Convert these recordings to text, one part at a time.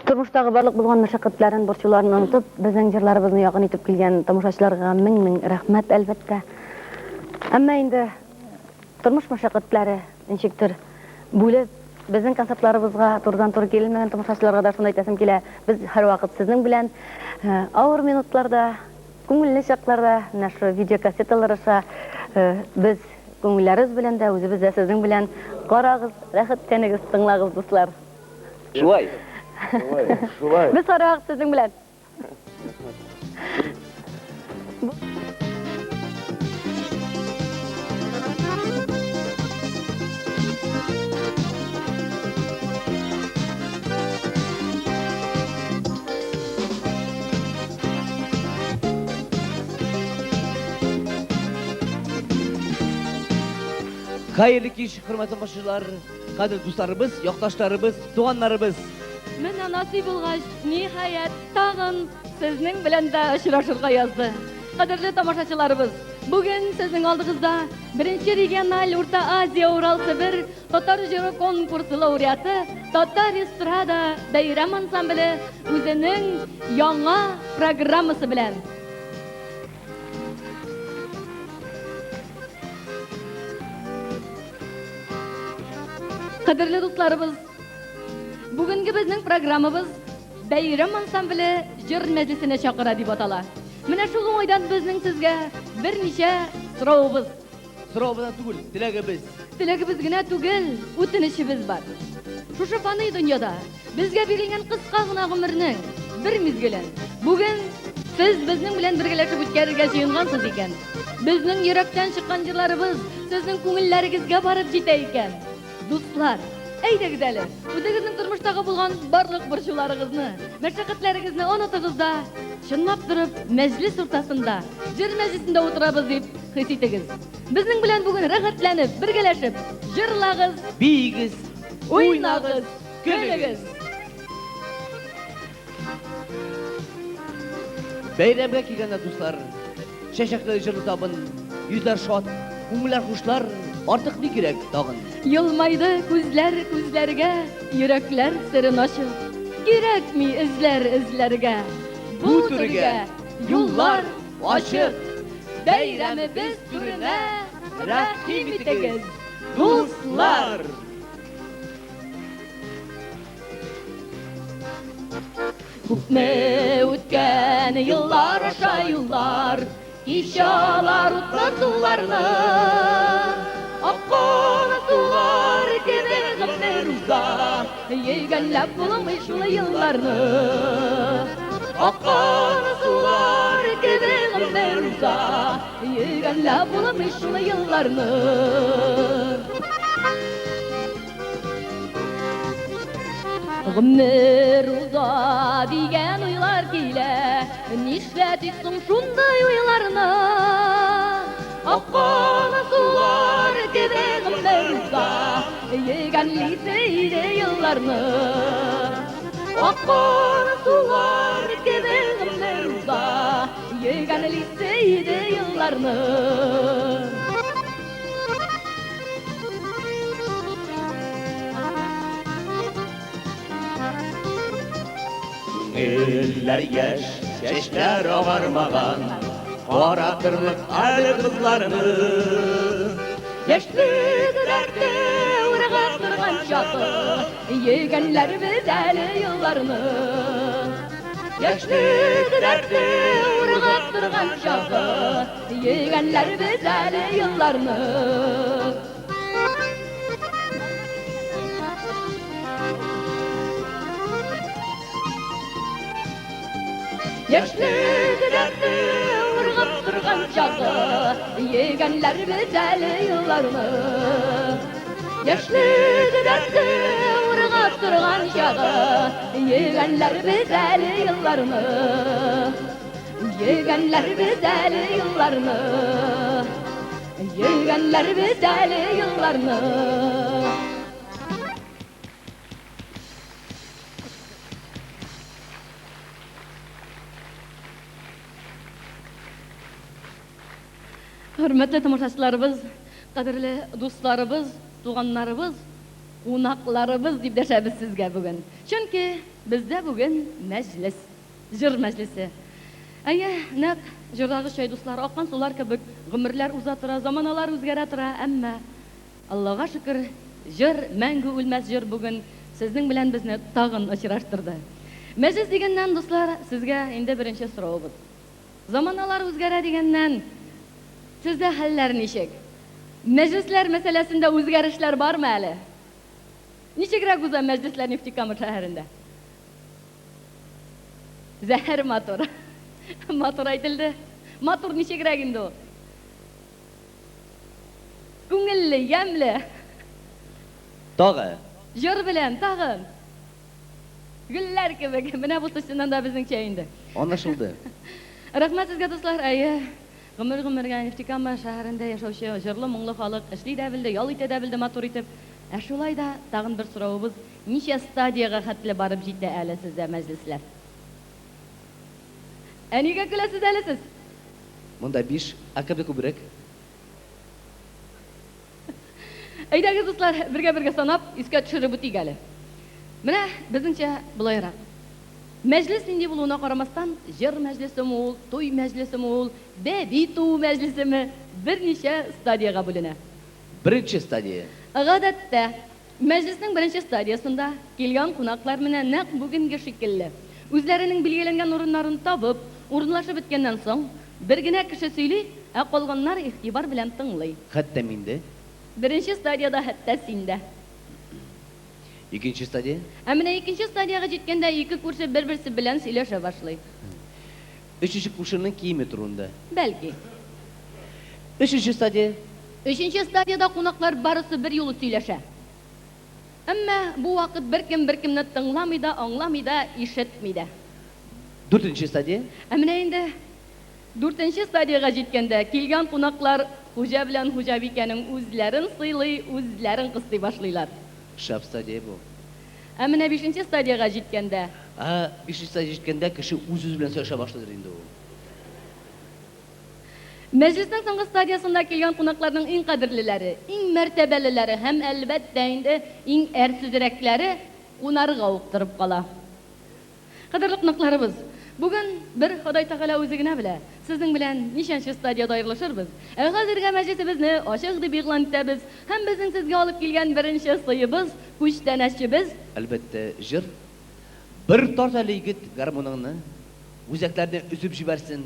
Turmuşdagı barlyk bulgan meşakkatlaryny, borçlaryny unutup, biziň jyrlarybyzy ýagyn itip kilgen tamaşaçylarga ming rahmet elbetde. Amma indi turmuş meşakkatlary inşikdir. Buýlap biziň konsertlarybızga turdan-tur gelmegen tamaşaçylarga da şonda aýtasym kile. Biz her wagt siziň bilen awır minutlarda, köňülli şaklarda, naşy video kasetalarça biz köňüllerimiz bilen de özübiz de siziň bilen garagyz, rahatlanygyz, tyňlagyz dostlar. Şuway. Şuway. Biz sorak siziň bilen. Hayırlı kış, hürmetli başçılar, kadir dostlarımız, yoktaşlarımız, tuğanlarımız. Mena nasip olgaç, nihayet tagın sizning bilen de uçraşırga yazdı. Kadirli tamaşaçılarımız, bugün sizin aldygyzda birinci regional Orta Aziya Ural Sibir Tatar jüri konkursu laureatı Tatar Estrada Bayram ansambli özüniň ýaňa programmasy bilen. Kadirli dostlarımız, bugünkü bizning programmamız Bayram ansambli jür meclisine çakyra diýip atalar. Mine şol oýdan bizning sizge bir niçe sorawybız. Sorawbydan tugul, dilegimiz. Dilegimiz gine tugel, ötünişimiz bar. Şuşa fany dünýada bizge berilgen kıska gına gymrynyň bir mizgili. Bugün siz bizning bilen birgeleşip ötkerige ýyňgansyz eken. Bizning ýürekden çykkan jylarybız sizning köňüllerigizge baryp jite eken. Dostlar, eýde gideli. Özüňizniň turmuşdagy bolgan barlyk burçularyňyzy, meşakkatlaryňyzy unutygyz-da, şynlap durup mejlis ortasynda, jyr mejlisinde oturabys diýip his etigiz. Bizning bilen bugün rahatlanıp, birgeleşip, jyrlagyz, Biýigiz, oýnagyz, kölegiz. Bayramga kelgende dostlar, şeşekleri jyry tabyn, ýüzler şat, köňüller huşlar, artık ne gerek dağın? Yılmaydı gözler gözlerge, yürekler sırrın aşık. Gerek mi izler izlerge? Bu türge yollar aşık. Beyremi biz türüne rahim itegiz dostlar. Hükme ötken yıllar aşa yıllar, İşalar utmasılarını. Akkana sular kemergimler uzak, yegenlep bulamış ulu yıllarını. Akkana sular kemergimler uzak, yegenlep bulamış ulu yıllarını. Gümler uza diyen uylar kile, nişletitsin şunday uylarını. Akkana sular kemergimler uzak, yegenli seyre yıllarını. Akkana sular kemergimler uzak, yegenli seyre yıllarını. Eller yaş, yaşlar ağarmagan, Qaratırlık alı kızlarını. Yaşlıdırardı uğrağa durgan şakı, yegenler biz eli yıllarını. Yaşlıdırardı uğrağa durgan şakı, yegenler biz eli yıllarını. Yaşlıdırardı uğrağa durgan şakı, yegenler biz eli yıllarını. Yaşlıdırardı uğrağa durgan şakı, yegenler biz eli yıllarını. Yegenler biz eli yıllarını. Yegenler biz eli yıllarını. Hürmetli tamaşaçılarımız, kadirli dostlarımız, tuğanlarımız, Qonaqlarımız deb dешәбез sizga bugun. Chunki bizda bugun majlis, jir majlisi. Әйе, нәк жырдагы чәй дуслар аккан сулар кебек гомерләр уза тора, заманалар үзгәрә тора, әмма Аллага шөкер, жыр мәңге үлмәс жыр бүген сезнең белән безне тагын очраштырды. Мәҗлис дигәннән дуслар, сезгә инде беренче сораубыз. Заманалар үзгәрә дигәннән сездә хәлләр ничек? Мәҗлисләр мәсьәләсендә үзгәрешләр бармы әле? Ничегрәк уза мәҗлисләр Нефтекама шәһәрендә? Зәһәр матур. Матур әйтелде. Матур ничегрәк инде ул? Күңелле, ямлы. Тагы. Жыр белән тагын. Гөлләр кебек. Менә бу тышыннан да безнең чәй инде. Anlaşıldı. Рәхмәт сезгә дуслар. Әйе. Гомер-гомергә Нефтекама шәһәрендә яшәүче җырлы моңлы халык эшли дә билде, ял итә дә билде матур итеп. Ә шулай да тагын бер сораубыз, ничә стадиягә хәтле барып җитә әле сездә мәҗлисләр? Ә нигә көләсез әле сез? Монда 5, акабы күбрәк. Әйдәгез дуслар, бергә санап, искә төшереп үтик әле. Менә безнеңчә булайрак. Мәҗлис нинди булуына карамастан, җыр мәҗлисеме ул, туй мәҗлисеме ул, бәби туу мәҗлисеме берничә стадиягә бүленә. Birinci stadiya. Гадәттә, мәҗлеснең беренче стадиясында килгән кунаклар менә нәкъ бүгенге шикелле. Үзләренең билгеләнгән урыннарын табып, урынлашып беткәннән соң, бер генә кеше сөйли, ә калганнар игътибар белән тыңлый. Hatta minde. Беренче стадияда хәтта синдә. İkinci stadiya. Ә менә икенче стадияга җиткәндә ике күрше бер-берсе белән сөйләшә башлый. Üçüncü kuşunun kiyimi turunda. Бәлки. Üçüncü stadiya. Өченче стадияда кунаклар барысы бер юлы сөйләшә. Әмма бу вакыт беркемне тыңламый да, аңламый да, ишетми дә. Dördüncü stadiya. Ә менә инде 4нче стадияга җиткәндә килгән кунаклар хуҗа белән хуҗабикәнең үзләрен сыйлый, үзләрен кыстый башлыйлар. Şap stadiya bu. Ә менә 5нче стадияга җиткәндә Beşinci stadiya jitkanda kişi uz bilan söylәшә башлады инде ул. Мәҗлеснең соңгы стадиясында килгән кунакларның иң кадерлеләре, иң мәртәбәлеләре һәм әлбәттә инде иң әрсезрәкләре кунарга уктырып кала. Кадерле кунакларыбыз, бүген бер Ходай Тәгалә үзе генә белә, сезнең белән ничәнче стадияда аерылышырбыз. Ә хәзергә мәҗлесебезне ачык дип игълан итәбез һәм безнең сезгә алып килгән беренче сыйыбыз, күчтәнәчебез Әлбәттә, җыр bir tartalı yigit garmonыңны үзәкләрдән үзеп җибәрсен.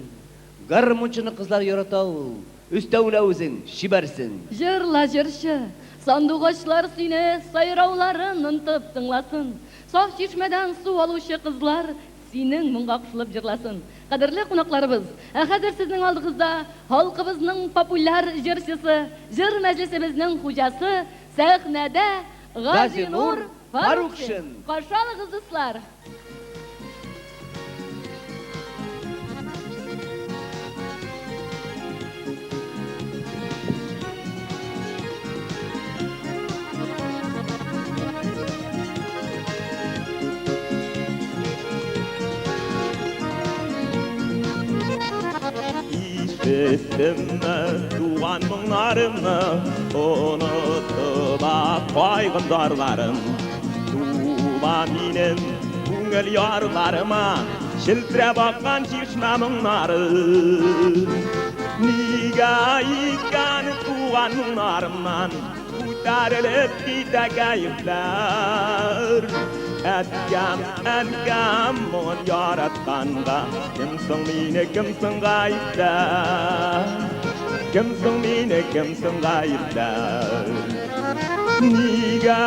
Гармончыны кызлар ярата ул. Өстәүлә үзең җибәрсен. Җырла җырчы, сандугачлар сине сайрауларын онтып тыңласын. Саф чишмәдән су алучы кызлар синең моңга кушылып җырласын. Кадерле кунакларыбыз, хәзер сезнең алдыгызда халкыбызның популяр җырчысы, җыр мәҗлесебезнең хуҗасы сәхнәдә Газинур Фарукшин. Каршы алыгыз дуслар. İşittimmi tuğan мұңларымны, ұнытып қойғын зарларым. Туба менің көңіл ярларыма, шілтіреп аққан шешме мұңлары. Неге икән туған мұңларымнан, көтеріліп кете кайыплар. Әткәм мұн яратқанға, кімсің мені кімсің ғайыптар? Кімсің мені кімсің ғайыптар? Неге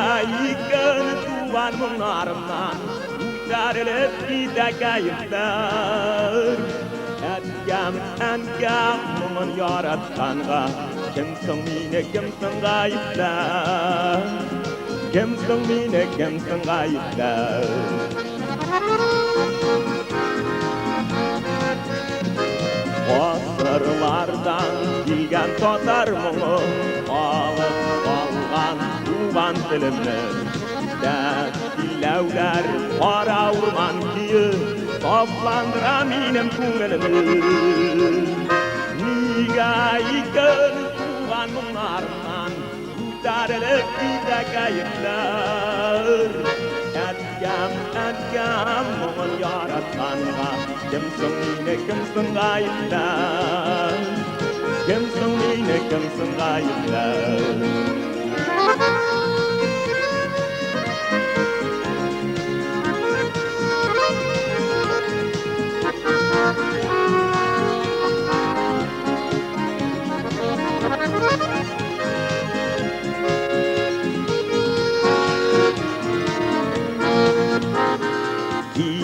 икән туған мұңларымнан, көтеріліп кете кайыплар? Әткәм мұн яратқанға, кімсің мені кімсің ғайыптар? Кемсің мені, кемсің ғайыптар? Ғасырлардан келген татар мұңы, алып қалған туған тілімні. Тәттіләулер қара орман күйі, сафландыра менің көңілімді. Неге икән туған мұңларымнан, Utarılıp gide kayıplar Etkem Mumun yaratanğa Kimsin yine kimsin gayiplar Kimsin yine kimsin gayiplar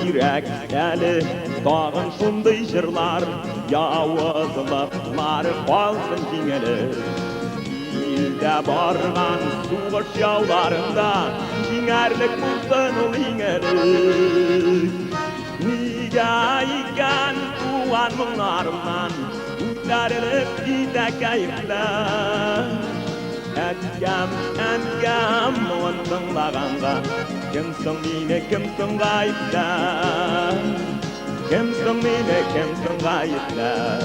Yürekleri dağın şunday jırlar Yavuzlıklar kalsın dingelir İlde bargan suğuş yavlarında Dingerlik bulsun ol ingelir Niga iken tuğan munarman Utarılıp gide kayıplar Etkem Muntınlağanda Kimsin yine kimsin gayipler Kimsin yine kimsin gayipler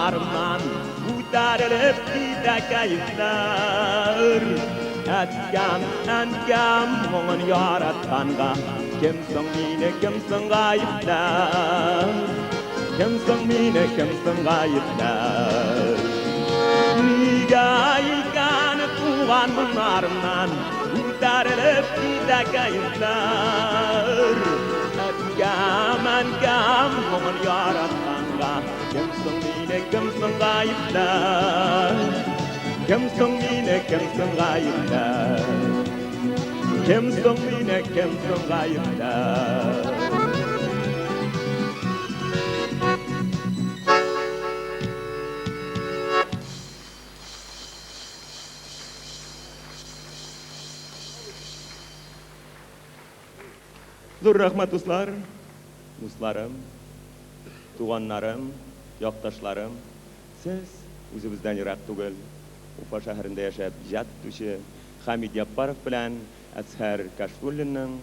Arman utarılıp gide kayıplar Etkem Mumun yaratanğa Kimsin yine kimsin gayipler Kimsin yine kimsin gayipler Niga iken tuğan munarman Utarılıp gide kayıplar Etkem Mumun yaratanğa Kimsin yine kimsin gayipler Kimsin yine kimsin gayipler Kimsin yine kimsin gayipler Zor rahmat dostlar, dostlarım, tuğanlarım, yoktaşlarım, siz o'zimizdan yiroq tugul, Ufa shahrida yashab ijod etuvchi Hamid Yapparov bilan Azhar Kashfullinning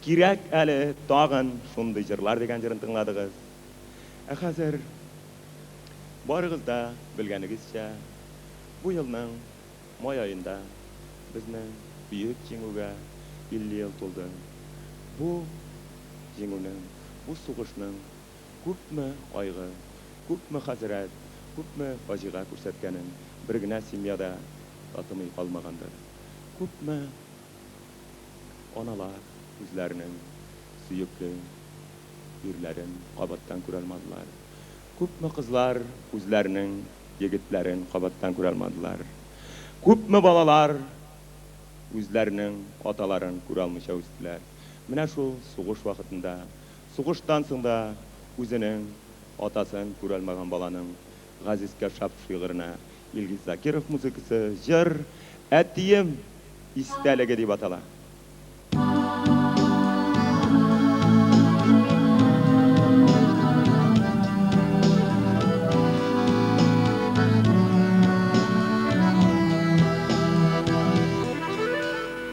Kerak ali tog'in shunday jirlar degan jirini tingladingiz. Hozir borig'izda bilganingizcha bu yilning may oyida bizni buyuk jinguga 50 yil to'ldi. Bu jinguning, bu sug'ishning ko'pmi oyg'i, ko'pmi hasrat, ko'pmi fojia ko'rsatganin birgina semyada tatimay qolmagandir. Ko'pmi onalar o'zlarining suyukli yurlarin qabatdan ko'rolmadilar. Ko'pmi qizlar o'zlarining yigitlarin qabatdan ko'rolmadilar. Ko'pmi bolalar o'zlarining otalarin ko'rolmay o'sdilar. Mana shu sug'ush vaqtida, sug'ushdan so'ngda o'zining otasin ko'rolmagan bolaning G'azizga shab shi'rina Ilgiz Zakirov musiqasi jir Atiyim istaligi deb ataladi.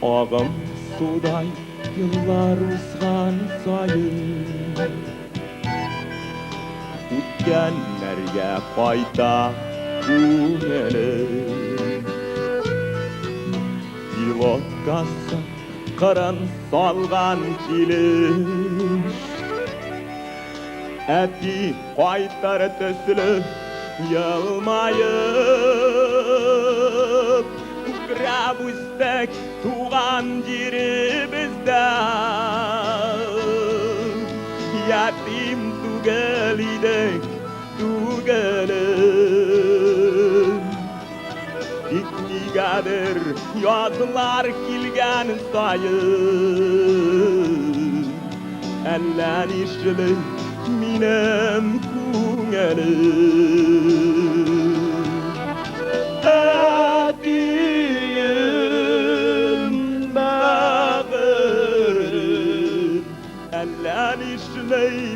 Ağam suday yıllar uzgan sayın O'tganlarga qayta ko'nglim Dilotkasi qirin solgan kelish Ati qaytar to'silib yilmayib Grab ustak tuğan yerimizde Yatim tugelidek tugelim İktigadır yazılar kilgen sayın Ellen işçili minem kungelim Ellen işçili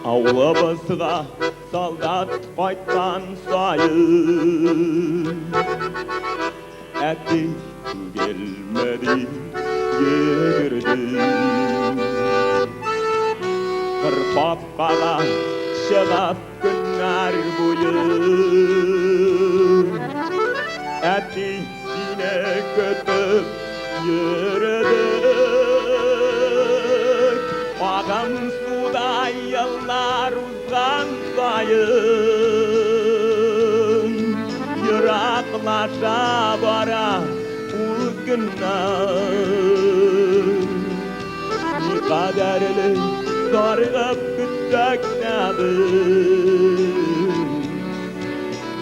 Avlabasıga soldat qaytgan sayın Äti gelmedi yegirdi Kırpapkaga çıgap günler boyu Äti sine kötüp yürüdük Ağam suda yıllar uzan sayın Yıraklaşa bara ul günler Ni kaderli sargıp küttek nedir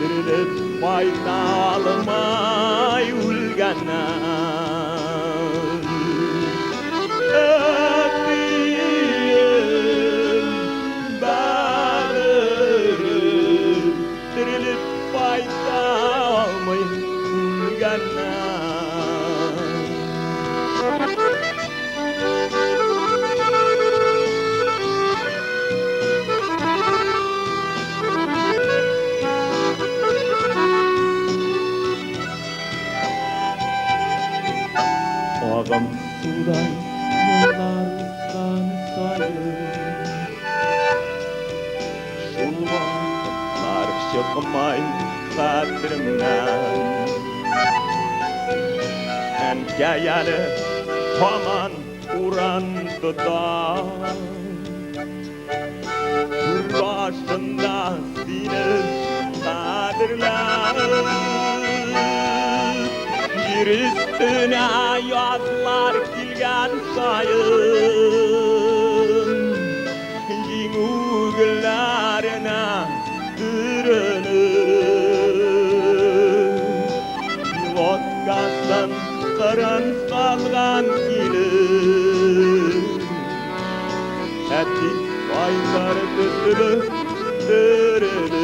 Dirilip fayda almay ulgenler Öpeyim bağırırım Dirilip fayda almay ulgenler Ağam suday yıllar uzan sayın Şul vakitlar çıkmay kadrimden Enkeyeli haman urandı da Dur başında seni kadirler Bir üstüne yazlar kilgen sayın Yiğu güllerine ürünür Vodkasın kırın salgan kilir Etik baylar düzülür dürülür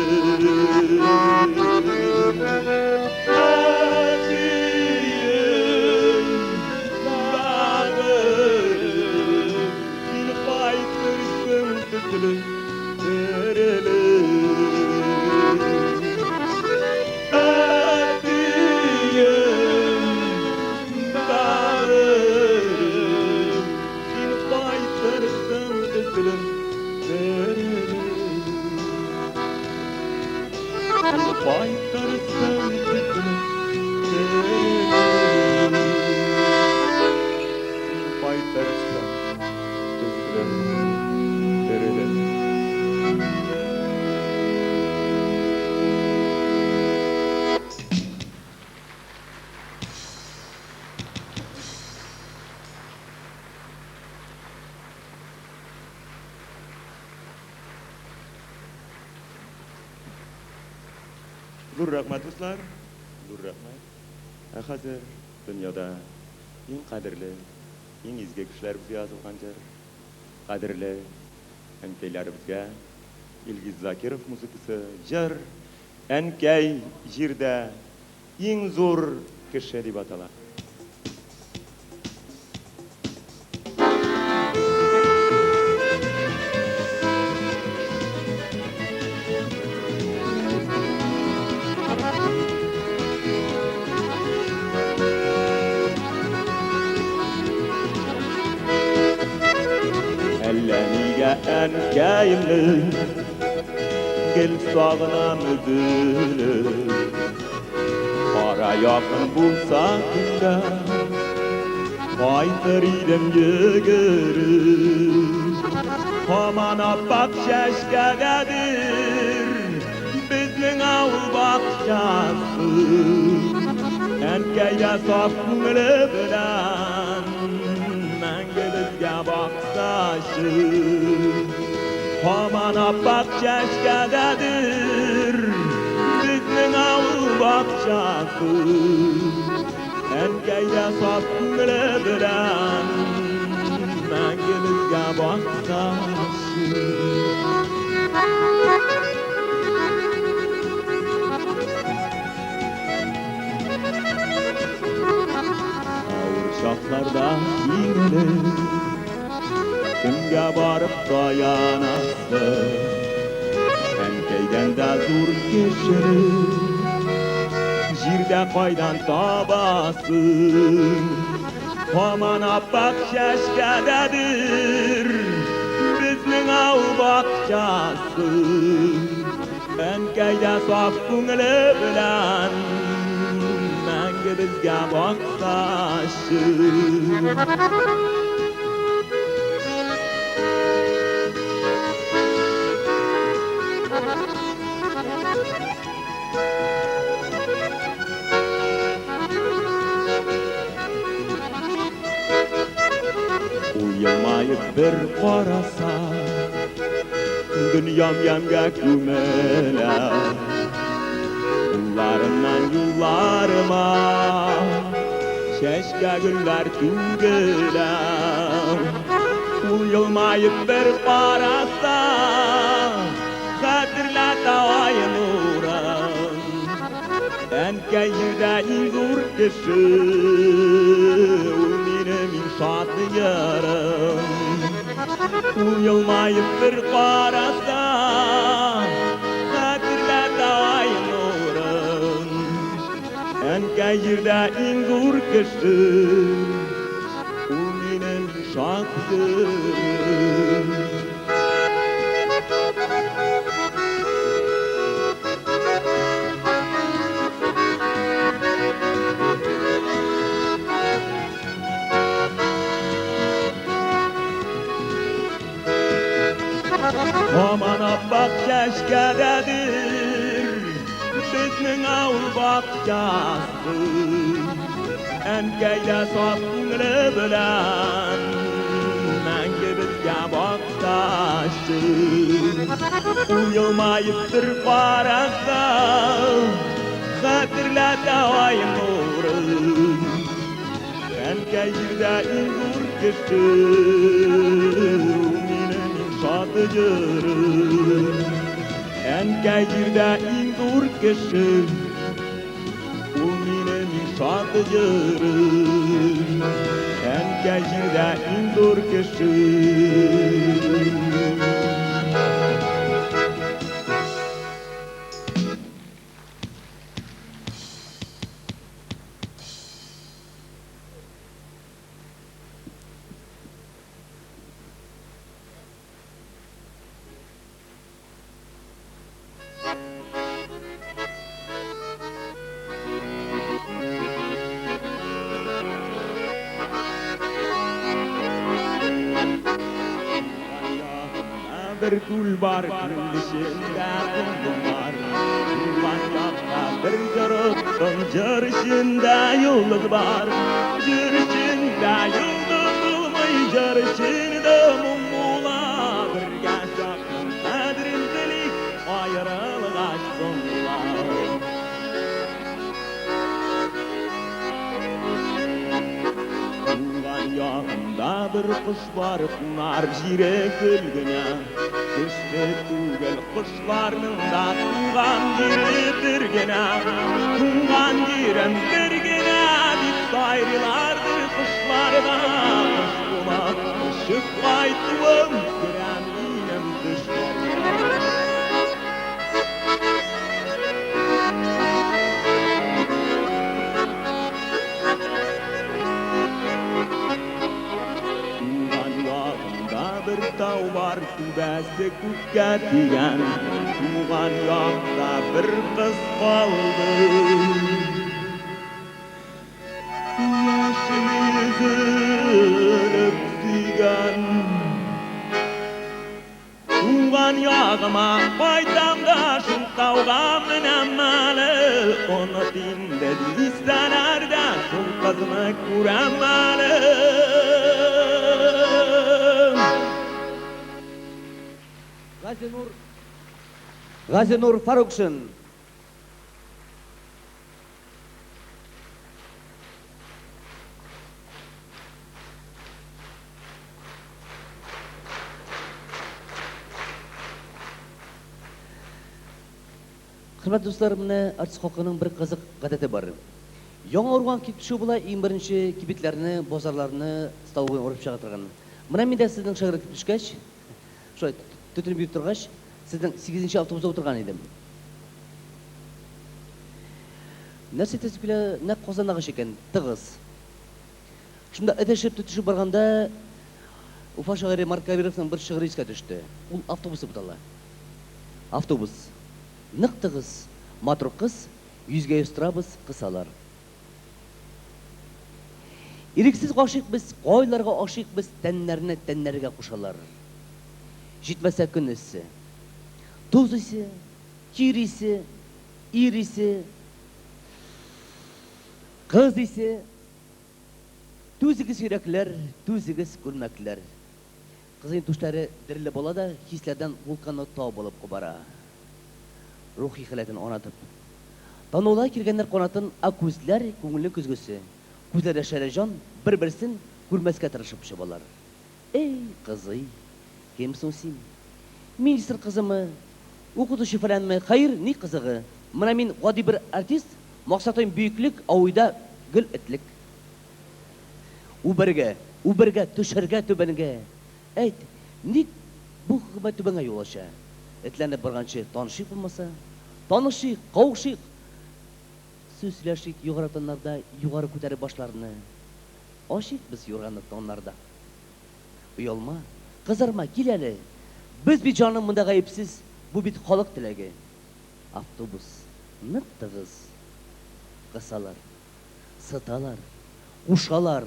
Nur rahmat dostlar, nur rahmat. Hazır dünyada en kadirli, en izge kişiler bize yazılgancar. Kadirli enkeylerimizge İlgiz Zakirov muzikası jar enkey jirde en zor kişi deb atalar. Enkeyli gel sağına müdürü Para yakın bulsa kında Kaytır idem yögürü Aman appak şeşkededir Bizden avul bakşası Enkeyde saf kümülü bilen Mengilizge baksaşı Aman appak çeşkededir Bizden avul bakşası Enkeyde saf kümülü bilen Mengilizge baksaşı Şatlarda iğneler Kimge barıp dayanır анасы әнкәйдән дә зур кешене җирдә кайдан табасың һаман аппак чәчкәдәдер безнең авыл бакчасы әнкәйдә саф күңеле белән мәңге безгә баксашы Uyumayıp bir karasa Dünyam yemge kümele Yollarımdan yollarıma Çeşke güller tügele Uyumayıp bir karasa Hatırla tavayım uğran Enkeyirde indur kişi Benim inşaatlı yarım Uyulmayıp bir karasa Hatırla daim uğrun Enkeyirde indur kışı Benim inşaatlı Aman abbak keşkededir Bizning avul bakcası Enkeyde saf күңеле bilen Мәңге bizge baktaşı Uyulmayıp bir karasa Hatırla davayım uğrun Enkeyde ingur kişi satıcırım Enkeyirde indur kişi O minem satıcırım Enkeyirde indur kişi Bir kul var külüşünde kumum var Kulvan yakta bir jarık Jarışında yıldız var Jarışında yıldız olmay Jarışında mum bula Bir yaşakın kadrindelik Ayrılık aşkın var Kulvan yakında bir kuş var Kunar jire gülgüne Kışlı tugel kuşlarının da tuğan yeri birgene Tuğan yerem birgene Bit ayrılardır kuşlarda Kış buna ışık kaytıvım Girem yinem düşlerine Bir tau var tübesi kutke diyen Tuğan yakta bir kız kaldı Yaşlı yüzünü sügen Tuğan yağıma koydam da şu kavgamın emmeli Onu dinde listanerde şu kızını kuremmeli Gazinur Farukşin Hürmetli dostlarım, artist halkının bir kızık gadeti var. Яңа урган китүче була иң беренче кибетләрне, базарларны ставын урып чыгартырган. Менә мин дә сезнең шагыйрь китүшкәч, шулай түтініп үйіп тұрғаш, сіздің 8-ші автобуста отырған едім. Нәрсе тесіп келе, нәп қозанағыш екен, тығыз. Шында әтешіп барғанда, Уфа шағыры Маркавировтың бір шығыры еске түсті. Ол автобусы бұтала. Автобус. Нық тығыз, матыр қыз, yüzге үстірабыз қысалар. Ирексіз ғашық біз, қойларға ғашық біз, тәннәрге қошалар. Жетмәсә күн ісі. Тоз ісі, кир ісі, ир ісі, қыз ісі, түзігіз үйрәклер, түзігіз көрмәклер. Қызын түштәрі дірілі бола да, хислерден вулканы тау болып қобара. Рухи қилетін онатып. Танула кергендер қонатын акөзлер көңілі күзгісі. Күзлері шәрі жан бір-бірсін көрмәске тырышып шыбалар. Эй, қызы, кемсің сен? Министр қызымы, оқытушы фәләнмі, қайыр, не қызығы? Мұна мен ғади бір артист, мақсатайым бүйіклік, ауыда гүл ітлік. Убірге, түшірге, түбінге. Әйт, не бұл қығыма түбіңе yol аша? Әтләні бірғаншы танышық болмаса, танышық, қауышық. Сөзләшік юғаратанларда юғары көтәрі башларыны. Ашық біз юғанлықта онларда. Ұялма, қызарма, кел әлі. Біз бі жаным мұнда ғайыпсіз, бұл біт қалық тіләге. Автобус, нық тығыз. Қысалар, сыталар, ұшалар,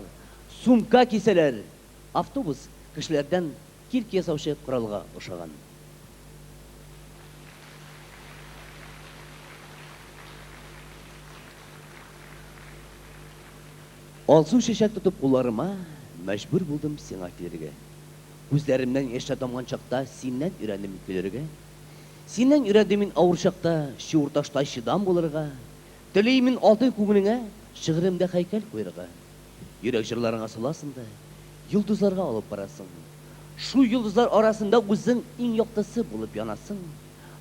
сумка кеселер. Автобус кішілерден кирк ясаушы құралға ұшаған. Алсу шешек тұтып қоларыма, мәжбүр болдым сен келерге. Көзлерімнен ешті дамған шақта сенен үйрәндім келерге. Сенен үйрәндімін ауыр шақта шиурташтай шыдам болырға. Тілеймін алтын көңіліңе, шығырымда қайкәл қойырға. Үйрек жырларыңа сыласында, йылдызларға алып барасың. Шу йылдызлар арасында өзің ең яқтысы болып янасың.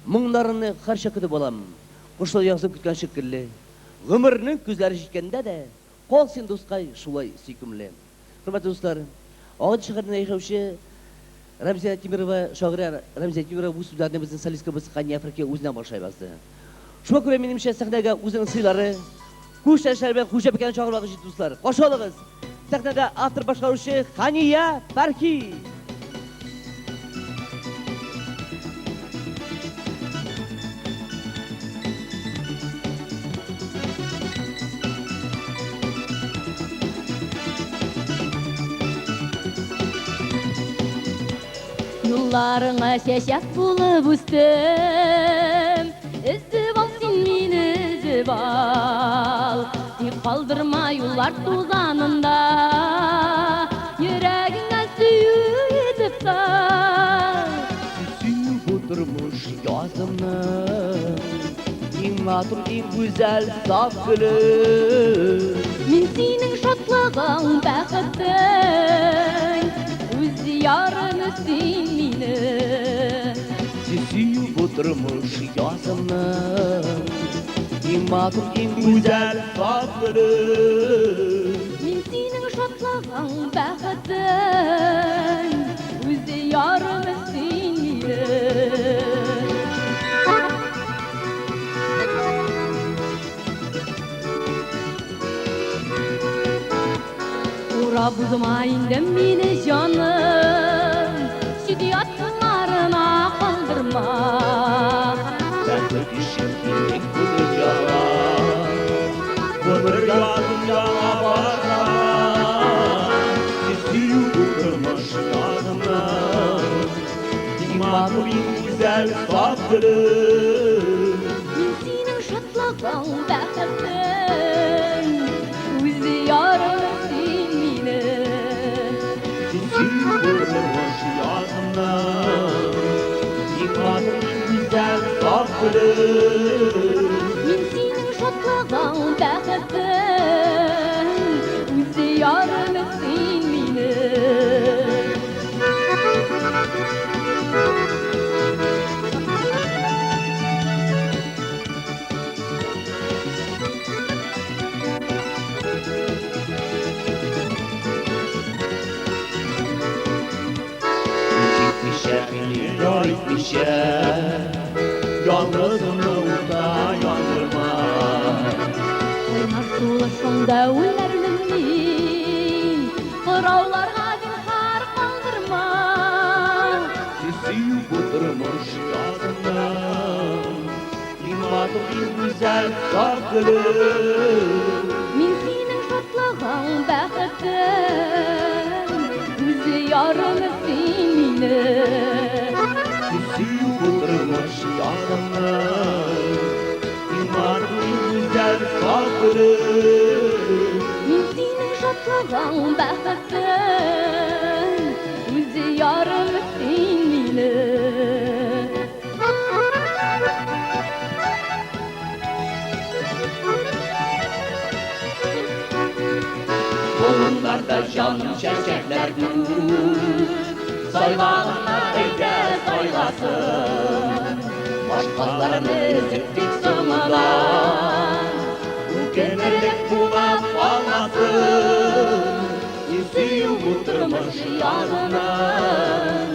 Мұңларыны қар шақыды болам, құшыл яғзып күткен шыққырлы. Ғымырының көзлері жеткенде де, қол сен достқай шулай сүйкімлі. Құрметті достар, Ağaç şehirinde yaşaşı Ramziye Timirova, şagirə Ramziye Timirova bu sözlərdə bizin solistə biz Qani Afrika özünə başlayıbızdı. Şuna görə menimcə səhnədə özünün sıyları, kuş şərbəyə xoşa bəkən çağırmağı için dostlar. Xoş olunuz. Səhnədə avtor başqarucu Qaniya Farki. Yollarına şeşek bulup üstüm, üzüp al sen meni üzüp al. Tek kaldırma yollar tuzanında, yüreğine suyu edip sal. Süyüp oturmuş yazımın, en matur en güzel saf gülüm. Min senin şatlığın bəxtin, üz yarın üstün meni. Süyüp oturmuş yazımın, en matur en güzel saf gülüm. Min senin şatlığın bəxtin, üz yarın üstün meni. Buzmayın meni canım, şidiyatlarına kaldırma. Ben de düşündüm bulacağım, ömür yadımda başla. Süyüp oturmuş yazımın, imanım en güzel saf gülüm. Min senin şatlığın bəxtin, üz yarın üstün meni. Süyüp oturmuş yazımın, imanım en güzel saf gülüm. Min senin şatlığın bəxtin, üz yarın üstün meni. düşer. Yalnızını usta yandırma. Oynar sulaşında öllermin, kıravlarga dinhar kaldırma. Sesi oturmuş yadımda, İmadım bir güzel sarkılı. Min senin şatlığın bäxetin, üzi yarım senini. Sesi oturmuş yadımda, İmadım bir güzel sarkılı. Min senin şatlığın bäxetin, üzi yarım senini. Kolunlarda can çiçekler gül, saylağına ege saylasın. Başkalarını zittik sonradan, bu genellik bulap almasın. Yüzü yumutturmuş yanından,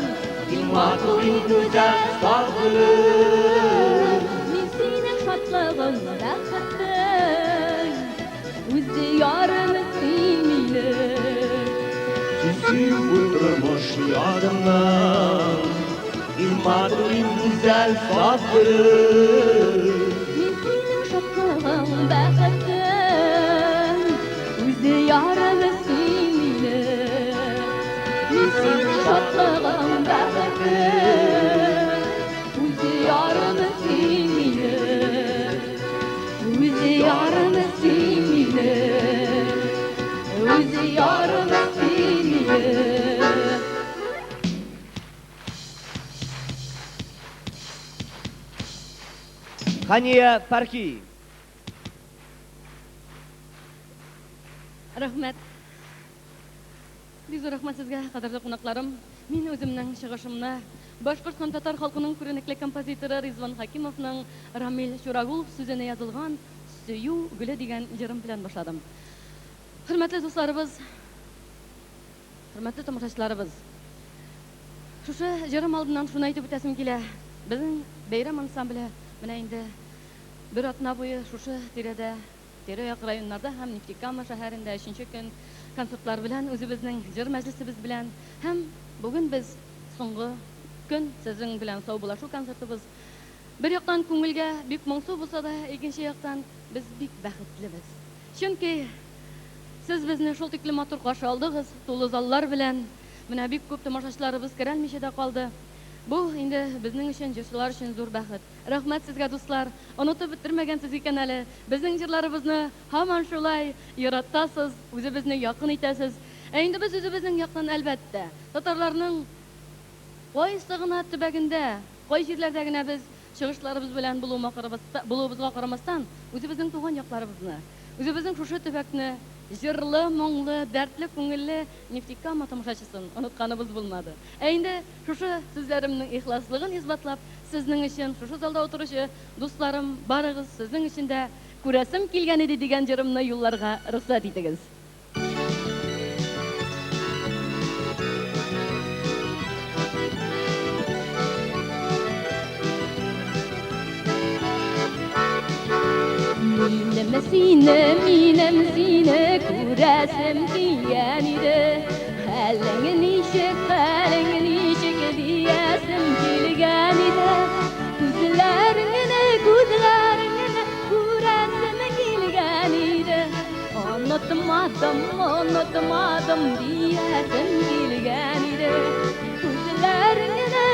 İlmatı in güzel sargılır. Min senin şatlığın bäxetin, üzi yarım senini. Yüzü yumutturmuş yanından, İlmatı in güzel sargılır. Min senin şatlığın bäxetin, üzi yarım senini. Min senin şatlığın bäxetin, üzi yarım senini. Üzi yarım senini. Üzi yarım senini. Хания Парки. Рәхмәт. Бик зур рәхмәт сезгә, кадерле кунакларым. Мин үземнең чыгышымны Башкортстан татар халкының күренекле композиторы Ризван Хакимовның Рамил Шурагулов сүзенә язылган "Сөю гөле" дигән җырым белән башладым. Хөрмәтле дусларыбыз, хөрмәтле тамашачыларыбыз. Шушы җырым алдыннан шуны әйтеп үтәсем килә. Безнең бәйрәм ансамбле менә инде бер атна буе шушы тирәдә, тирә-як районнарда һәм Нефтекама шәһәрендә 3нче көн концертлар белән, үзебезнең җыр мәҗлесебез белән һәм бүген без соңгы көн сезнең белән саубулашу концертыбыз. Бер яктан күңелгә бик моңсу булса да, икенче яктан без бик бәхетлебез. Чөнки сез безне шул тиклем матур каршы алдыгыз, тулы заллар белән. Менә бик күп тамашачыларыбыз керәлмичә дә калды. Бу инде безнең өчен, җырчылар өчен зур бәхет. Рәхмәт сезгә, дуслар. Онытып бетермәгәнсез икән әле. Безнең җырларыбызны һаман шулай яратасыз, үзебезне якын итәсез. Инде без үзебезнең яктан әлбәттә татарларның кайсы гына төбәгендә, кай җирләрдә генә без чыгышларыбыз белән булуыбызга карамастан, үзебезнең туган якларыбызны, үзебезнең шушы төбәкне җырлы, моңлы, дәртле күңелле Нефтекама тамашачысын онытканыбыз булмады. Инде шушы сүзләремнең ихласлыгын исбатлап, сезнең өчен шушы залда утыручы дусларым, барыгыз сезнең өчен дә күрәсем килгән иде дигән җырымны юлларга рөхсәт итегез. Minem sine күрәсем килгән иде. Хәлең ничек диясем килгән иде. Күзләреңне күрәсем килгән иде. Онытмадым диясем килгән иде. Күзләреңне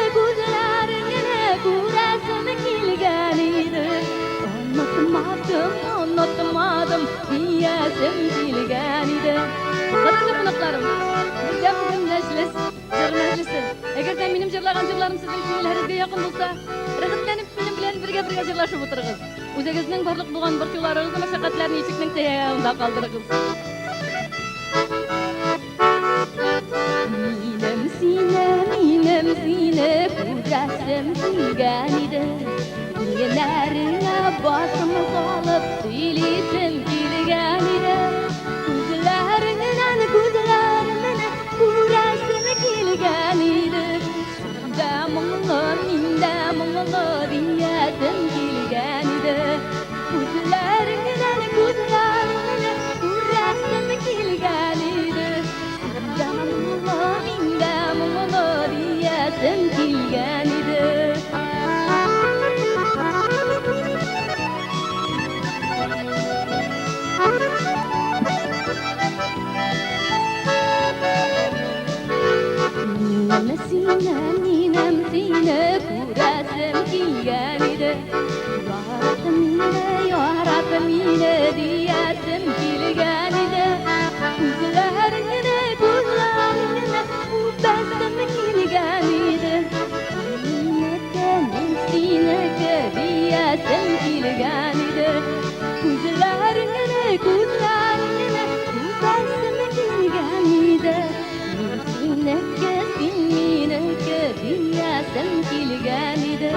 күрәсем килгән иде. Unutmadım diyesem kilgen idi. Kıdırlı konuklarım, bizde bugün meclis, jır meclisi. Eğer de benim jırlagan jırlarım sizin көңілләрегезгә якын булса, рәхәтләнеп минем белән бергә җырлашып утырыгыз. Үзегезнең барлык булган борчуларыгызны, мәшәкатьләрне ишекнең тәягында калдырыгыз. Минем сине күрәсем килгән иде. Yenerine başımı salıp söyleyesem kilgen ide. Gözlerinden күрәсем kilgen ide. Sende kilgan edi. Yarattım yine diyesim kilgan edi. Ko'zlaringni u bastim kilgan edi. Seniki diyesim kilgan edi. Ko'zlaringni u bastim kilgan edi. Seniki diyesim kilgan edi.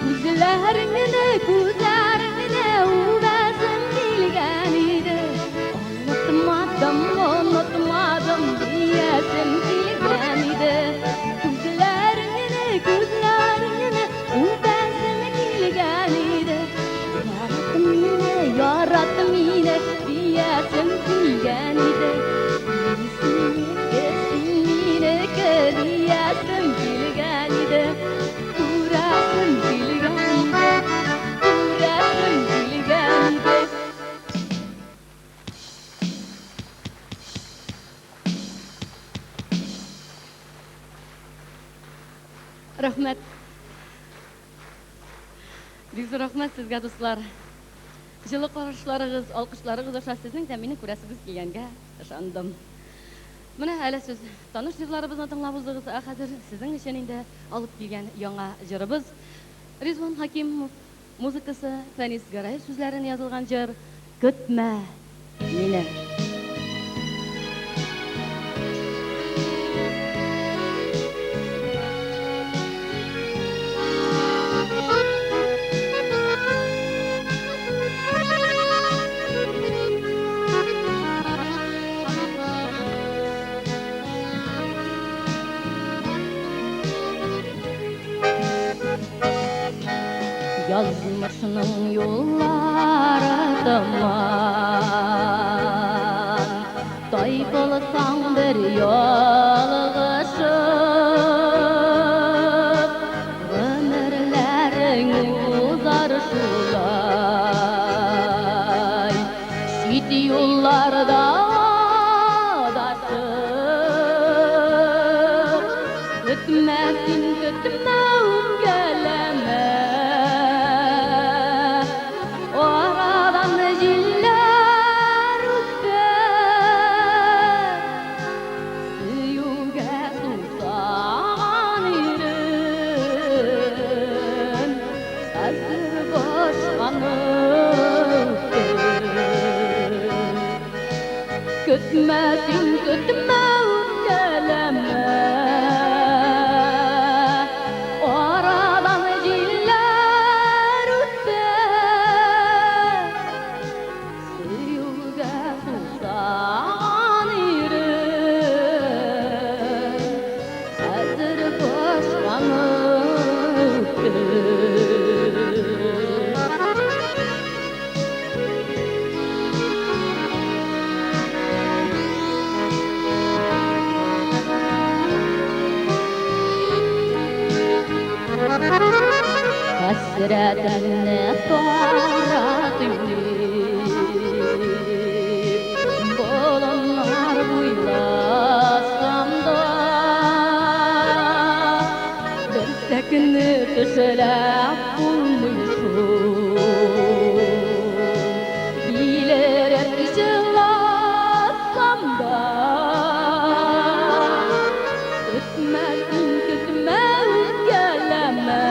Ko'zlaringni u bastim kilgan edi. Unutmadim diyesim kilgan edi. Ko'zlaringni u bastim kilgan edi. Yarattım yine diyesim kilgan edi. Seniki diyesim kilgan edi. Ko'rasim kilgan edi. Ko'rasim kilgan edi. Rahmat. Büyük rahmat sizga do'stlar. Жылы қарашыларыңыз, алқышларыңыз аша сіздің тәмені көрәсіңіз келгенге ышандым. Міне әлі сөз таныш жырларыбызны тыңлап уздыгыз, хәзер сезнең өчен инде алып килгән яңа җырыбыз. Ризван Хакимов музыкасы, Фәнис Гараев сүзләрен язылган җыр "Көтмә мине". Yazmışının yolları duman, tayfılsan bir yolğışıp, ömürlerin uzar şulay, şit yollarda adaşıp, kütmesin kütme geleme. Kütmesin kütme geleme. Oradan ciller ötse, suyuga susan irim, hazır boşlanıptır. Hasretine taratayım, bolonlar buylasam da, bir sekini düşelep bulmuşum, bilerek yılasam da, kütmesin kütme geleme.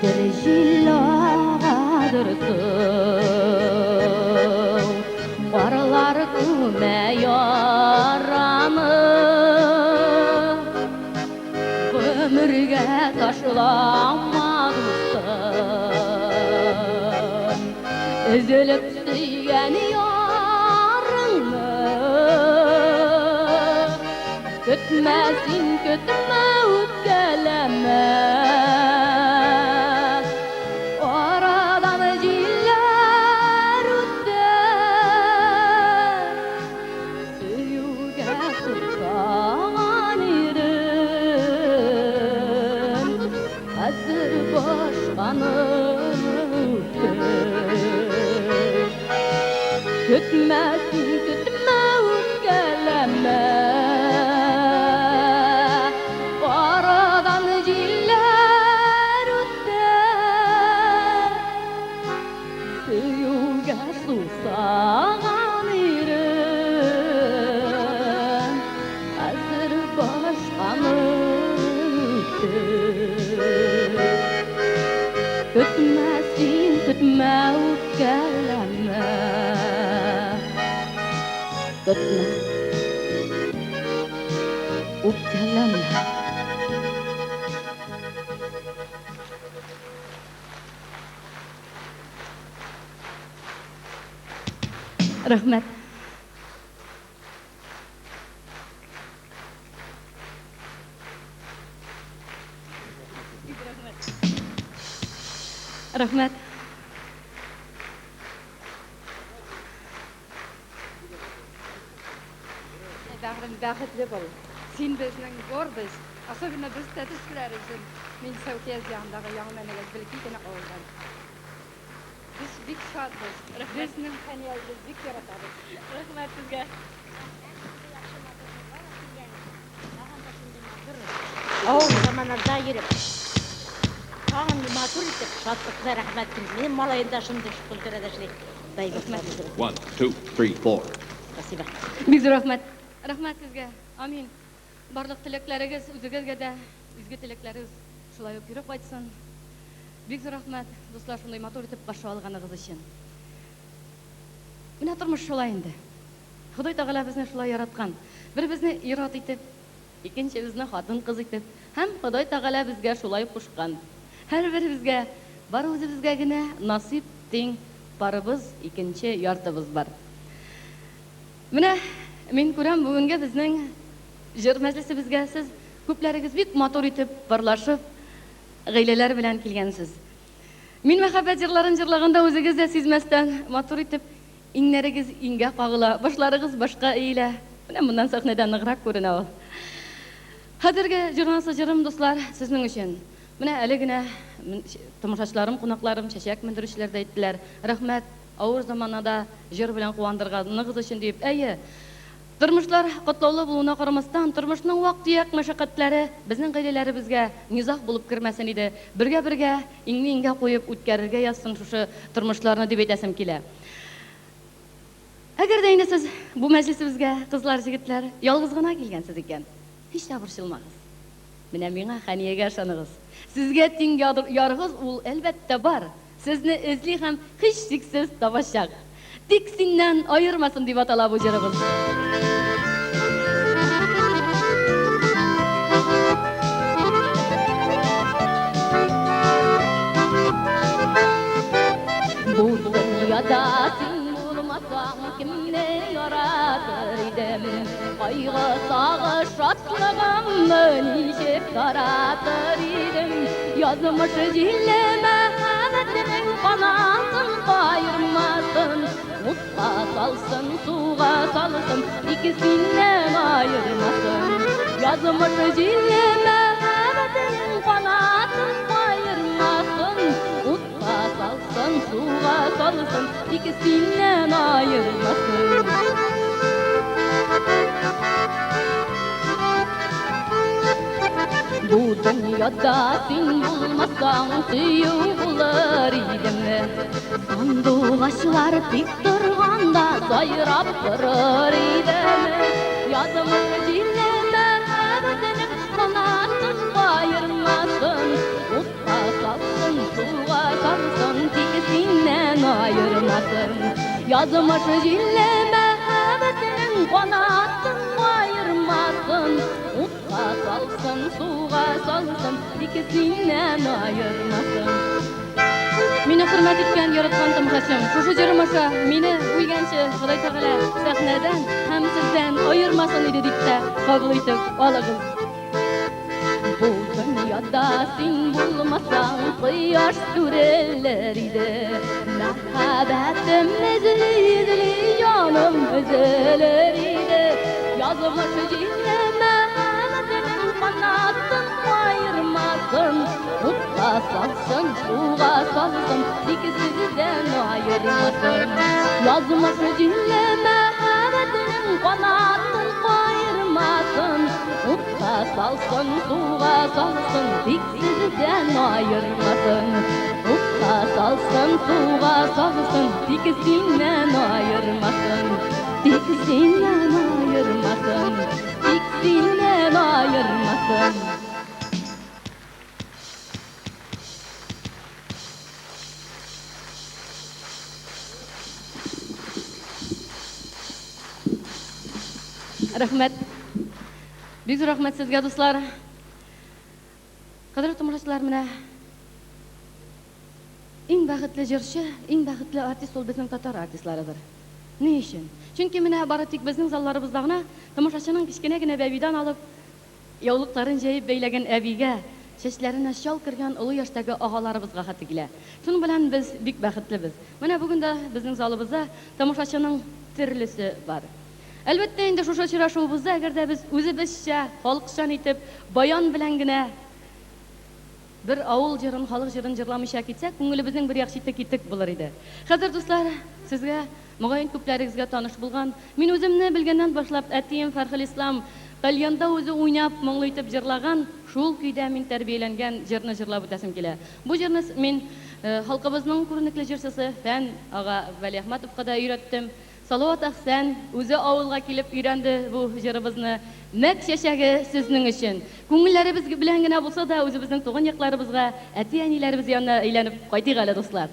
Tercihlah bulsun Qaralar küme yaramı Ömürge taşlanmadısın Üzülüp süyen yarını Kütmesin kütme ötkeleme Oradan ciller ötte Süyüge tutsan irin Hazır başkanın ötte Kütmesin kütme ötkeleme Kütmesin kütme ötkeleme Kütme ötkeleme Rahmet Rahmet Dağın dağıtlı bol. Sen bizden gorbiz. Особенно biz tadışlar için. Men Savkiyaz yanındağı yanlarına bilkitini oldan. Biz bik şadız. Bizning kaniyazbiz bik yaratamiz. Rahmet sizge Oğul zamanlarda yürüp. Ağın matur etip şatlıkla rahmetim. Benim malayında şimdi şükür edeşlik. Dayı bakmadım. 1, 2, 3, 4. Спасибо. Biz rahmet Rahmet sizge Amin Barlık tilekleriniz üzügezge de üzgü tilekleriniz şulay yürüp açsın Biz rahmet dostlar şunday motor etip qarşı alğanınız için Mine turmuş şulay indi Xudoy Tağala bizni şulay yaratgan Bir bizni irat etip ikinci bizni xатын kız etip hem Xudoy Tağala bizge şulay kuşkan Her biri bizge bar özü bizge gine nasip ting barыбыз ikinci yartыбыз бар Mine men көрәм бүгенге безнең җыр мәҗлесебезгә сез күпләрегез бик матур итеп барлашып гаиләләр белән килгәнсез. Мин мәхәббәт җырларын җырлаганда үзегез дә сизмәстән матур итеп иңнәрегез иңгә кагыла, башларыгыз башка эелә. Менә моннан сәхнәдә ныграк күренә ул. Хәзерге җырнасы җырым дуслар сезнең өчен. Менә әле генә тамашачыларым, кунакларым, чәчәк мендерүчеләр дә әйттеләр. Рәхмәт, авыр заманада җыр белән куандырганныгыз өчен дип. Әйе. Тормышлар катлаулы булуына карамастан, тормышның вак-төяк мәшәкатьләре безнең гаиләләребезгә низах булып кермәсен иде. Бергә-бергә иңне-иңгә куеп үткәрергә язсын шушы тормышларны дип әйтәсем килә. Әгәр дә инде сез бу мәҗлесебезгә, кызлар, җегетләр, ялгыз гына килгәнсез икән, һич тә борчылмагыз. Менә миңа Хәниягә ышаныгыз. Сезгә тиң ярыгыз ул әлбәттә бар. Сезне эзли һәм һич шиксез табачак. Тик синнән аермасын дип атала бу җырыбыз. Бу дөньяда син булмасаң кемне яратыр идем? Кайгы, сагыш, шатлыгымны ничек таратыр идем? Язмыш җилләмә хәвәтнең канатын кайырмасын. Утка салсын, суга салсын, икесиннән аермасын. Язмыш җилләмә хәвәтнең канатын кайырмасын. Утка салсын, суга салсын, икесиннән аермасын. Бу дөньяда син булмасаң сөю булыр идем. Сандугачлар тик торганда сайрап торыр идем. Язмыш җилләмә хәвәтнең канатын кайырмасын. Утка салсын, суга салсын, тик синнән sizden ayırmasın. Yazmış cille mehabetinin kanatın ayırmasın. Utqa salsın, suğa salsın, ikisinden ayırmasın. Meni hurmat etgan yaratgan tomoshabim, shu jirmasha meni o'lgancha Xudoy taolo sahnadan ham sizdan ayirmasin dedikda qabul etib olag'iz. Bu dünyada sen bulmasan quyosh ko'rilar edi. Muhabbatim izli yonim uzilar edi. Yozmish jinni muhabbatim qanotdan ayirmasin. Utqa salsın, suğa salsın, ikisinden ayırmasın. Yazmış jinni muhabbatim qanotdan ayirmasin. Utqa salsın, suğa salsın, ikisinden ayırmasın. Utqa salsın, suğa salsın, ikisinden ayırmasın. İkisinden ayırmasın, ikisinden ayırmasın. Rahmet. Büyük rahmet sizge dostlar. Qadrli tomoshabinlar, mana eng baxtli jirchi, eng baxtli artist ol bizning tatar artistlaridir. Ne uchun? Chunki mana baratik bizning zallarimizdagina tomoshachining kichkinagina babidan olib, yovliqlarini jayib beylagan abiga, chechlarini shol kirgan ulu yoshdagi og'alarimizga xatigila. Shuning bilan biz bek baxtlibiz. Mana bugunda bizning zalimizda tomoshachining tirlisi bor. Albatta endi shu uchrashuvimizda agarda biz o'zimizcha, xalqcha aytib, bayon bilangina bir avul jirin, xalq jirin jirlamışa ketsak, ko'nglimizning bir yaxshi tekitik bo'lar edi. Hozir do'stlar, sizga muayyan ko'plaringizga tanish bo'lgan, men o'zimni bilgandan boshlab Atiyim Farxil Islom qalyanda o'zi o'ynab, mong'laytib jirlagan, shul kuyda men tarbiyalangan jirni jirlab o'tasim kela. Bu jirni men xalqimizning ko'rnikli jirchisi Fan og'a Vali Ahmadovga da o'rgatdim. Salovat Ahsan o'zi ovulga kelib o'rgandi bu jirimizni. Nek shashagi sizning uchun. Ko'ngillarimiz bilangina bo'lsa-da, o'zimizning tug'an yoqlarimizga, ati-anilarimiz yonida aylanib qaytaylik ala do'stlar.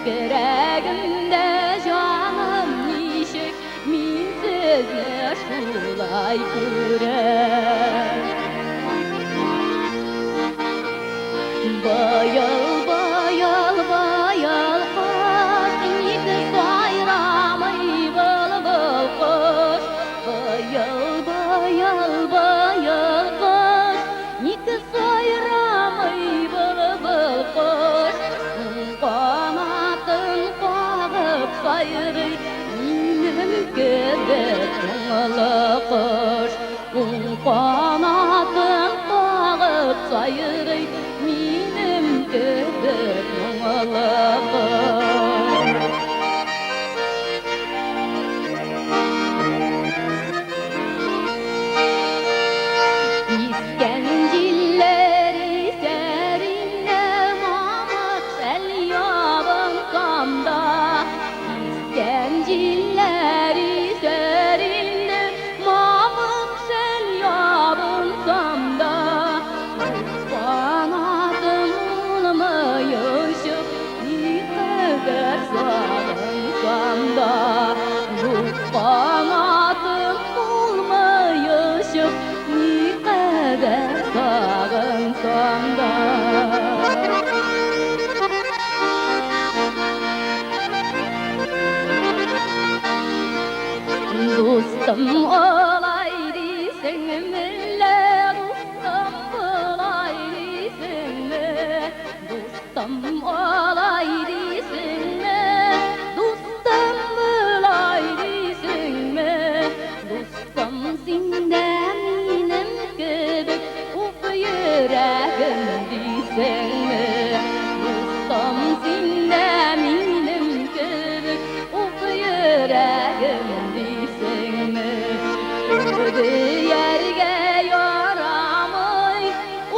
Yüreğimde canım nişik, min sizle şulay görem. Bayal, bayal, bayal koş, niki sayramay bıl bıl koş. Bayal, bayal, bayal koş, niki sayramay bıl bıl koş. Sayrı minim göbek yo'la qo'sh, qanotın qog'ib sayrı minim göbek yo'la qo'sh. İskencilleri serinle mamut el yabın kamda. Gencilleri serinde mamık sel yabınsam da kanadım olmayışıp ne kadar sağlansam da bu kanadım olmayışıp ne kadar sağlansam da. Dostum olaydı seninle, dostum olaydı seninle, dostum olaydı seninle, dostum olaydı seninle, dostum sen yüreğim değilsinmi? Dostum sinde minim kibik, uf yüreğim değilsinmi? Ufdi yerge yaramay,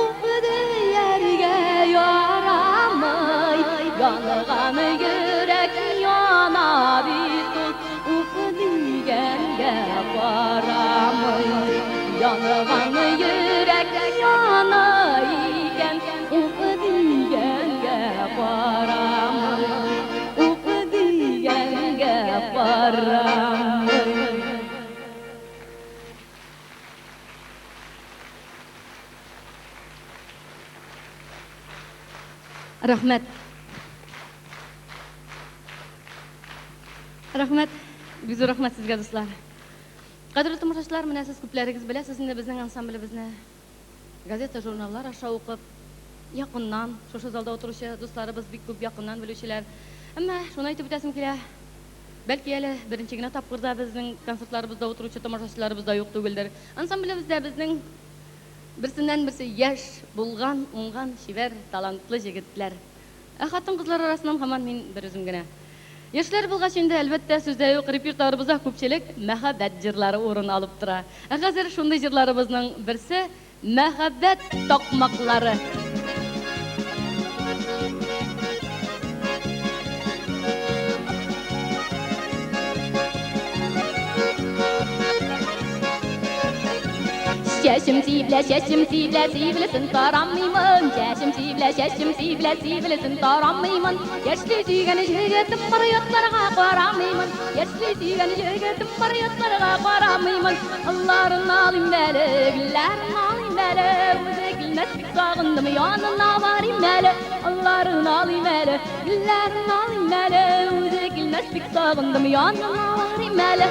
ufdi yerge yaramay. Yanıgan yürek yana bitut, uf digenge varamay. Yanıgan yürek yana iken, uf digenge varamay. Uf digenge varamay. Rahmet. Rahmet. Güzel rahmet sizge dostlar. Qadrli tomoshachilar, mana siz ko'plaringiz bilasiz, endi bizning ansamblimizni gazeta, jurnallar aşağı o'qib, yaqindan, shu zalda o'tiruvchi do'stlarimiz bek ko'p yaqindan biluvchilar. Ammo shuni aytib o'tasim kelar. Balki hali birinchigina topqirda bizning konsertlarimizda o'tiruvchi tomoshachilarimizda yo'q tugildir. Ansamblimizda bizning birsinden birisi yaş, bulgan, ungan, şiver, talantlı yigitler. Xotin qizlar arasından hamon men bir o'zimgina. Yoshlar bo'lgach endi albatta sizda yo'q repertuarimizda ko'pchilik muhabbat jirlari o'rin olib turadi. Hozir shunday jirlarimizning birisi muhabbat toqmoqlari. Şeşim sivle, sivlesin taramıyman. Şeşim sivle, sivlesin taramıyman. Yaşlı süygeni jügetim barıyotlarga qaramıyman. Yaşlı süygeni jügetim barıyotlarga qaramıyman. Allah'ın alim beli, güllerin alim beli. Öze gülmeslik sağındım yanına varayım beli. Allah'ın alim beli, güllerin alim beli. Öze gülmeslik sağındım yanına varayım beli.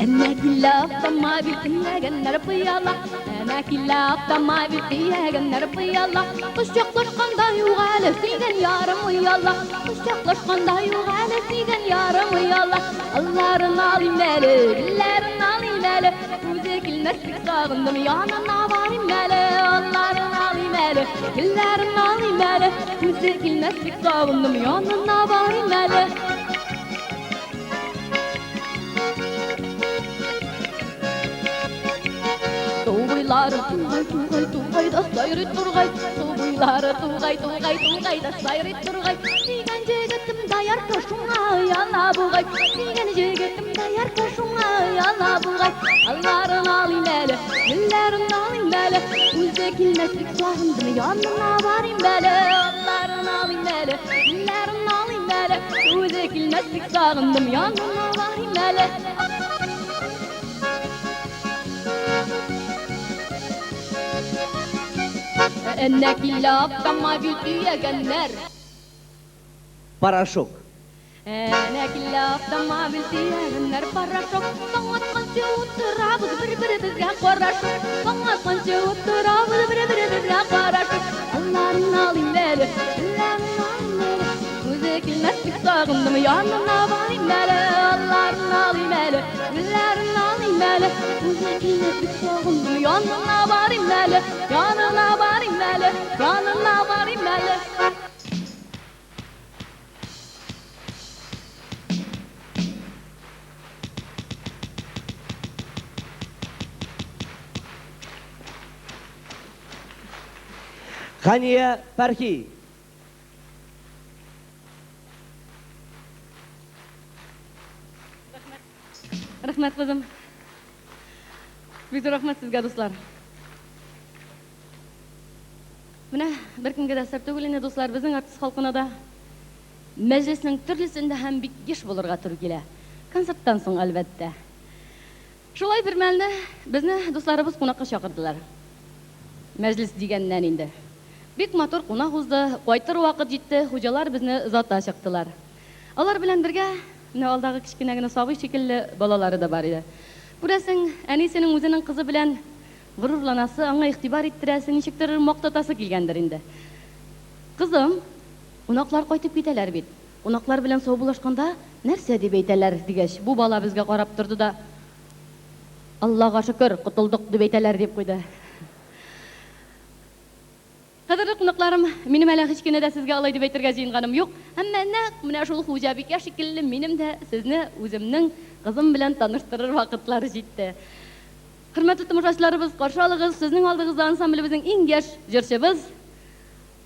أنا كلاب ما بيتنا جنر بيلا أنا كلاب ما بيتنا جنر بيلا طشق طشقن دا يغالى سيدن يا رم يلا طشق طشقن دا يغالى سيدن يا رم يلا الله رنالي مالك الله رنالي مالك وذاك المسك صاغندم يا نواري مالك الله رنالي مالك الله رنالي مالك وذاك المسك صاغندم يا نواري مالك Tuğayları tuğay da sayır turgay. Tuğayları tuğay da sayır turgay. Digen jegetim dayar koşuna yana buğay. Digen jegetim dayar koşuna yana buğay. Allah'ın alim beli, güllerin alim beli. Uzak ilmeslik sağındım yanına varayım beli. Allah'ın alim beli, güllerin alim beli. Uzak ilmeslik sağındım yanına varayım beli. أنا كلاب كما بيتي جنر Paraşok. أنا كلاب كما بيتي جنر باراشوك صوت قنشة والتراب بر بزقة باراشوك صوت قنشة والتراب بر بزقة باراشوك الله رنالي ماله الله رنالي ماله وذاك المسك صاغندم يا نواري ماله الله رنالي ماله الله رنالي ماله وذاك المسك صاغندم يا نواري ماله يا نواري ماله يا نواري ماله Хания Пархи. Rahmat kızım. Büyük rahmat sizge dostlar. Mine bir kimge de sebep tugulene dostlar bizning artist halkına da meclisning türlüsünde hem bir geç bulurga tur kele. Konserttan soň albatta. Şolay bir melde bizni dostlarыбыз qonaqqa chaqirdilar. Meclis degenden indi. Bek motor qonaq uzdi, qaytar vaqt jetdi, hojalar bizni zotda chaqdilar. Алар белән бергә менә алдагы кичкенә генә сабый шикелле балалары да бар иде. Күрәсең, әнисенең үзенең кызы белән горурланасы, аңа игътибар иттерәсе, ничектер мактатасы килгәндер инде. Кызым, кунаклар кайтып китәләр бит. Кунаклар белән саубулашканда нәрсә дип әйтәләр дигәч, бу бала безгә карап торды да, Аллага шөкер, котылдык дип әйтәләр дип куйды. Кадерле кунакларым, минем әле һеч кенә дә сезгә алай дип әйтергә җыенганым юк. Әмма нәкъ менә шул хуҗабикә шикелле минем дә сезне үземнең кызым белән таныштырыр вакытлары җитте. Хөрмәтле тамашачыларыбыз, каршы алыгыз, сезнең алдыгызда ансамблебезнең иң яшь җырчыбыз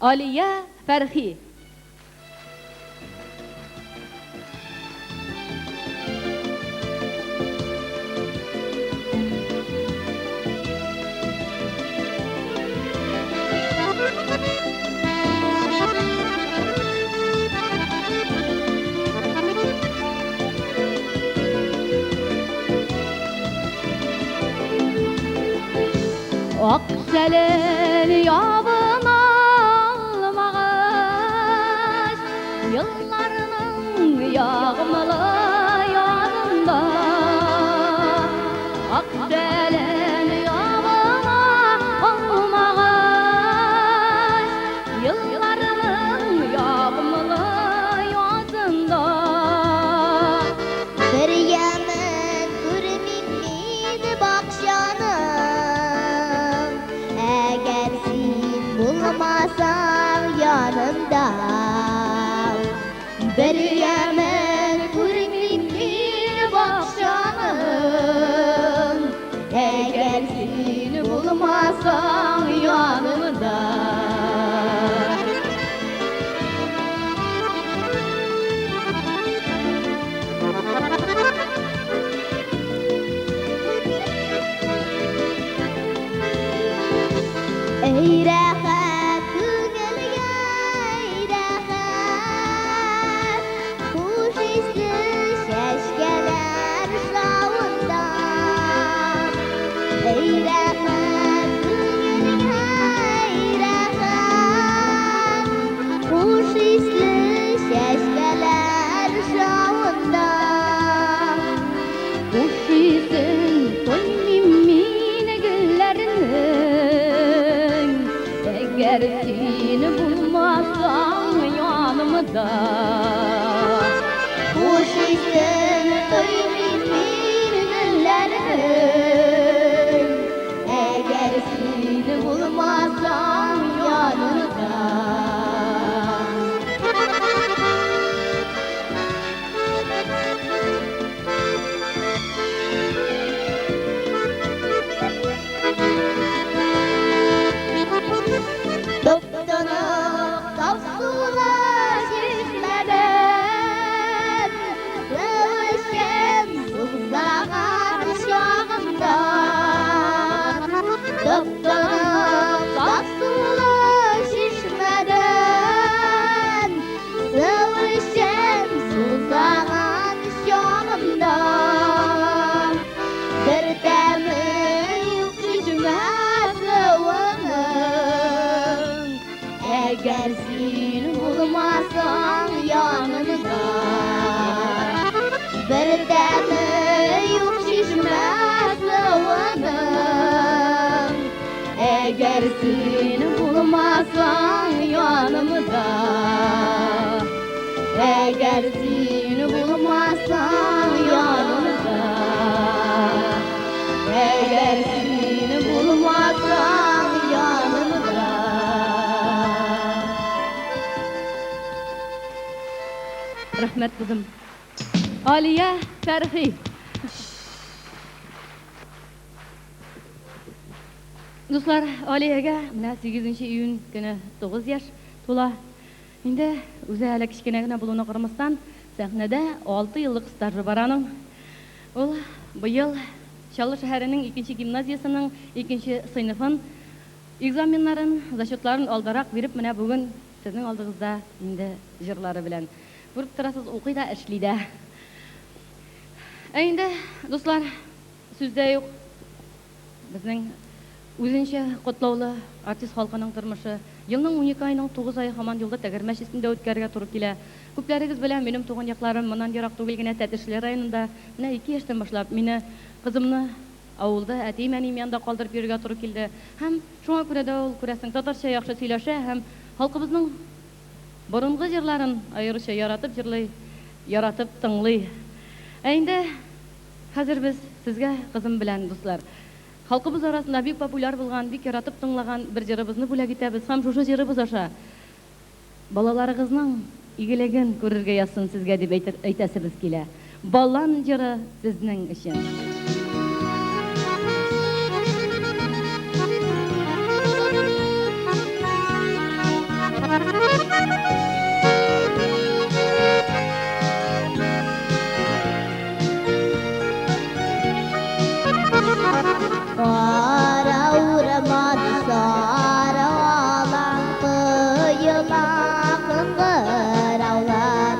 Алия Фәрхи. Akselin yavın almağış, yıllarının yağmılı yanında. Akselin yavın almağış, yıllarının yağmılı yanında. Bir yemin kurmimid bakşanım, eğer sen bulmasan yanımda. Bir yemin kurmimid bakşanım, eğer sen bulmasan yanımda. Ey rahat ko'ngilga, ey rahat, xush isli shashkalar shovunda. Ey rahat ko'ngilga, ey rahat, xush isli shashkalar shovunda. Uşisin koymim mine güllerinin, eğer seni bulmazsam yanımda. Uşisin koymim güllerinin, eğer seni bulmazsam yanımda. Doktorum tavsular çeşmeden, sevişim sızlagan şağımda. Doktorum tavsular çeşmeden, sevişim sızlagan şağımda. Bir temin yok içmez lövümün, eğer sen bulmasan yanımda. Bir temi yok şişmez lövümün, eğer sen bulmasan yanımda. Eğer sen bulmasan yanımda. Eğer seni bulmazsam yanımda. Rahmet kızım. Aliye Ferhi. Dostlar, Aliye'ge mına 8 iyun günü 9 yaş tola. Indi o'zi hali kichkinagina bo'lgani qaramasdan sahnada 6 yillik stajı var aның. Ol bu yıl Şallı şəhərinin 2-ci gimnaziyasının 2-ci sınıfın egzaminlerin, zaşıtların aldarak verip mına bugün sizin aldığınızda indi jırları bilen. Vurup turasız okuyda işliydi. Indi dostlar sözde yok. Bizning o'zincha qo'tlovli artist xalqының turmushi yılның 12 ayının 9 ayı hamon yo'lda tagirmash ismida o'tkazishga to'g'ri keladi. Ko'plarimiz bilan mening tug'an yoqlarim bundan yiroq tug'ilgan Tatishlar rayonida mana 2 yoshdan boshlab meni qizimni avulda ataymanim yanında qoldirib yurishga to'g'ri keldi. Ham shunga ko'ra da ul ko'rasin tatarcha yaxshi siylashi ham xalqimizning burungi jirlarini ayirishga yaratib jirlay яратып тыңлый. Инде хәзер без сезгә кызым белән дуслар халкыбыз арасында бик популяр булган, бик яратып тыңлаган бер җырыбызны бүләк итәбез. Һәм шушы җырыбыз аша балаларыгызның игелеген күрергә язсын сезгә дип әйтәсебез килә. Балан җыры сезнең өчен. Kara uğramadı sarı alan kıyılan kıravlar.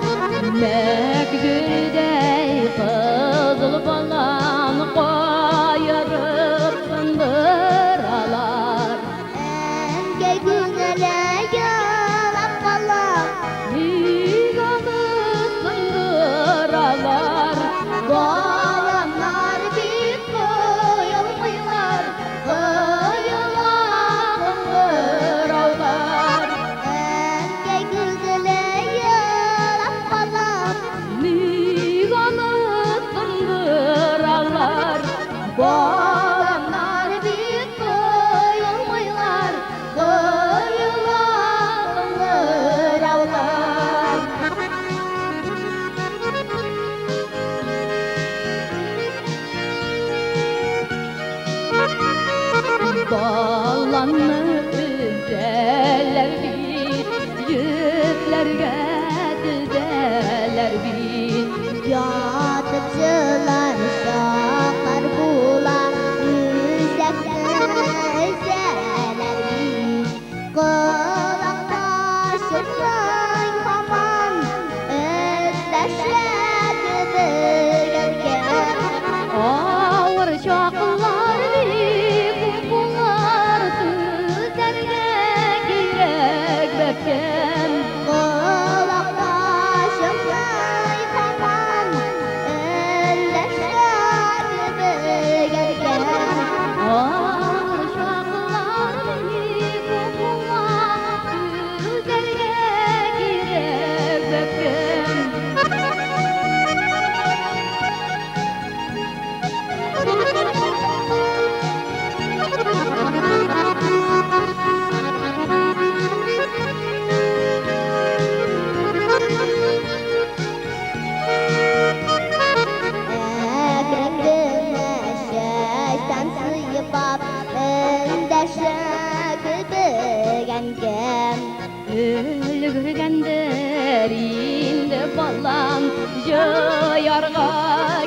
Mekdüdey kızıl balan koyarıp sındıralar. Enge günele yalap kalan Higanı sındıralar. balanlar bir koyulmuyorlar. Kıyılan kıravlar. Enge günele yalap kalan Higanı sındıralar. balanlar bir koyulmuyorlar. Kıyılan kıravlar. Ballanı üzeler bir, yüzlerge düzeler bir. Yatıpçılar şakar bular, yüzekler bir. Kulaktaşırsın haman, özdeşledi birgen. Ağır şaklar bir, kumkular tüzlerge girek bekken. Kulaktaşırsın haman, özdeşledi birgen. Ağır şaklar bir, kumkular tüzlerge girek bekken. Ekremdine şeytan sıyıpap, öndeşek bilgengem. Өлгіргендер инде балам, жыярға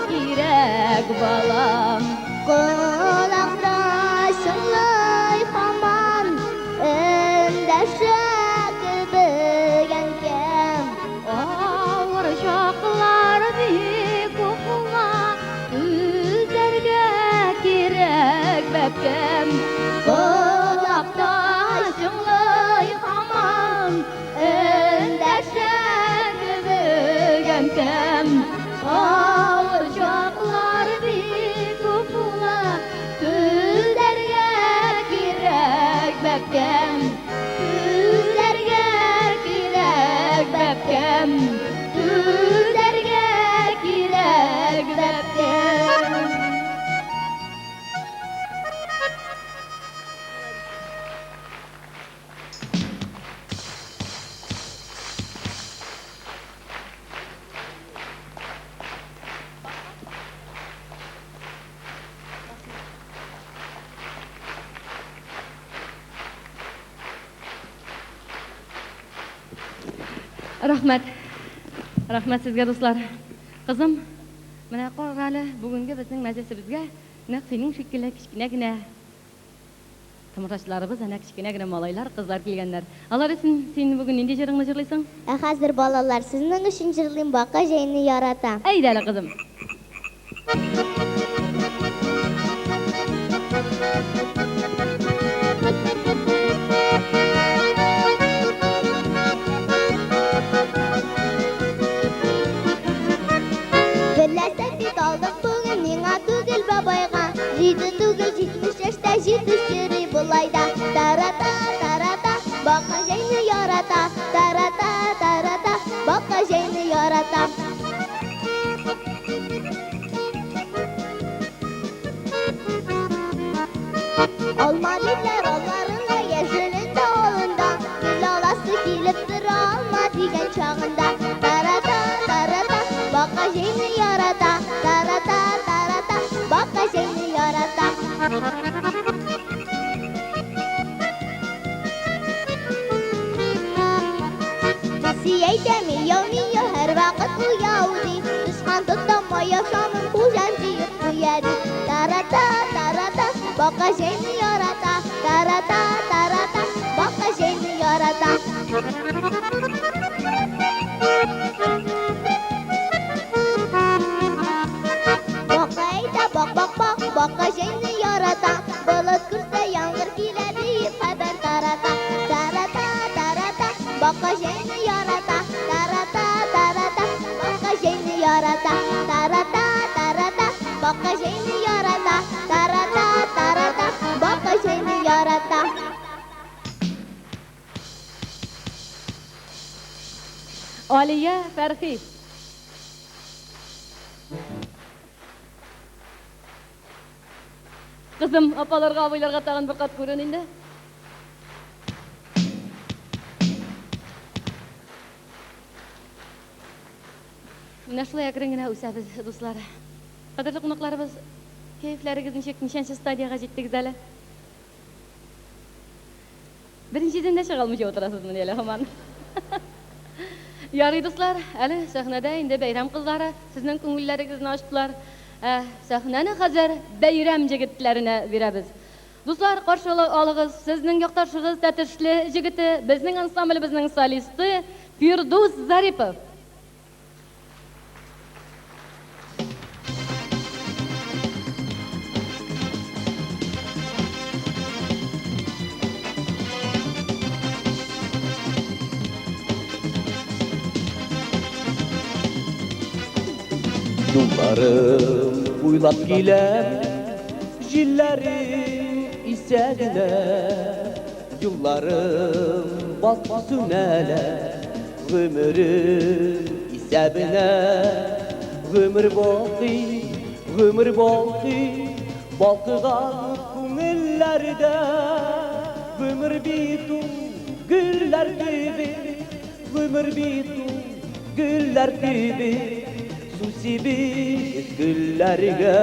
кирәк балам. Kulaktaşınlay haman, öndeşek bilgengem. Ağır şaklar bik okula, üzerge kирәк бәпкәм. Kulaktaşınlay haman, öndeşek bilgengem. Ağır şaklar bik okula, üzerge kирәк бәпкәм. Üzerge kирәк бәпкәм. Üzerge kирәк бәпкәм. Рахмәт. Рахмәт сезгә, дуслар. Кызым, менә кара әле бүгенге безнең мәҗлесебезгә нәкъ синең шикелле кичкенә генә тамашачыларыбыз, әнә кичкенә генә малайлар, кызлар килгәннәр. Алар өчен син бүген нинди җырыңны җырлыйсың? Ә хәзер балалар, сезнең өчен җырлыйм бака җәйне ярата. Әйдә әле, кызым. Беләсәң бит алдык бүген миңа түгел бабайга. Җиде түгел 70 яшьтә җитү йөри болайда. Тарата, тарата, бака җәйне ярата. Тарата, тарата, бака җәйне ярата. Almalılar onlarınla yeşilin dağında Gül alası kiliptir alma digen çağında Tarata tarata baka şeyini yarata Tarata tarata baka şeyini yarata Siyey demiyor miyor her vakit bu yahudi Düşman tutamıyor şamın kucancı yuttu yedi Tarata tarata baka şeyini yarata Tarata tarata baka şeyini yarata Bakayda baka şeyini yarata Balık kırsa yağmur kiledi haber tarata Tarata tarata baka şeyini yarata Tarata tarata baka şeyini yarata Tarata tarata baka şeyini yarata Tarata tarata baka şeyini yarata Aliye Ferhi. Kızım, apalarga, abaylarga tağın bir kat görün indi. Менә шулай әкрен генә үсәбез, дуслар. Кадерле кунакларыбыз, кәефләрегез ничәнче стадияга җиттегез әле? Беренчедән дә чыгалмыйча утырасызмы әле һаман? Ярый, дуслар, әле сәхнәдә инде бәйрәм кызлары сезнең күңелләрегезне ачтылар. Сәхнәне хәзер бәйрәм җегетләренә бирәбез. Дуслар, каршы алыгыз, сезнең якташыгыз Тәтешле җегете, безнең ансамблебезнең солисты Фирдус Зарипов. Yollarım buylap gilem, jillerim isəginə Yollarım batmasın ələ, ömrüm isəbinə Ömür balqı, balqıqan күңелләрдә Ömür bitu, güller gibi Ömür bitu, güller gibi Susibiz güllerge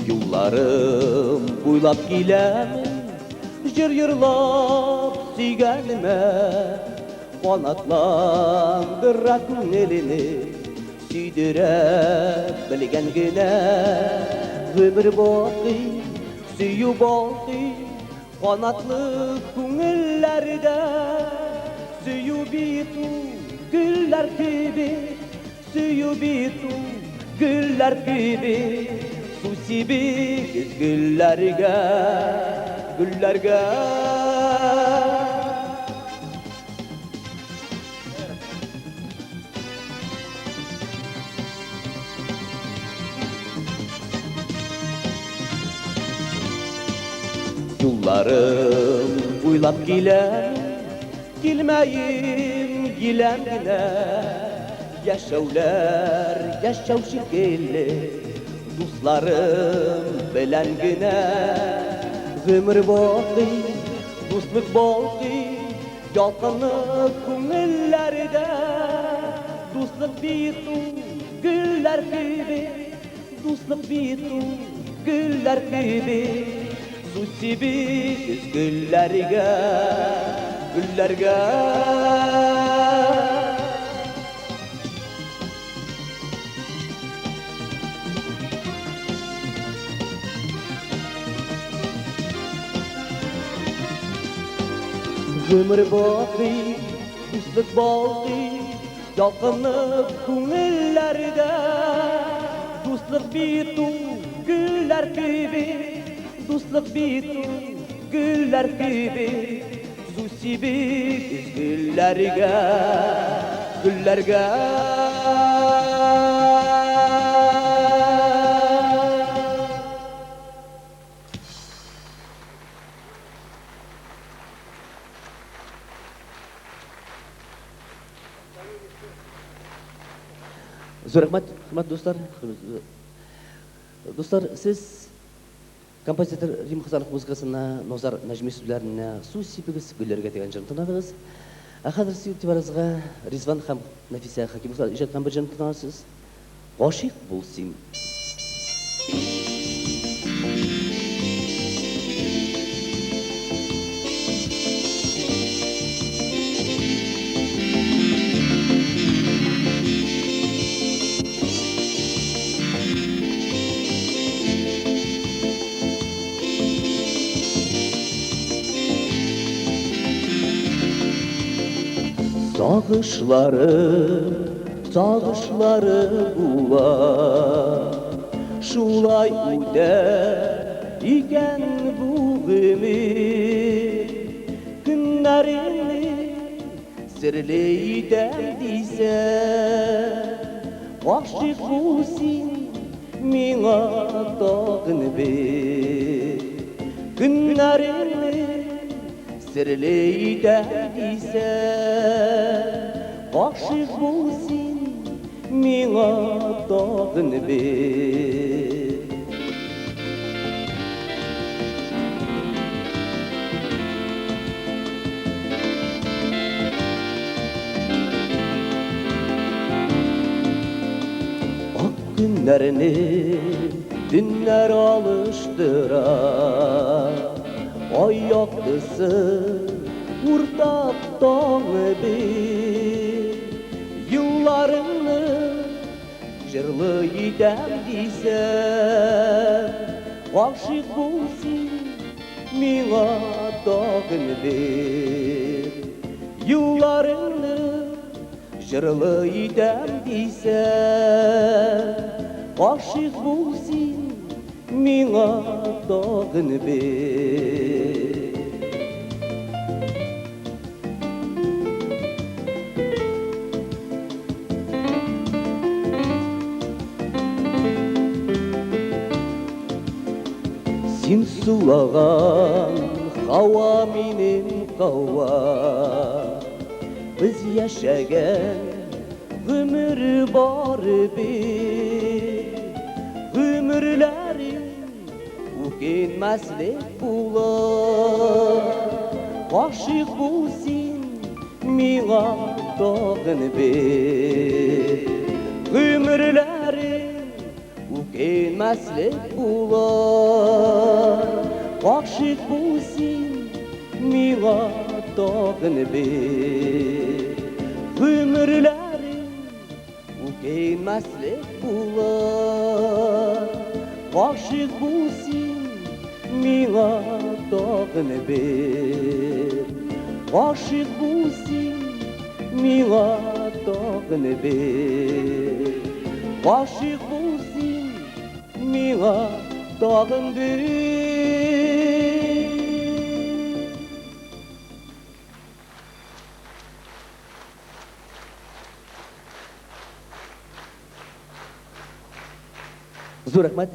Yollarım buylap gilemin Jır yırlap süygenime Kanatlandıra күңелini Süydürep bilgen güne Ömür balqı, süyü balqı Kanatlı күңелләрдә Süyü bitu güller gibi Süyü bitu güller gibi Susibiz güllerge Yollarım buylap gilem, gilmeyim gilemine Yaşavlar, yaşav şekilli, dostlarım bilen güne Ömür balqı, dostluk balqı, yalqınlık күңелләрдә Dostluk bitu, güller gibi, dostluk bitu, güller gibi Susibiz güllerge Ömür balqı, dostluk balqı, yalqınlık күңелләрдә Dostluk bitu, güller gibi Dostluk bitu, güller gibi Susibiz güllerge Зор рахмат, хөрмәтле достар. Достар, сіз композитор Рим Хасанов музыкасына, Нозар Нәжми сүзләренә су сипегез, гөлләргә дигән җырын тыңладыгыз. Хәзер сез игътибарыгызга Ризван һәм Нәфисә Хәкимовлар иҗаткан бер җырын тыңларсыз. Гашыйк бул син. Sağışları buла, şulay üder iken bu ömür. Günlerini sirleyden dise, aşık bulsun mina dağın bir. Günlerini sirleyden dise, aşık bulsun mina dağın bir. Ak günlerini dünler alıştırar, ay yaktısı vurdak dağını bir. Yıllarını jırlı idem diysen, aşık bulsun mina dağın bir. Yıllarını jırlı idem diysen, aşık bulsun mina dağın bir. Син сулаған хауа менен қауа, біз яшәгән ғүмір бар бер. Ғүмірләрің үкенмәслек булар, ғашиқ булсын миңа тағын бер. Ғүмірләрің үкенмәслек булар, ғашиқ булсын миңа тағын бер. Ғүмірләрің үкенмәслек булар, ғашиқ булсын миңа тағын бер. Ғашиқ булсын миңа тағын бер. Ғашиқ булсын миңа тағын бер. Зор рахмат.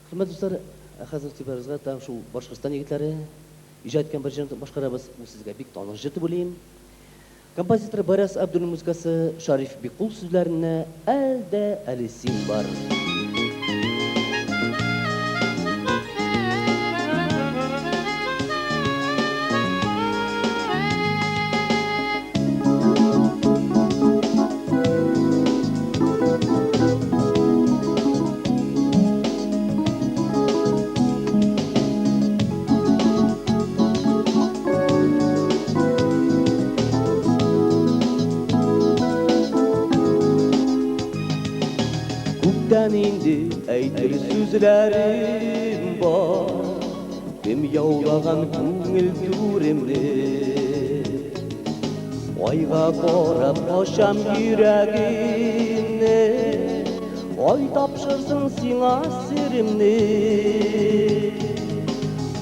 Хөрмәтле дуслар, хәзер игътибарыгызга тагы шул Башкортстан егетләре иҗат иткән бер җырны башкарабыз. Ул сезгә бик таныш җыр дип уйлыйм. Композитор Барас Абдуллин музыкасы, Шариф Биккул сүзләренә әлдә әле син бар. Күктән инде әйтер сүзләрем бар, кем яулаган күңел түремне. Айга карап ачам йөрәгемне, ай тапшырсын сиңа серемне.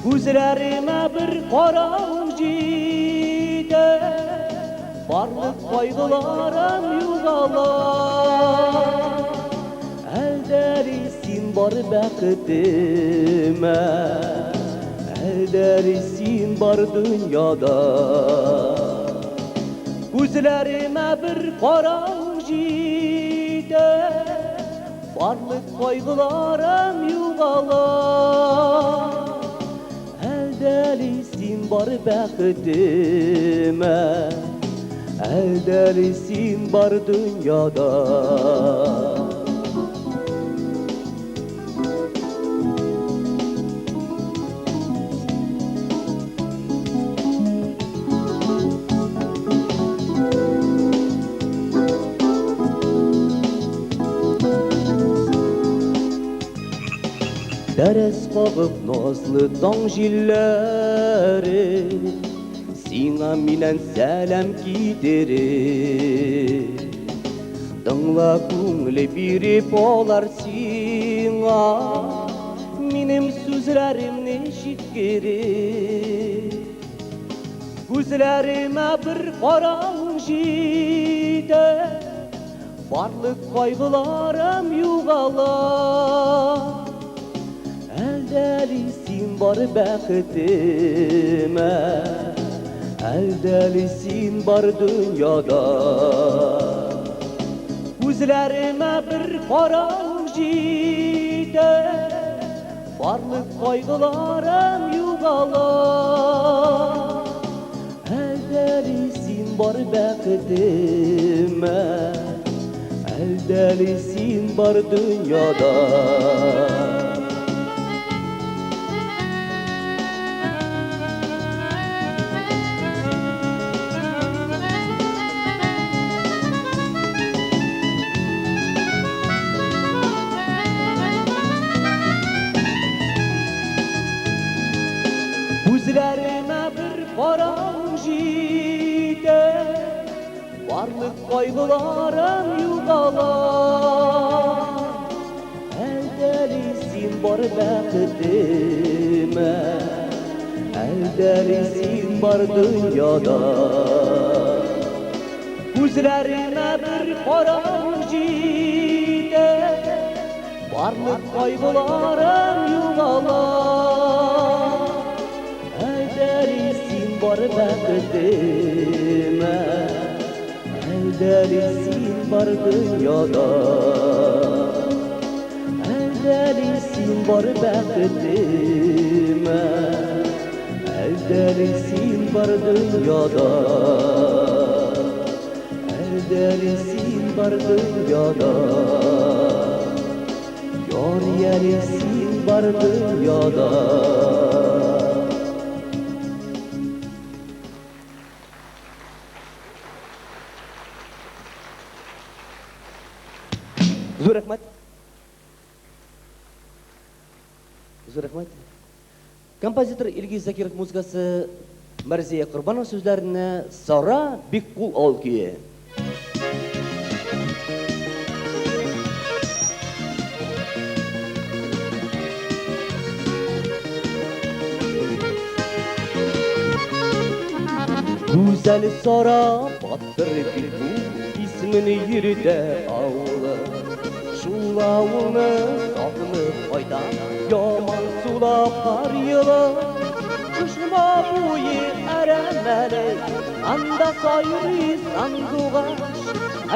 Күзләремә бер каравың җитә, барлык кайгыларым югала. Әлдәри син бар бәхетемә, әлдәри син бар дөньяда. Gözlerime bir karan jide, varlık kaygılarım yuvalar. Eldelisin bar bəxtime, eldelisin bar dünyada. Dərəs qağıb nazlı dağ jilləri, Sina minən sələm giderir. Dыңla көңілі беріп олар сиңа, Минем сүзләремне жеткерер. Күзләремә бір қараң жиде, Барлық қайғыларым юғалар. Əldəlisin bar bəxtimə, əldəlisin bar dünyada. Gözlərimə bir qaran jidə, barlıq qaygılarım yuğalar. Əldəlisin bar bəxtimə, əldəlisin bar dünyada. Gözlerime bir karan jide, varlık kaygılarım yuğalar. Eldelisin bar bəxtimə, eldelisin bar dünyada. Gözlerime bir karan jide, varlık kaygılarım yuğalar. Eldelisin bar bəxtimə, eldelisin bar dünyada. Eldelisin bar bəxtimə, eldelisin bar dünyada. Eldelisin bar dünyada. Yar yelisin bar dünyada. Zor rahmat. Zor rahmat. Композитор Илгиз Закиров музыкасы, Мәрзия Құрбанова сөздеріне Сара Бекқұл Алкие. Güzel Sara Batır Bekqұл ismini yürüde ağlı. Şulavını sağınıp aydan yaman sulap har yılı. Çuşma buyu eremeli, anda sayırı sanduğaş.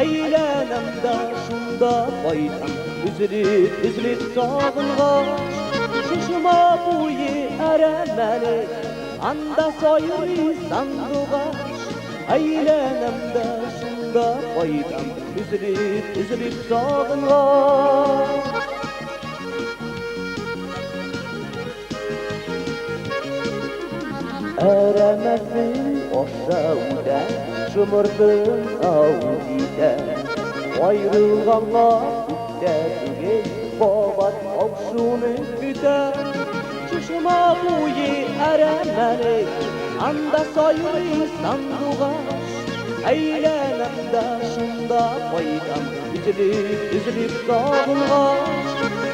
Eylenemde şunda baydan, üzülüp sağınğaş. Çuşma buyu eremeli, anda sayırı sanduğaş. Eylenemde şunda baydan, üzülüp sağınğaş. Eremezsin o şavda, şımırdın avdide. Ayrılğanla üstədiği, babat avşunu güdə. Çuşma buyu eremeli, anda sayırı sanduğaş. Eylenemde şunda baydan, üzülüp sağınğaş.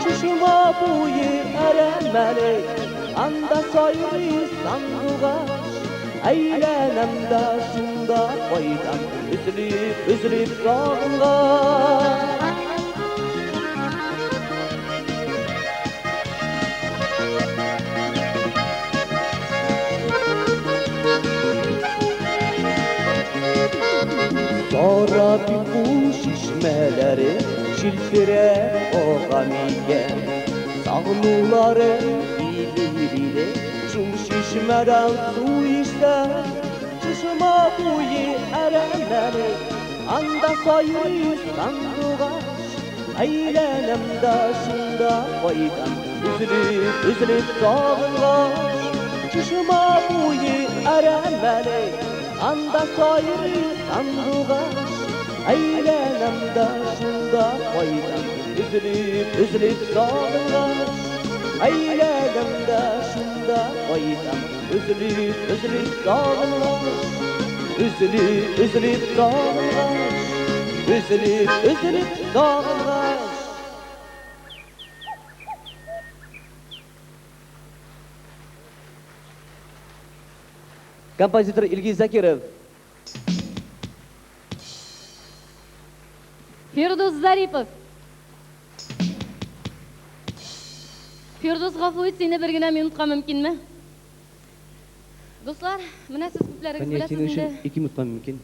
Çuşma buyu eremeli, anda sayırı sanduğaş. Eylenemde şunda baydan, üzülüp sağınğaş. Kara bir kuş şişmeleri çilpire oğam iken Sağlıları ilir Çum şişmeden su içten Çışıma buyu erenleri Anda sayı sandıgaş Eylenem de şunda koydan Üzülüp sağlıgaş Çışıma buyu erenleri Anda sayı sandıgaş Eylenem de şunda koydan Üzülüp sağlıgaş Eylenem de şunda koydan Üzülüp sağlıgaş Üzülüp sağlıgaş Üzülüp sağlıgaş Композитор Ilgiz Zakirov. Firdus Zaripov. Firdus G'afoyev seni birgina minutga mumkinmi? Do'stlar, mana siz ko'plaringiz bilasiz endi. 2 minutga mumkin.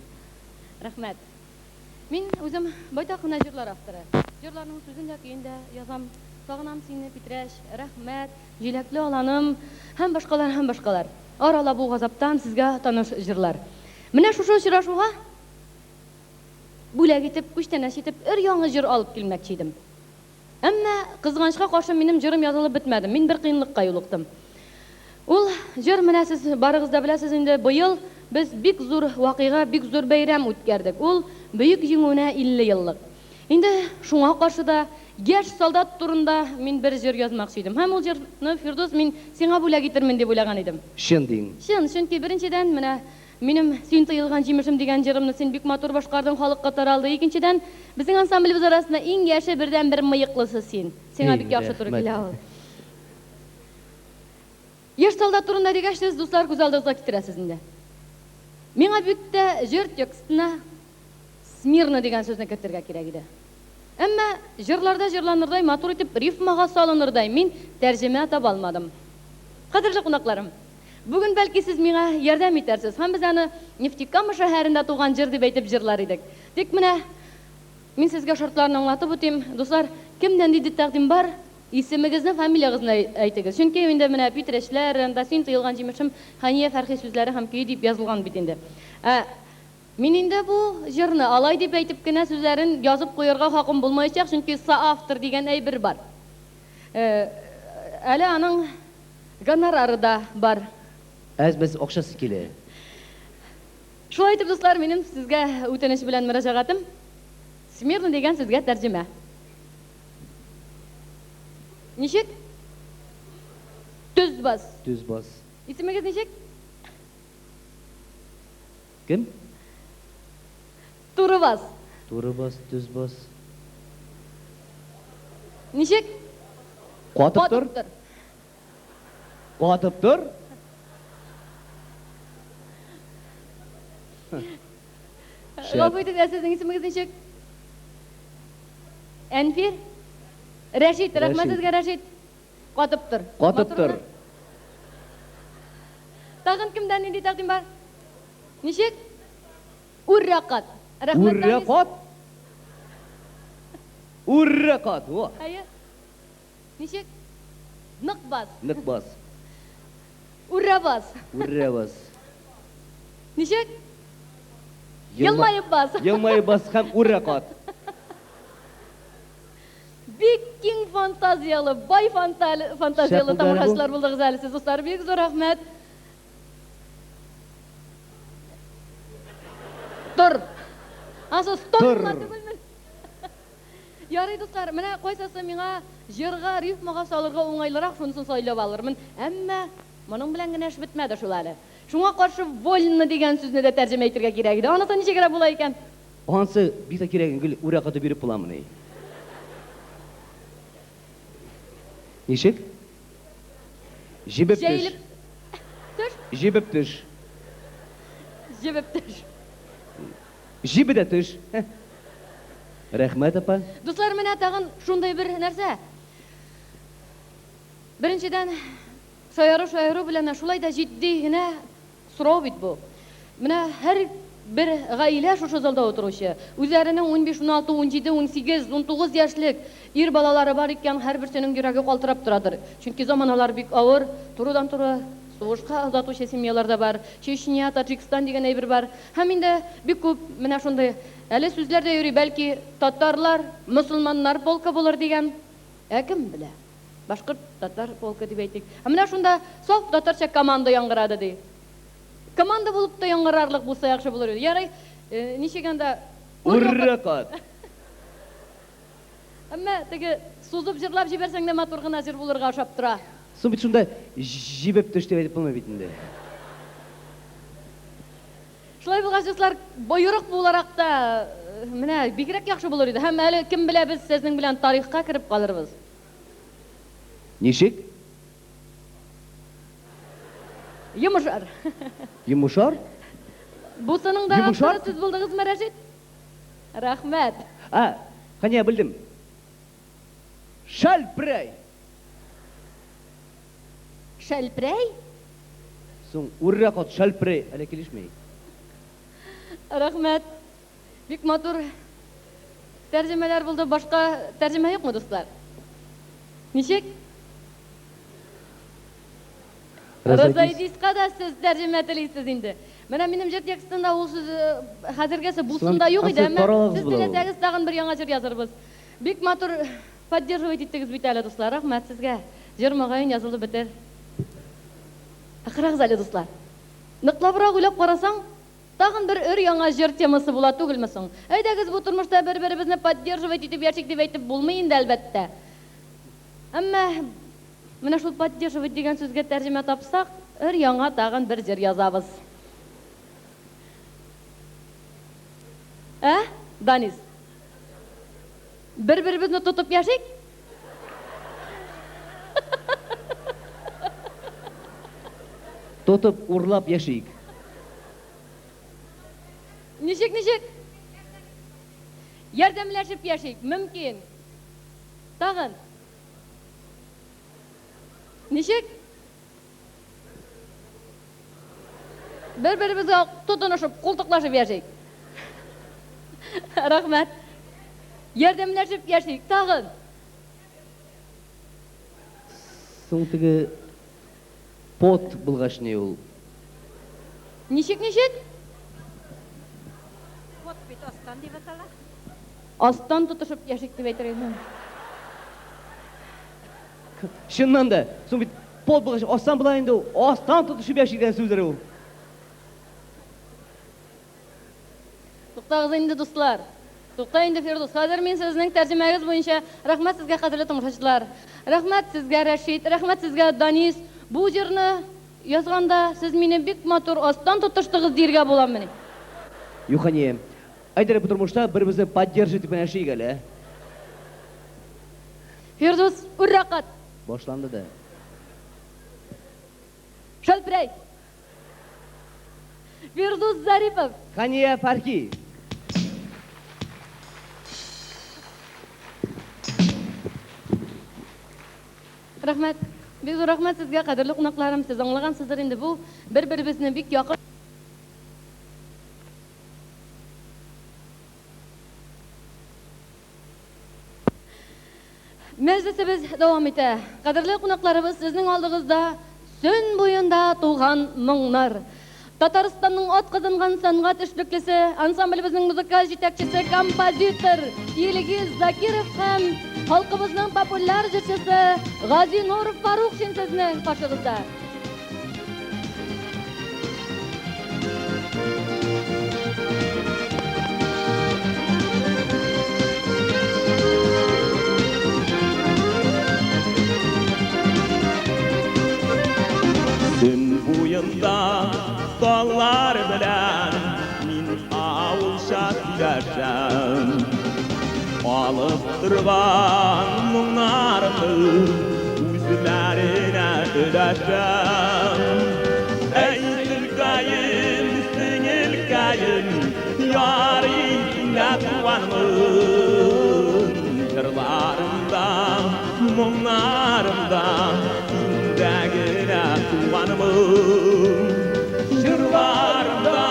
Rahmat. Men o'zim boytoqina jurlar avtori. Jurlarning so'zini keyinda yozam. Sog'inam seni Petrash, rahmat, Jilakli olanim, ham boshqalar. Arala bu g'azabdan sizga tanish jurlar. Mana shu uchrashuvga bo'lak etib, kuchtanash etib, yangi jur olib kelmoqchi edim. Ammo qizg'anchga qarshi mening jurim yozilib bitmadi. Men bir qiyinlikqa yo'liqdim. Ул jur mana siz barig'izda bilasiz endi bu yil biz bek zo'r voqea, bek zo'r bayram o'tkazdik. Ул buyuk yenguna 50 yillik. Endi shunga qarshida Genç soldat turunda men bir jur yozmoqchi edim. Ham ol jurni Firdus men senga bo'lak etirmen deb o'ylagan edim. Shunding. Chunki birinchidan mana menim sen tiyilgan jimishim degan jirimni sen bek motor boshqarding, xalqqa taraldi. Ikkinchidan bizning ansamblimiz orasida eng yaxshi birdan bir miyiqlisi sen. Senga bek yaxshi turib keladi. Genç soldat turunda degasiz do'stlar ko'z oldingizga keltirasiz endi. Menga bitta jur tekstina Smirno degan so'zni keltirga kerak edi. Ammo jurlarda jurlanirday motor etib ritmaga solinirday men tarjima topa olmadim. Qadrli qo'noqlarim, bugun balki siz menga yordam etarsiz. Ham biz ani Neftikama shaharida tug'an jur deb aytib jurlar edik. Dek mana men sizga shartlarni anglatib o'tayim. Do'stlar, kimdan dedi taqdim bor? İsmingizni, familiyangizni aytыңыз. Chunki endi mana Petrashlar, Andasin tiyilgan jimishim, Xaniya farqiy so'zlari ham ko'p deb yozilgan bit endi. Men endi bu jurni alay deb aytibgina so'zlarini yozib qo'yarga haqim bo'lmayacak, chunki soavtor degan aybir bor. Hali aning gonorari da bor. Biz o'xshasi kelar. Shu aytib do'stlar, mening sizga o'tinish bilan murojaatim Smirno degan sizga tarjima. Nishik? Tuzbas. İsmingiz nishik? Kim? Turubas. Tuzbas. Nishik? Qotib tur. G'afoyev, sizning ismingiz nishik? Anfir? Rashid, rahmat sizga Rashid. Qotib tur. Tag'in kimdan endi taqdim bor? Nishik? Urraqat. Rahmat. Urraqat. Hayır. Nishik? Niqbas. Urrabas. Nishik? Yilmayib ham urraqat. Bek keng fantaziyalı, boy fantaziyalı tomoshachilar bo'ldingiz hali siz do'stlar. Bek zo'r rahmat. Tur. Asos tur. Yaraydi do'stlar, mana qo'ysangiz menga jirga, ritmaga solirga o'ngayliroq shunisi so'ylab olirman. Ammo mening bilan gina ish bitmadi shular. Shunga qarshi volna degan so'zni da tarjima ettirga kerak edi. Onasi necha kerak bo'lar ekan? Onasi bitta kerak gul uraqada berib qo'lamini. Nishik? Jibib tush. Jibida tush. Rahmat apa. Do'stlar, mana tag'in shunday bir narsa. Birinchidan shoiri bilan shulayda jiddiygina so'rov bit bu. Mana har bir gaile şuşu zalda oturuşu. Üzerine 15, 16, 17, 18, 19 yaşlık ir balaları var iken her birisinin yürəgi qaltırap duradır. Çünkü zamanalar bik ağır, turudan turu soğuşqa uzatuşu semyalar da var. Çeşnya, Tacikistan degen bir var. Hem inde bik köp mena şonday әле сүзләр дә йөри, бәлки татарлар, мөселманнар полка булыр дигән. Кем белә? Башкорт татар полка дип әйтик. Менә шунда саф татарча команда яңгырады ди. Команда булып та яңгырарлык булса яхшы булыр иде. Ярый, ничегәндә Урракат. Әмма теге сузып җырлап җибәрсәң дә матур гына җыр булырга ошап тора. Соң бит шунда җибеп төш дип әйтеп булмый бит инде. Шулай булгач, дуслар, бойрык буларак та менә бигрәк яхшы булыр иде. Һәм әле кем белә, без сезнең белән тарихка кирип калырбыз. Ничек? Йомышар. Йомышар? Бу сының да Йомышар? сез булдыгызмы, Рәшит? Рәхмәт. Кане белдем. Шалпрай. Шәлпрәй? Соң урракат шалпрай, әле килешмәй. Рәхмәт. Бик матур тәрҗемәләр булды. Башка тәрҗемә юкмы, дуслар? Ничек? Разайдиска да сез тәрҗемә телисез инде. Менә минем җыр текстында ул сүз хәзергәсе бусында юк иде, әмма сез теләсәгез тагын бер яңа җыр язырбыз. Бик матур поддерживать иттегез бит әле, дуслар. Рәхмәт сезгә. Җыр мөгаен язылды бетер. Акырагыз әле, дуслар. Ныклабрак уйлап карасаң, тагын бер өр яңа җыр темасы була түгелме соң? Әйдәгез бу тормышта бер-беребезне поддерживать итеп яшик дип әйтеп булмый инде, әлбәттә. Әмма менә шул поддерживать дигән сүзгә тәрҗемә тапсак, өр яңа тагын бер җыр язабыз. Данис? Бер-беребезне тотып яшик? Тотып урлап яшик. Ничек? Ярдәмләшеп яшик, мөмкин. Тагын. Ничек? Бер-беребезгә тотынышып, култыклашып яшик. Рәхмәт. Ярдәмләшеп яшик, тагын. Соң теге пот булгач не ул? Ничек? Вот бит астан дип атала. Астан тотышып яшик дип әйтер идем. Шуннан да, соң бит пот булгач астан була инде, астан тотышып яшик дигән сүзләр ул. Туктагыз инде, дуслар. Тукта инде, Фирдус. Хәзер мин сезнең тәрҗемәгез буенча рәхмәт сезгә, кадерле тамашачылар. Рәхмәт сезгә, Рәшит. Рәхмәт сезгә, Данис. Бу җырны язганда сез мине бик матур астан тотыштыгыз диргә буламыни. Юхане, әйдәр бу тормышта бер-беребезне поддерживать итеп яшик әле. Фирдус, урракат. Башланды да. Шалпрай. Фирдус Зарипов. Хания Фарки. Рәхмәт. Бик зур рәхмәт сезгә, кадерле кунакларым. Сез аңлагансыздыр инде, бу бер-беребезне бик якын. Мәҗлесебез дәвам итә. Кадерле кунакларыбыз, сезнең алдыгызда сөн буенда туган моңнар. Татарстанның атказанган сәнгать эшлеклесе, ансамблебезнең музыкаль җитәкчесе, композитор Илгиз Закиров һәм халкыбызның популяр җырчысы Газинур Фарухшин сезнең каршыгызда. Сөн буенда dağlar bilen min avulşa dilerşem alıp durban munarımı üzlerine öleşem ey Türkayım, singilkayım yarimle tuvanımın jırlarımda, munarımda indegine tuvanımın Şırlarımda,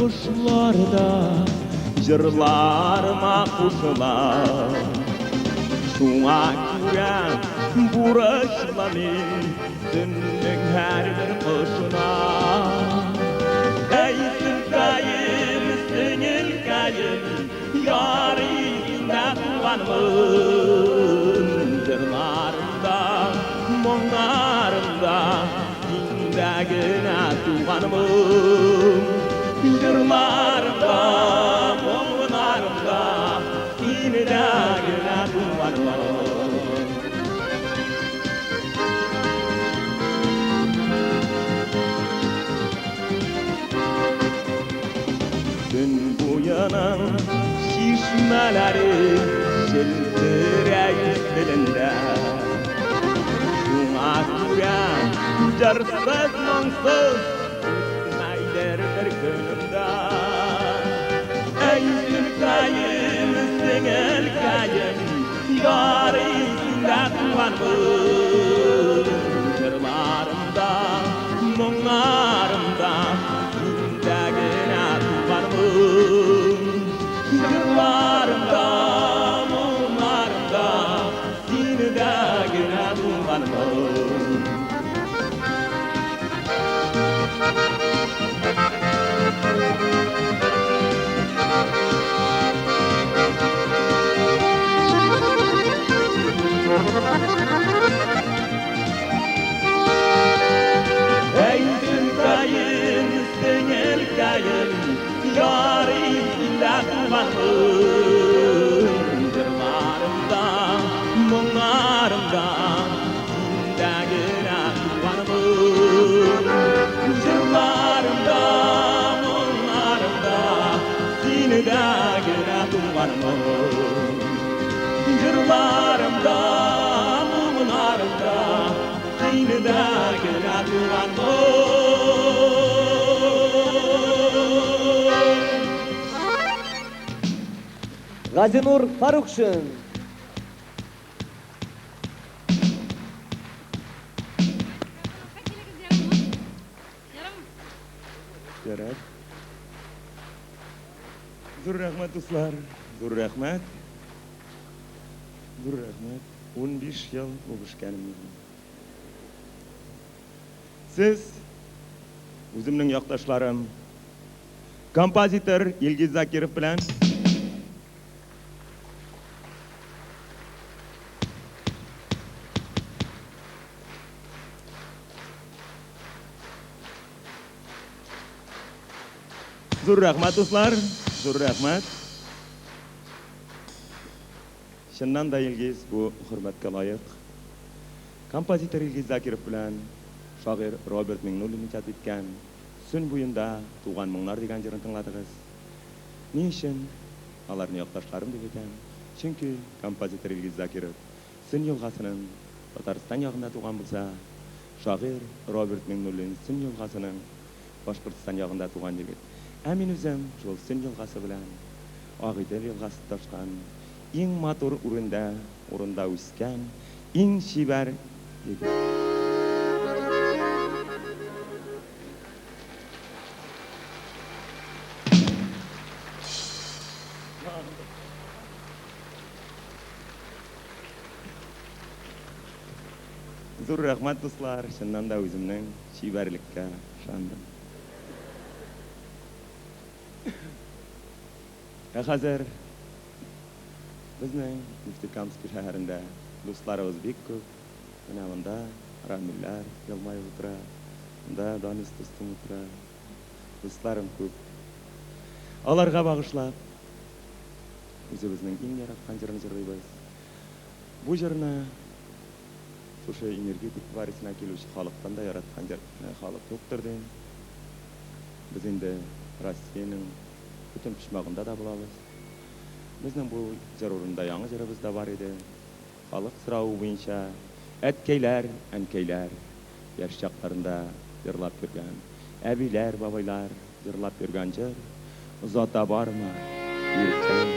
kuşlarda jırlarıma kuşlar Şuna göre buruşma men Dünün her bir kuşuna Ey sülkayım, sünül kayım Yarısında tuğanımın Jırlarımda, monlarımda Sindagına tuğanımın Jırlarımda, monlarımda Sindagına tuğanımın Gün boyunun şişmeleri Şildirek dilinde Şuna göre Carsız mansız Ütmeyler bir günümde Ey sülkayım, singil kayım Yarısında tuğanımın Jırlarımda, monlarımda Sindagına tuğanımın Jırlarımda, monlarımda Sindagına tuğanımın Ey sülkayım, singil kayım Yarısında tuğanımın Jırlarımda, monlarımda Sindagına tuğanımın Jırlarımda, monlarımda Sindagına tuğanımın Jırlarımda, monlarımda Sindagına tuğanımın Gazinur Farukşun. Gerek. Zur rahmet dostlar, zur rahmet. Zur rahmet. 15 yıl oluşkanım. Siz, özümün yaktaşlarım, kompozitör İlgiz Zakirov bilen Zur rahmet dostlar, zur rahmet. Şundan da İlgiz bu hürmetke layık. Kompozitör İlgiz Zakirov bilen şair Robert Mignol'un icat etken Sün boyunda tuğan mыңlar degan jırын tыңladыгыз. Ne için? Alarını yoktaşlarım деп etem. Çünkü kompozitör İlgiz Zakirov Sün yılgasının Tataristan yağında tuğan bulsa, şair Robert Mignol'un Sün yılgasının Başkırtistan yağında tuğan jigit. Әмин үзем шул Сын елгасы белән Агыйдел елгасы ташкан иң матур урында үскән иң чибәр егет. Зур рәхмәт дуслар, чыннан да үземнең чибәрлеккә ышандым. Хәзер безнең Нефтекамск шәһәрендә дусларыбыз бик күп. Менә монда Рамилләр елмаеп утыра, монда Данис дустым утыра. Дусларым күп. Аларга багышлап үзебезнең иң яраткан җырны җырлыйбыз. Бу җырны шушы энергетик варисына килүче халыктан да яраткан җыр. Халык юктыр ди. Без инде Россиянең bütün pişmağında da bulabız. Bizning bu җыр урында яңа җырыбыз да бар иде. Халык сорауы буенча әткәйләр, әнкәйләр яшь чакларында җырлап йөргән. Әбиләр, бабайлар җырлап йөргән җыр озата бармы? Иркен.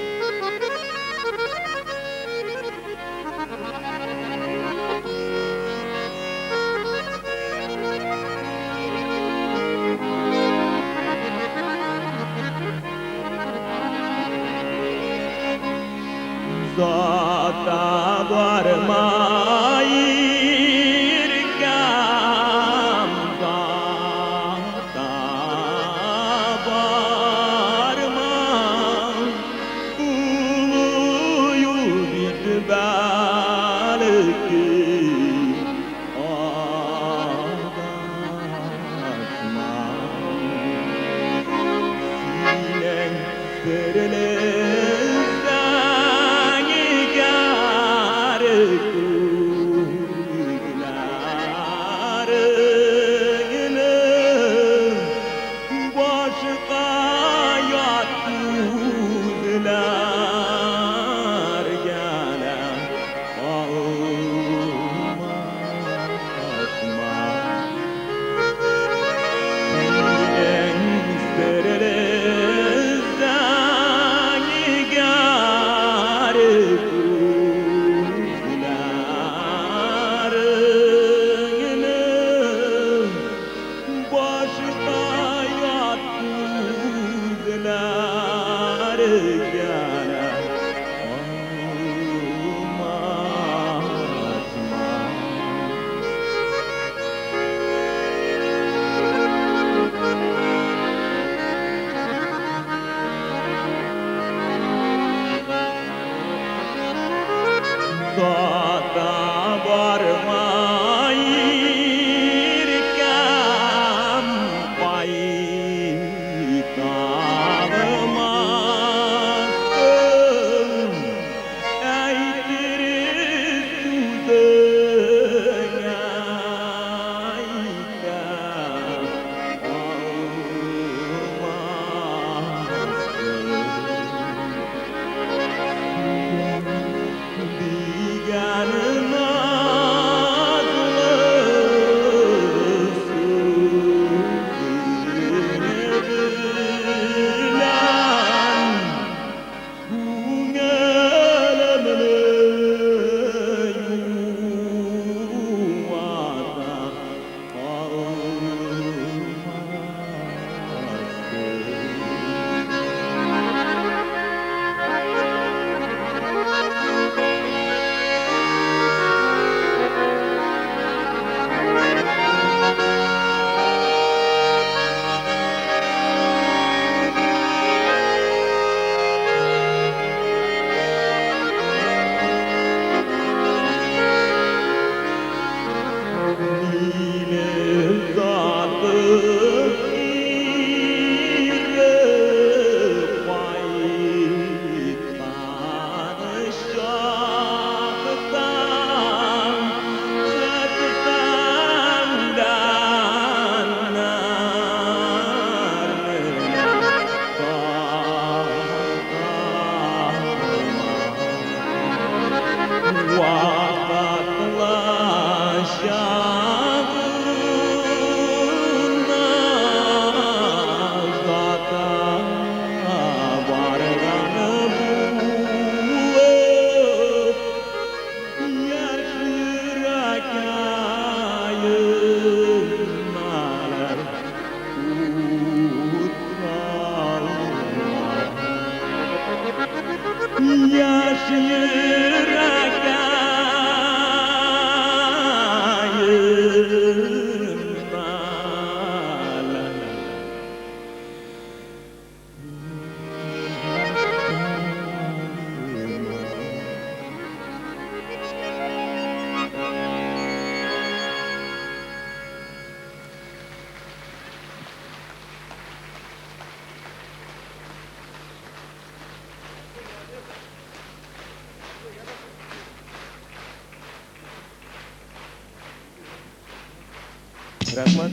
Rahmat,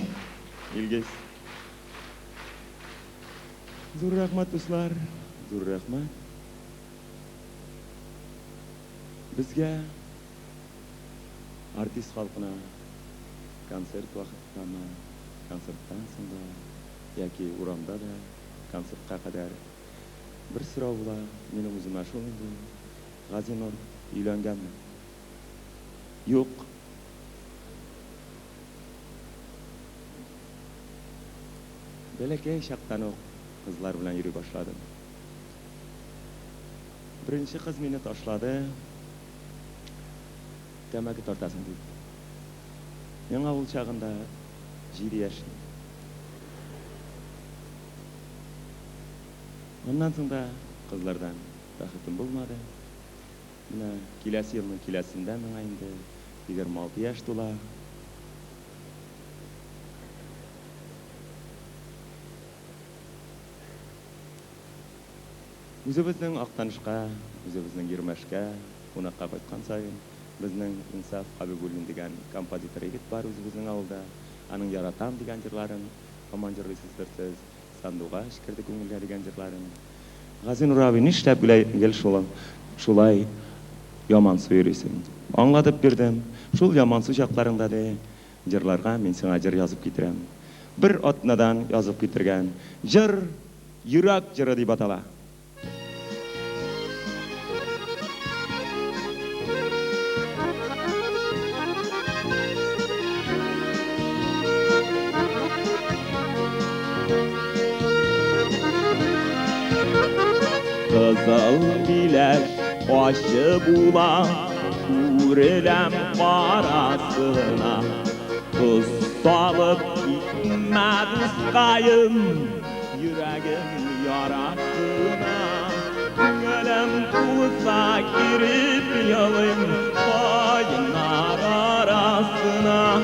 İlgiz. Zor rahmat dostlar, zor rahmat. Bizga artist xalqına konsert vaqtidami, konsertdan so'ng yoki uramda da konsertga qadar bir so'rov bilan meni o'zim mashg'ul edim. G'azinur uylanganmi? Yo'q. Belki şaktan o kızlar bilen yürü başladım. Birinci kız beni taşladı. Demek ki tortasın dedi. Ben avul çağında 7 yaşında. Ondan sonra kızlardan bakıtım bulmadı. Buna kilesi yılın kilesinden ayında 26 yaş dolar. Өзіміздің ақтанышқа, өзіміздің ермашқа, қонаққа қайтқан сайын, біздің инсаф Қабибуллин деген композитор егіт бар өзіміздің ауылда. Аның яратам деген жырларын, аман жырлайсыздар сіз, сандуғаш кірді көңілге деген жырларын. Ғазинур abi ништәп гел шулай яман сөйресің. Аңладып бердім, шул яман су жақтарыңда де жырларға мен сыңа жыр жазып кетірем. bir atnadan yazıp getirgen. Jır, yürek jırı deyip atala. Kızıl bileş başı bula, Kurelem parasına, Kız salıp gitmez ıskayım, Yüreğim yarasına. Gönlüm bulsa girip yalayım, Bayınlar arasına.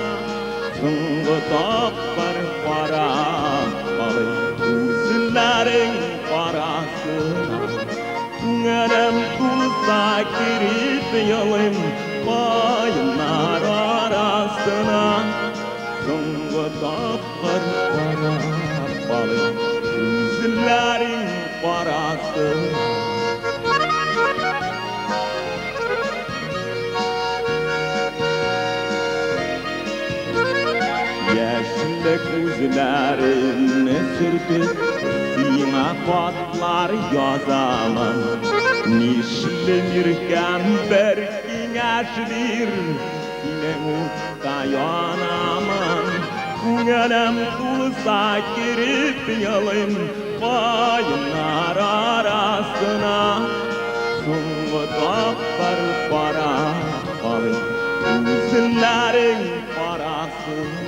Sıngı tapar para, Alayım üzüllerin parasına. Gönlüm bulsa girip yalayım, Bayınlar arasına. Sıngı tapar para, Alayım üzüllerin parasına. Yeşillik üzlerini sürtüp Sina patlar yazamın Nişli mirkem berkin eşlir Sine mutla yanamın Gönlüm tulsa girip yalayım Bayınlar arasına Sungu tapar para alayım Üzüllerin parasına.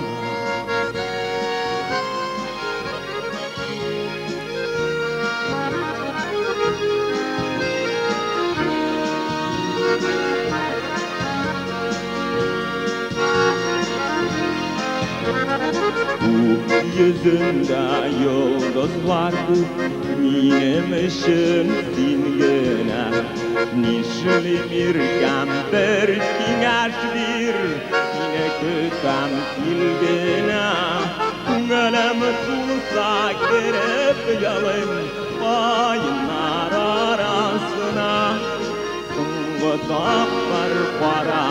Bu yüzünde yıldız vardı Benim için singene Nişli bir kemper kineşlir Yine kökem silgene Gönlüm tulsa girip yalayım Bayınlar arasına Sıngı tapar para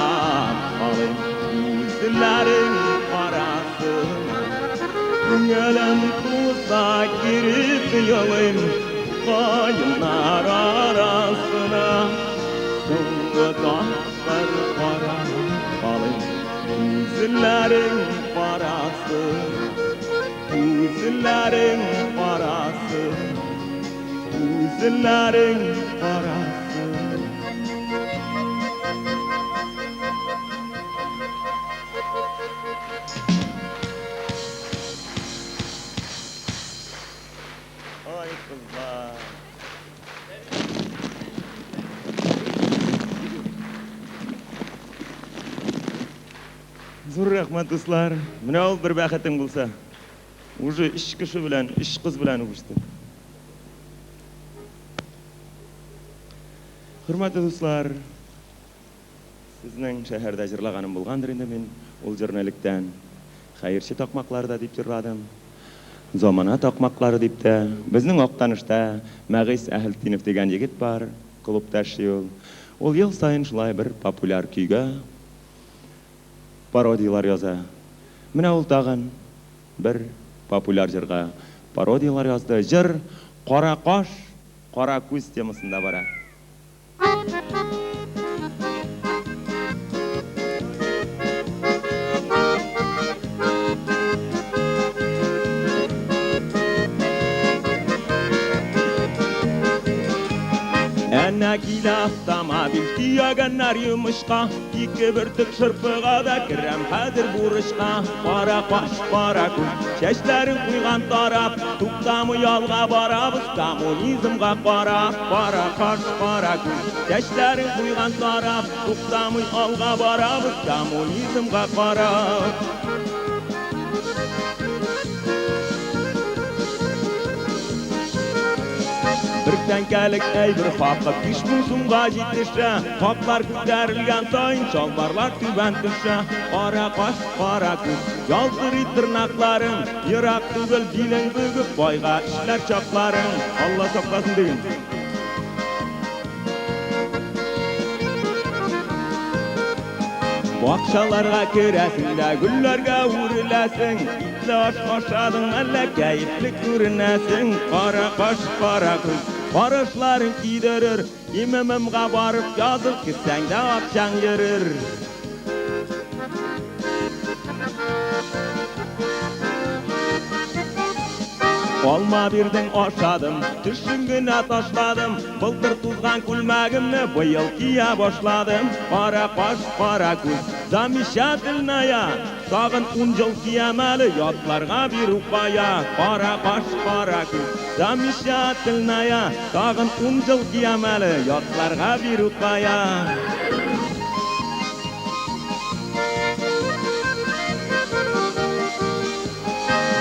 alayım Yüzlerin parasına Gönlüm tulsa girip yalayım Bayınlar arasına Sıngı tapar para alayım Yüzlerin parasına Yüzlerin parasına Yüzlerin parasına. Ay kızlar. Zor rahmat dostlar. Mine ol bir bәхетең булса. Уже iş kişi bilen, iş kız bilen uğuştu. Hürmetli dostlar, sizning şehirde jırlagaным bulgandır indi men ol jurnalikten. Hayırçı takmaklarda deyip jırladım. Zamana takmakları deyip de bizning Oqtanishda Мәгис Әһелтинов degan yigit бар, klubdash yol. Ol yıl sayın şulay bir populyar kuyga parodiyalar yaza. Менә ул tag'in bir populyar jırga parodiyalar yazdı. Jır Qora qosh, qora ko'z temasında bara. Ana kila avtomobil tiyaganlar yumuşqa İki bir tık şırpığa da kirem hazır buruşqa Qora qosh, qora ko'z, chachlaring quygan taraf Tuqtamu yolga barabız kommunizmga qarab Qora qosh, qora ko'z, chachlaring quygan taraf Tuqtamu yolga barabız kommunizmga qarab Bir tenkalik ey bir haqqa 5000 so'mga yetishsa Qoplar ko'tarilgan so'ng cholbarlar tuban tushsa Qora qosh, qora ko'z, yoltiri tirnoqlaring Yiroq tugul diling bugib boyga ishlar choqlaring Alloh saqlasin deyin. Бақшаларға керәсің дә гүлләргә үреләсің, итле аш ашадың әллә кәйефле күренәсің. Қара қаш, қара күз, қарышларын кидерер, имемімға барып жазып кітсәң дә ақшаң ерер. Алма бердің ашадым, түшінгіні ташладым, былтыр тузған күлмәгімні бұйыл кия башладым. Қара қаш, қара күз, замечательная, сағын 10 жыл киям әлі ятларға бір ұқпая. Қара қаш, қара күз, замечательная, сағын 10 жыл киям әлі ятларға бір ұқпая.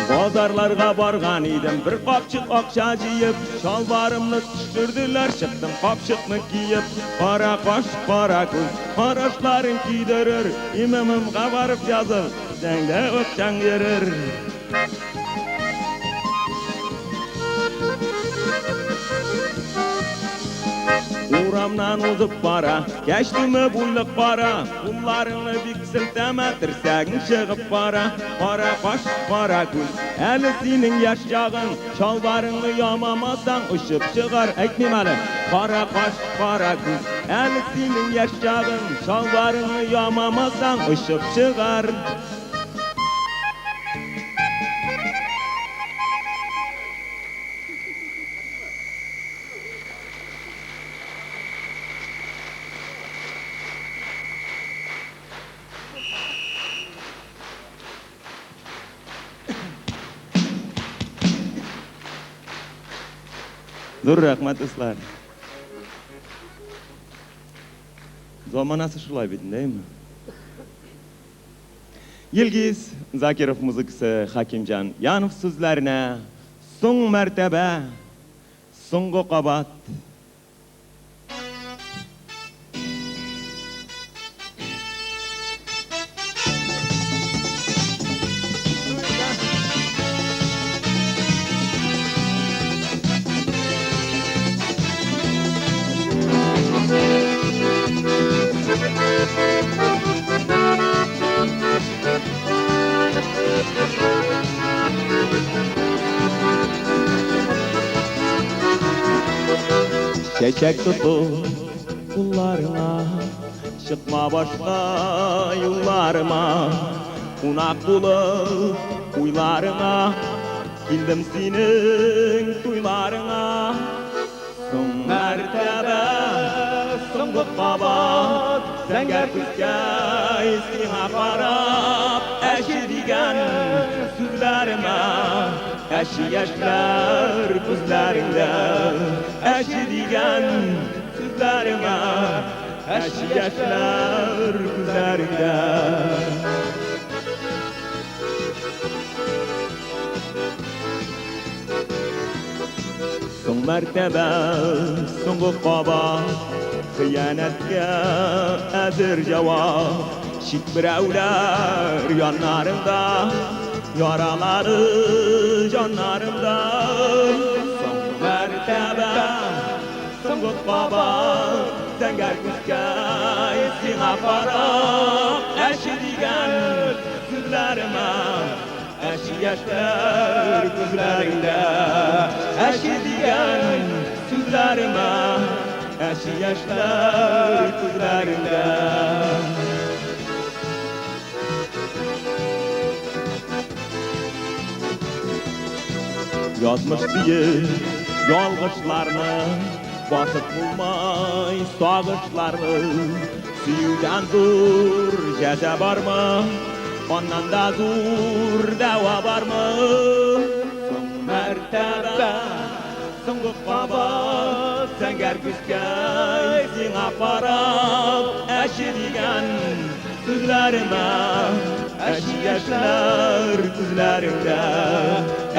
Bozarlarga bargan idim, bir qopchiq ақша jiyib, shalvarimni tushirdilar, chiqdim qopchiqni kiyib. Qora qosh, qora ko'z, qarashlaring kiydirir, imamimga borib yozib, jangda o'tchang yerir. Uramdan uzib bara, geçdimi bulluk bara, Qullarını bik silteme, tirsaging шығып bara. Qora qosh, qora ko'z, әлі sening yaşjag'ing, shalvaringni yomamasang ushib chiqar, aytmim hali. Qora qosh, qora ko'z, әлі sening yaşjag'ing, shalvaringni yomamasang ushib chiqar. Dur rahmat ıslar. Zamanası şulay bidin değil mi? Yilgiz Zakirov muzikası Hakimcan Yanov sözlerine son mertebe, songu qabat. Çiçek tutup kullarına, çıkma başka yollarıma. Unak bulup uylarına, kildim senin tuylarına. Son mertebe, songu qabat, Zəngər küskəy sina qarab, əşi digən sözlərime, əşi yaşlar gözlərində. Əşi digən sözlərime, əşi yaşlar gözlərində. Son mertebe, songu qabat, Hıyanetke əzir cevap, şit birevler yanlarımda, yaraları canlarımda. Son mertebe, son qutbaba, Zəngər küskəy sina qarab, əşi digən sözlərime, əşi yaşlar gözlərində. Əşi digən sözlərime, əşi yaşlar gözlərində. Yazmış diye yalğışlarını, basıp bulmay sağışlarını. Süyüden dur cəza var mı? Ondan da dur dava var mı? Son mertebe, son qutbaba, Zəngər küskəy sina qarab, əşi digən sözlərime, əşi yaşlar gözlərində.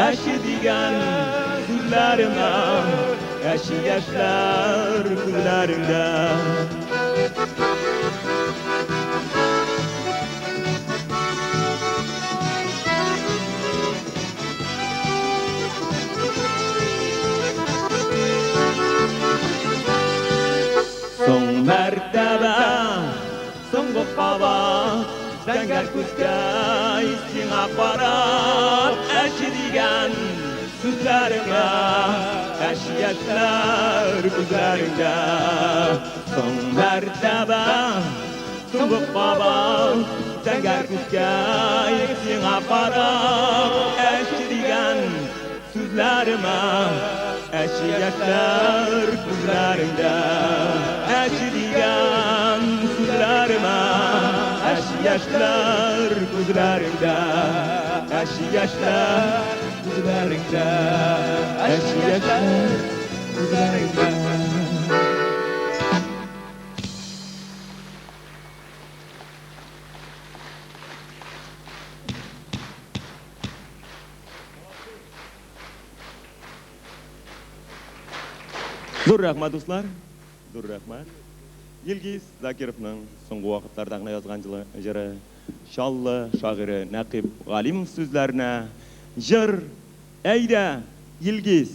Əşi digən sözlərime, əşi yaşlar gözlərində. Son mertebe, son qutbaba, Зәңгәр күзгә сиңа карап, әши дигән сүзләреңә, әши яшьләр күзләреңдә. Соң мәртәбә, соңгы баба, зәңгәр күзгә сиңа карап, әши дигән сүзләремә, әши яшьләр күзләреңдә. Әши дигән сүзләремә, әши яшьләр күзләреңдә. Әши яшьләр күзләреңдә. Әши яшьләр күзләреңдә. Зур рәхмәт, дуслар. Зур рәхмәт. Илгиз Закировның соңгы вакытларда гына язган җыры, шаллы шагыйре Нәкыйб Галим сүзләренә җыр әйдә Илгиз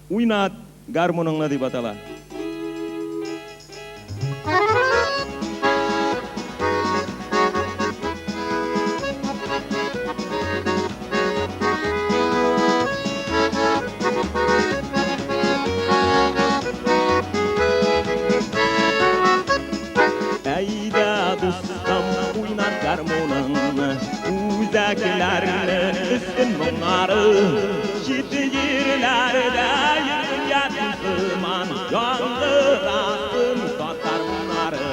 уйнат гармоныңны дип атала. Üstün bunları ciddi yerlerde yürüyen zaman yandı rastım satar bunları.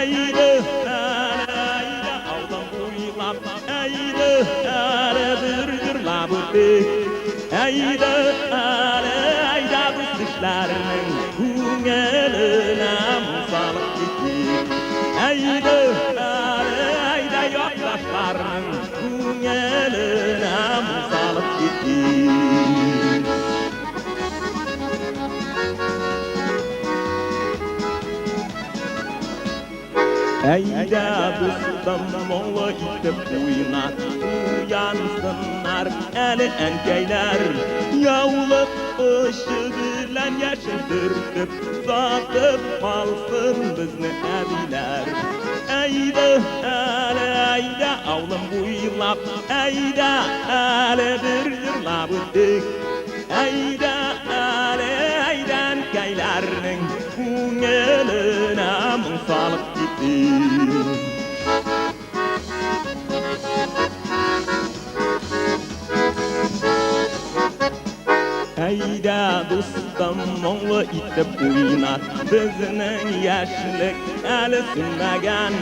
Eyle eyle avdan buylap, eyle eyle dırdırla bu tek. Eyle eyle bu dişlerinin kungeline musalık gitti. Eyle eyle yaklaşlarının kungeline musalık gitti. Әйдә дустым моңлы итеп уйнат, уянсыннар әле әнкәйләр, яулык ұшы белән яшен төртеп, сатып калсын безне әбиләр. Әйдә әле әйдә авылым буйлап, әйдә әле бер җырлап үтик. Әйдә әле әйдә әнкәйләрнең күңеленә моң салып Әйдә дустым моңлы итеп уйнат, безнең яшьлек әле сүнмәгән.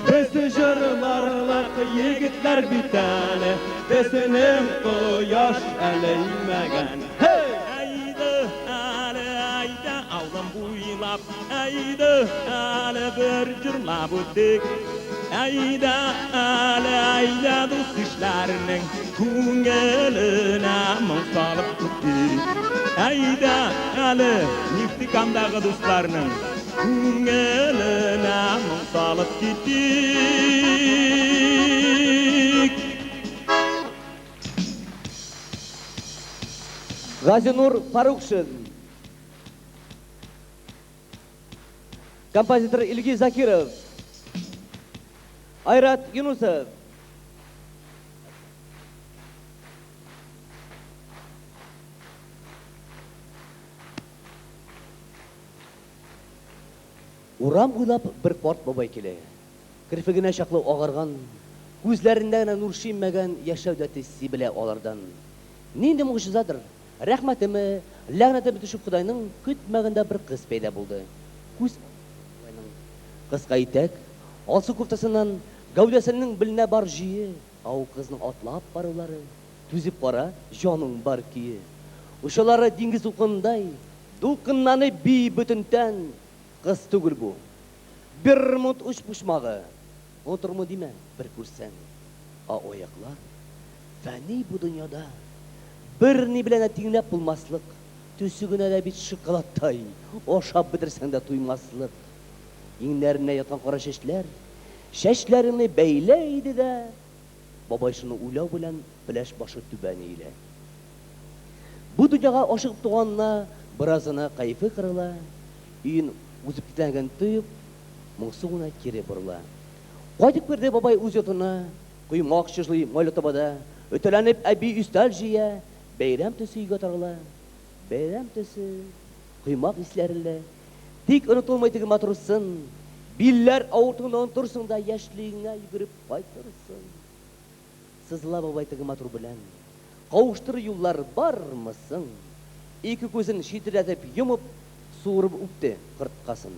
Без җырларлык егетләр бит әле, безнең кояш әле инмәгән. Әйдә әле әйдә авылым буйлап, әйдә әле бер җырлап үтик. Әйдә әле әйдә дус ишләрнең күңеленә моң салып үтик. Әйдә әле Нефтекамдагы дусларның күңеленә моң салып китик. Газинур Фарукшин, композитор Илгиз Закиров, Айрат Юнусов, урам буйлап бер порт бабай килә. Кирпегенә чаклы агарган, күзләрендә генә нур шиммәгән яшәүдә төсе белә алардан. Нинди муҗизадыр? Рәхмәтеме, ләгънәтеме төшеп Худайның көтмәгәндә бер кыз пәйда булды. Күз кыска итәк, алсы күртәсеннән гәүдәсенең беленә бар җие, ау кызның атлап барулары, түзеп кара, җаның бар кие. Ушалары диңгез дулкындай, дулкыннаны би бөтентән, кыз түгел бу. Бер мут уч пушмагы, отырмы димә, бер күрсәң. Аяклар, фәни бу дөньяда, бер ни белән тиңләп булмаслык, төсүгенә дә бит шоколадтай, ашап бетерсәң дә туймаслык. Иңнәренә яткан кара чәчләр, чәчләренә бәйләйде дә, бабай шуны уйлау белән пеләш башы түбән иелә. Бу дөньяга ашыгып туганна, биразына кайфы кырыла, өен үзеп киткән тоеп, моңсуына кире борыла. Қайтып берді бабай өз отына, құймақ шыжлы мойлы табада, өтеләніп әбі үстәл жия, бәйрәм төсі үйге тарғыла, бәйрәм төсі, құймақ исләрілі, тек ұнытылмайтығы матұрсын, билләр ауыртығынан тұрсың да яшілігіңе үйгіріп байтырсын. Сызыла бабайтығы матұр білән, қауыштыр юллар бар мысың? Екі көзін шетірәтіп юмып, суырып үпті қыртқасын.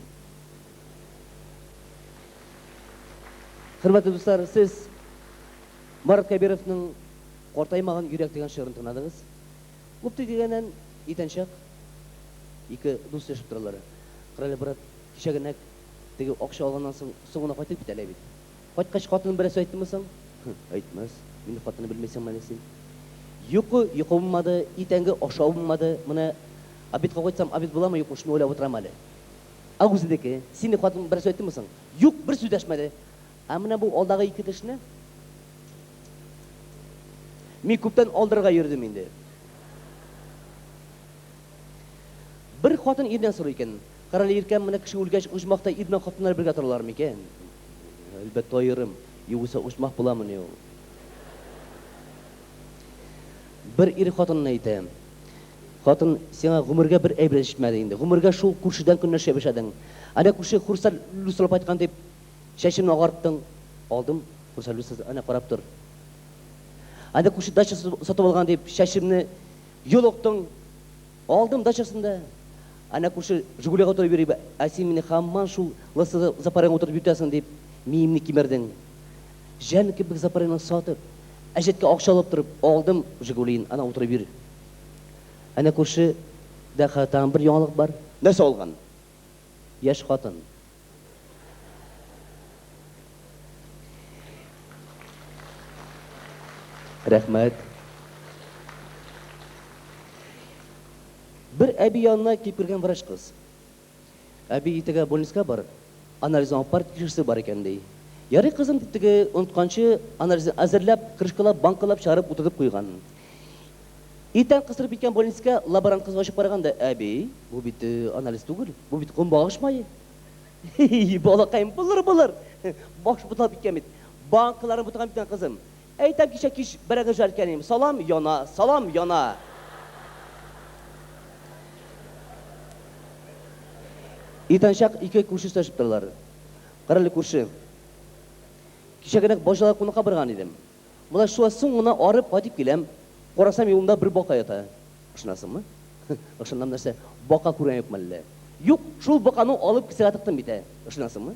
Құрметті достар, сіз Марат Кабировның қортаймаған үйрек деген шырын тыңдадыңыз. Үпті дегеннен етеншақ, екі дос ешіп тұралары. Қыралы брат, кешегінәк, деге оқша алғаннан соңына қайтып бітәлі бет. Қайтқаш қатының бірәсі айтты мұсың? Айтмас, мені қатыны білмесең мәнесін. Юқы болмады, итәңгі оқша болмады, мұны абитқа қойтсам абит бола ма, юқ мұшыны ойлап отырам әлі. Ақ өзідекі, сені қатының бірәсі айтты мұсың? Юқ, бір сөз әшмәді. Әміна бұл алдағы екі тішіні? Мен көптен алдырға ердім енді. Бір қатын ерден сұры екен. Қаралы еркен мұны кіші өлгәш ұжмақта ерден қатынлар бірге тұрылар ма екен? Әлбәт тойырым, еуіса ұжмақ боламын еу. Bir iri xatınına ite. Xatın sana ғұмырға bir әйбір ішмәді енді. Ғұмырға шул күршіден күнне шебешәдің. Ана күрші құрсал люсылап айтқан деп шәшімні ағарттың. Алдым, құрсал люсыз, ана қарап тұр. Ана күрші дача сатып алған деп шәшімні ел оқтың. Алдым дачасында. Ана күрші жүгілеға отырып беріп, әсен мені хамман шул лысы запарың отырып ютасың деп мейімні кемердің. Жән кебік запарыңын сатып. Әжетке ақшалап тұрып, алдым жүгілейін, ана отырып бер. Ана көрші дәқатан бір яңалық бар. Нәсі алған? Яш қатын. Рәхмәт. Бір әбі янына кеп кірген врач қыз. Әбі етіге больницқа бар, анализан апарат кешірсі бар екендей. Яры қызым тіптігі ұнытқаншы анализін әзірләп, крышқалап, банқалап, шарып ұтырып қойған. Итен қысырып еткен больницқа лаборант қызға ашып барағанда, әбей, бұл бейті анализ түгіл, бұл бейті құм бағышмайы. Балақайым, бұлыр. Бақш бұталып еткен бейт. Банқаларын бұтыған бейтен қызым. Әйтем кеш бәрәгі жаркенем. Салам яна. Итен шақ екі көрші сөшіп тұрылар. Қаралы көрші. Кешегінек бажала қонаққа барған едім. Мұла шуа соңына арып қайтып келем, қорасам еуімда бір бақа ята. Ұшынасың ма? Ұшынам нәрсе, бақа көрген yok мәлі. Yok, шул бақаны алып кісіға тықтым бейті. Ұшынасың ма?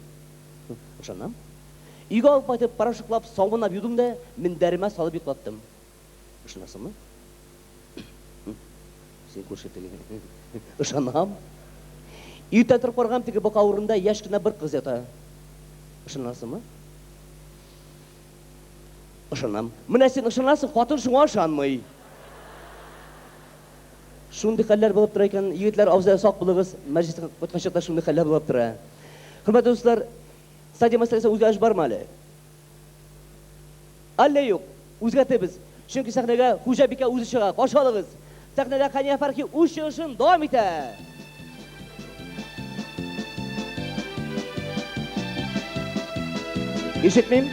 Ұшынам. Үйге алып қайтып, парашықлап, сауынап едім де, міндәріме салып еклаттым. Ұшынасың ма? Сен көршеттігі. Ұшынам. Үйттен тұрып қарғам тегі бақа орында ешкіне бір қыз ята. Ұшынасың ма? Ұшанам. Мына сен ұшанасың, қатын шуңа ұшанмай. Шунды қаллар болып тұра екен, егетлер аузай сақ бұлығыз, мәжлістің өткен шақта шунды қаллар болып тұра. Құрметті достар, стадия мәселесі өзгәріш бар ма әлі? Әлі yok, өзгәртеміз. Çünkü сахнеге Хужабике өзі шыға, қошалығыз. Сахнеде Қания Фархи өз шығышын давам ете. Ешетмейм?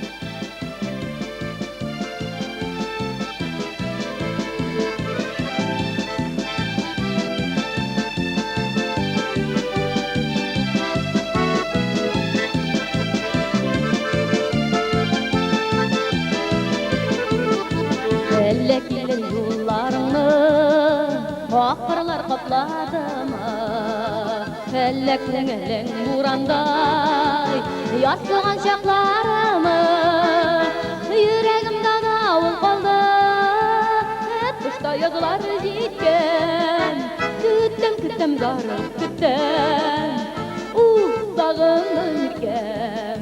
Әлләкилен юлларыңны ақпарлар қаплады ма? Әллә күңелің бурандай ясыған шақларымы? Йөрәгімдә дауыл қалды, тышта язылар жеткен. Күттім зарып күттім, сағынып кеткен.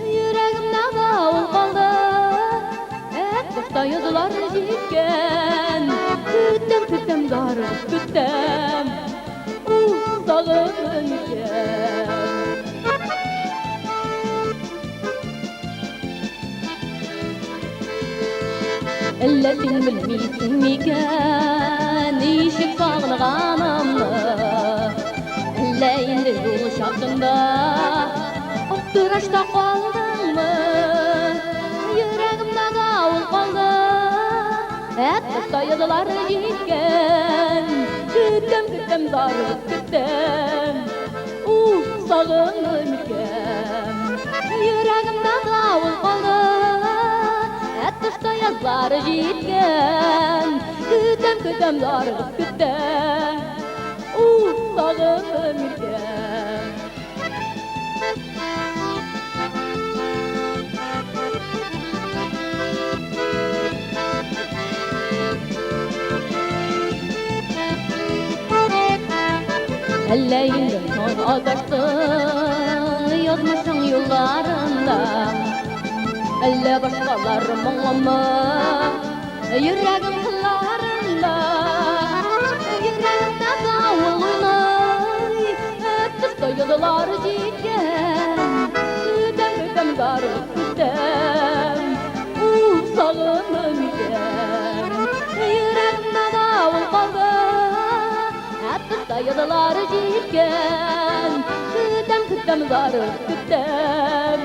Йөрәгімдә дауыл қалды, тышта язылар жеткен. Күттім зарып күттім, сағынып кеткен. Әллә син белмисең микән ничек сагынганымны? Әллә инде юл чатында аптырашта калдыңмы? Sayıdılar yitken Küttem zarı küttem Sağınım iken Yüreğimde davul kaldı Sayıdılar yitken Küttem zarı küttem Sağınım iken Elleğinden son ağaçtı yazmışın yollarında Elle başkalar muğlamı yüreğim kıllarında Yüreğimde davul oynay Tışta yıllar jitken Kütem garı kütem Sağınım iken Yüreğimde davul kaldı Sayıdılar jitken Kütem zarı kütem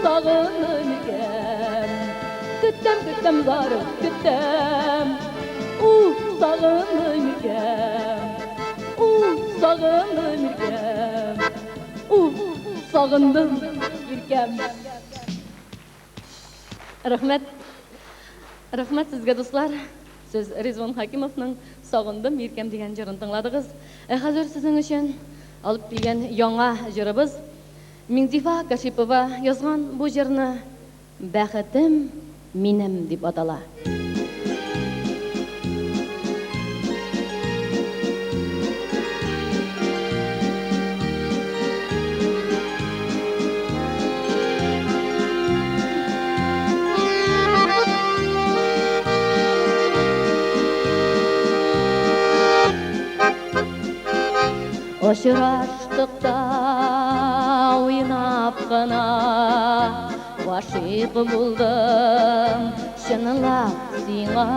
Sağınım iken Kütem zarı kütem Sağınım iken Sağınım iken Sağındım irkem Rahmet sizge dostlar. Siz Rizvan Hakimov'ның Sağındım Иркем деген жырын тыңладыңыз. Хәзер сезнең өчен алып килгән яңа җырыбыз Миңзифа Кашипова язган бу җырны Бәхетем минем дип атала. Очраштык та уйнап кына Гашыйк булдым чынлап сиңа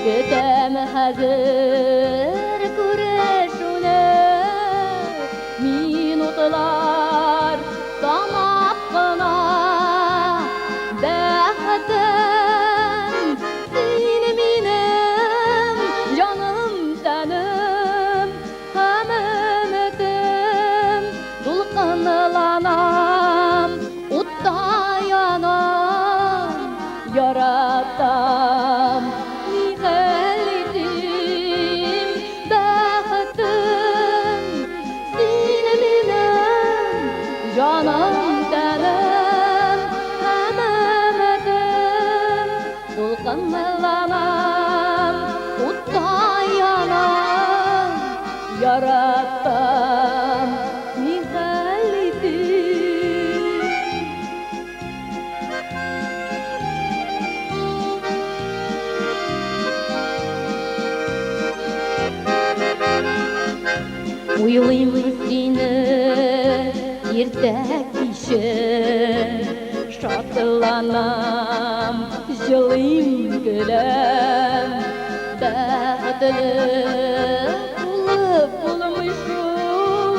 Көтәм хәзер күрешүне Минутлар санап кына Бәхетем син минем җаным тәнем Dulqanlanam, uttayanam, yaratam, nihalitim, bәхетем, син минем, җаным тәнем, һәм өметем. Dulqanlanam, uttayanam, yaratam, Уйлыйм сине иртә кичен Шатланам, җылыйм көләм Бәхетле булмый шул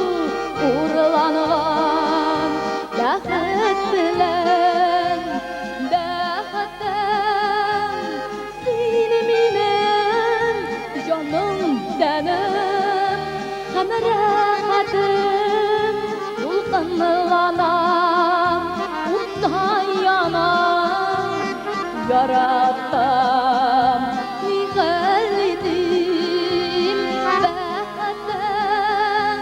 урланган бәхет белән Бәхетем син минем җаным тәнем Һәм рәхәтем дулкынланам, уттай янам, яратам, нихәл итим, бәхетем,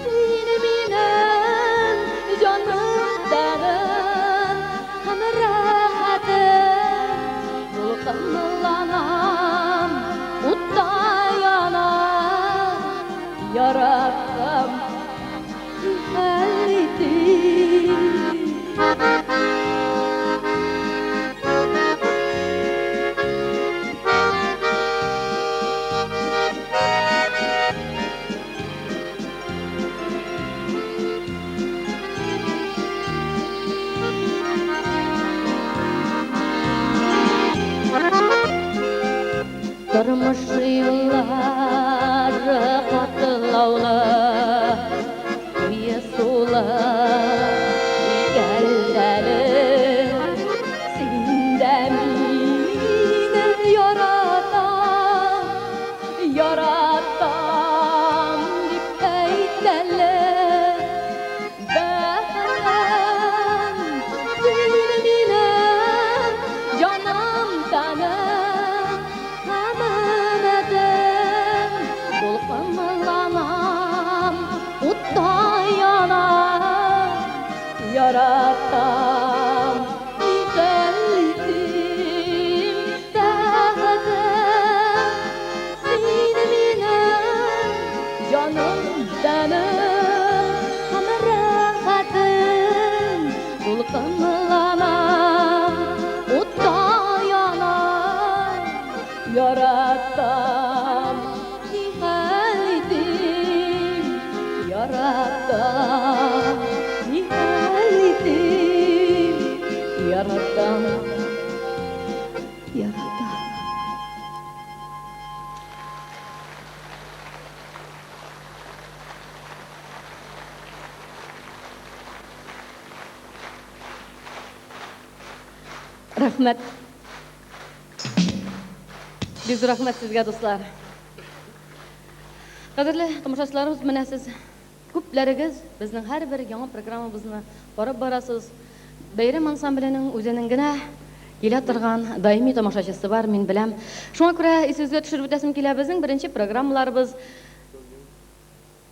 син минем җаным тәнем, һәм рәхәтем дулкынланам, уттай янам, yarattım halledim Tırmış yılları katılaula Uyasula gelleri Sinde mi Yaratam nihalitim Yaratam nihalitim Yaratam Yaratam Rahmat. Biz rahmat sizga do'stlar. Qadrli tomoshachilarimiz, mana siz ko'plarigiz bizning har bir yangi programmamizni borib borasiz. Bayram ansamblining o'ziningina kela turgan doimiy tomoshachisi bor, men bilam. Shunga ko'ra esingizga tushirib o'tasim keladi, bizning birinchi programmalarimiz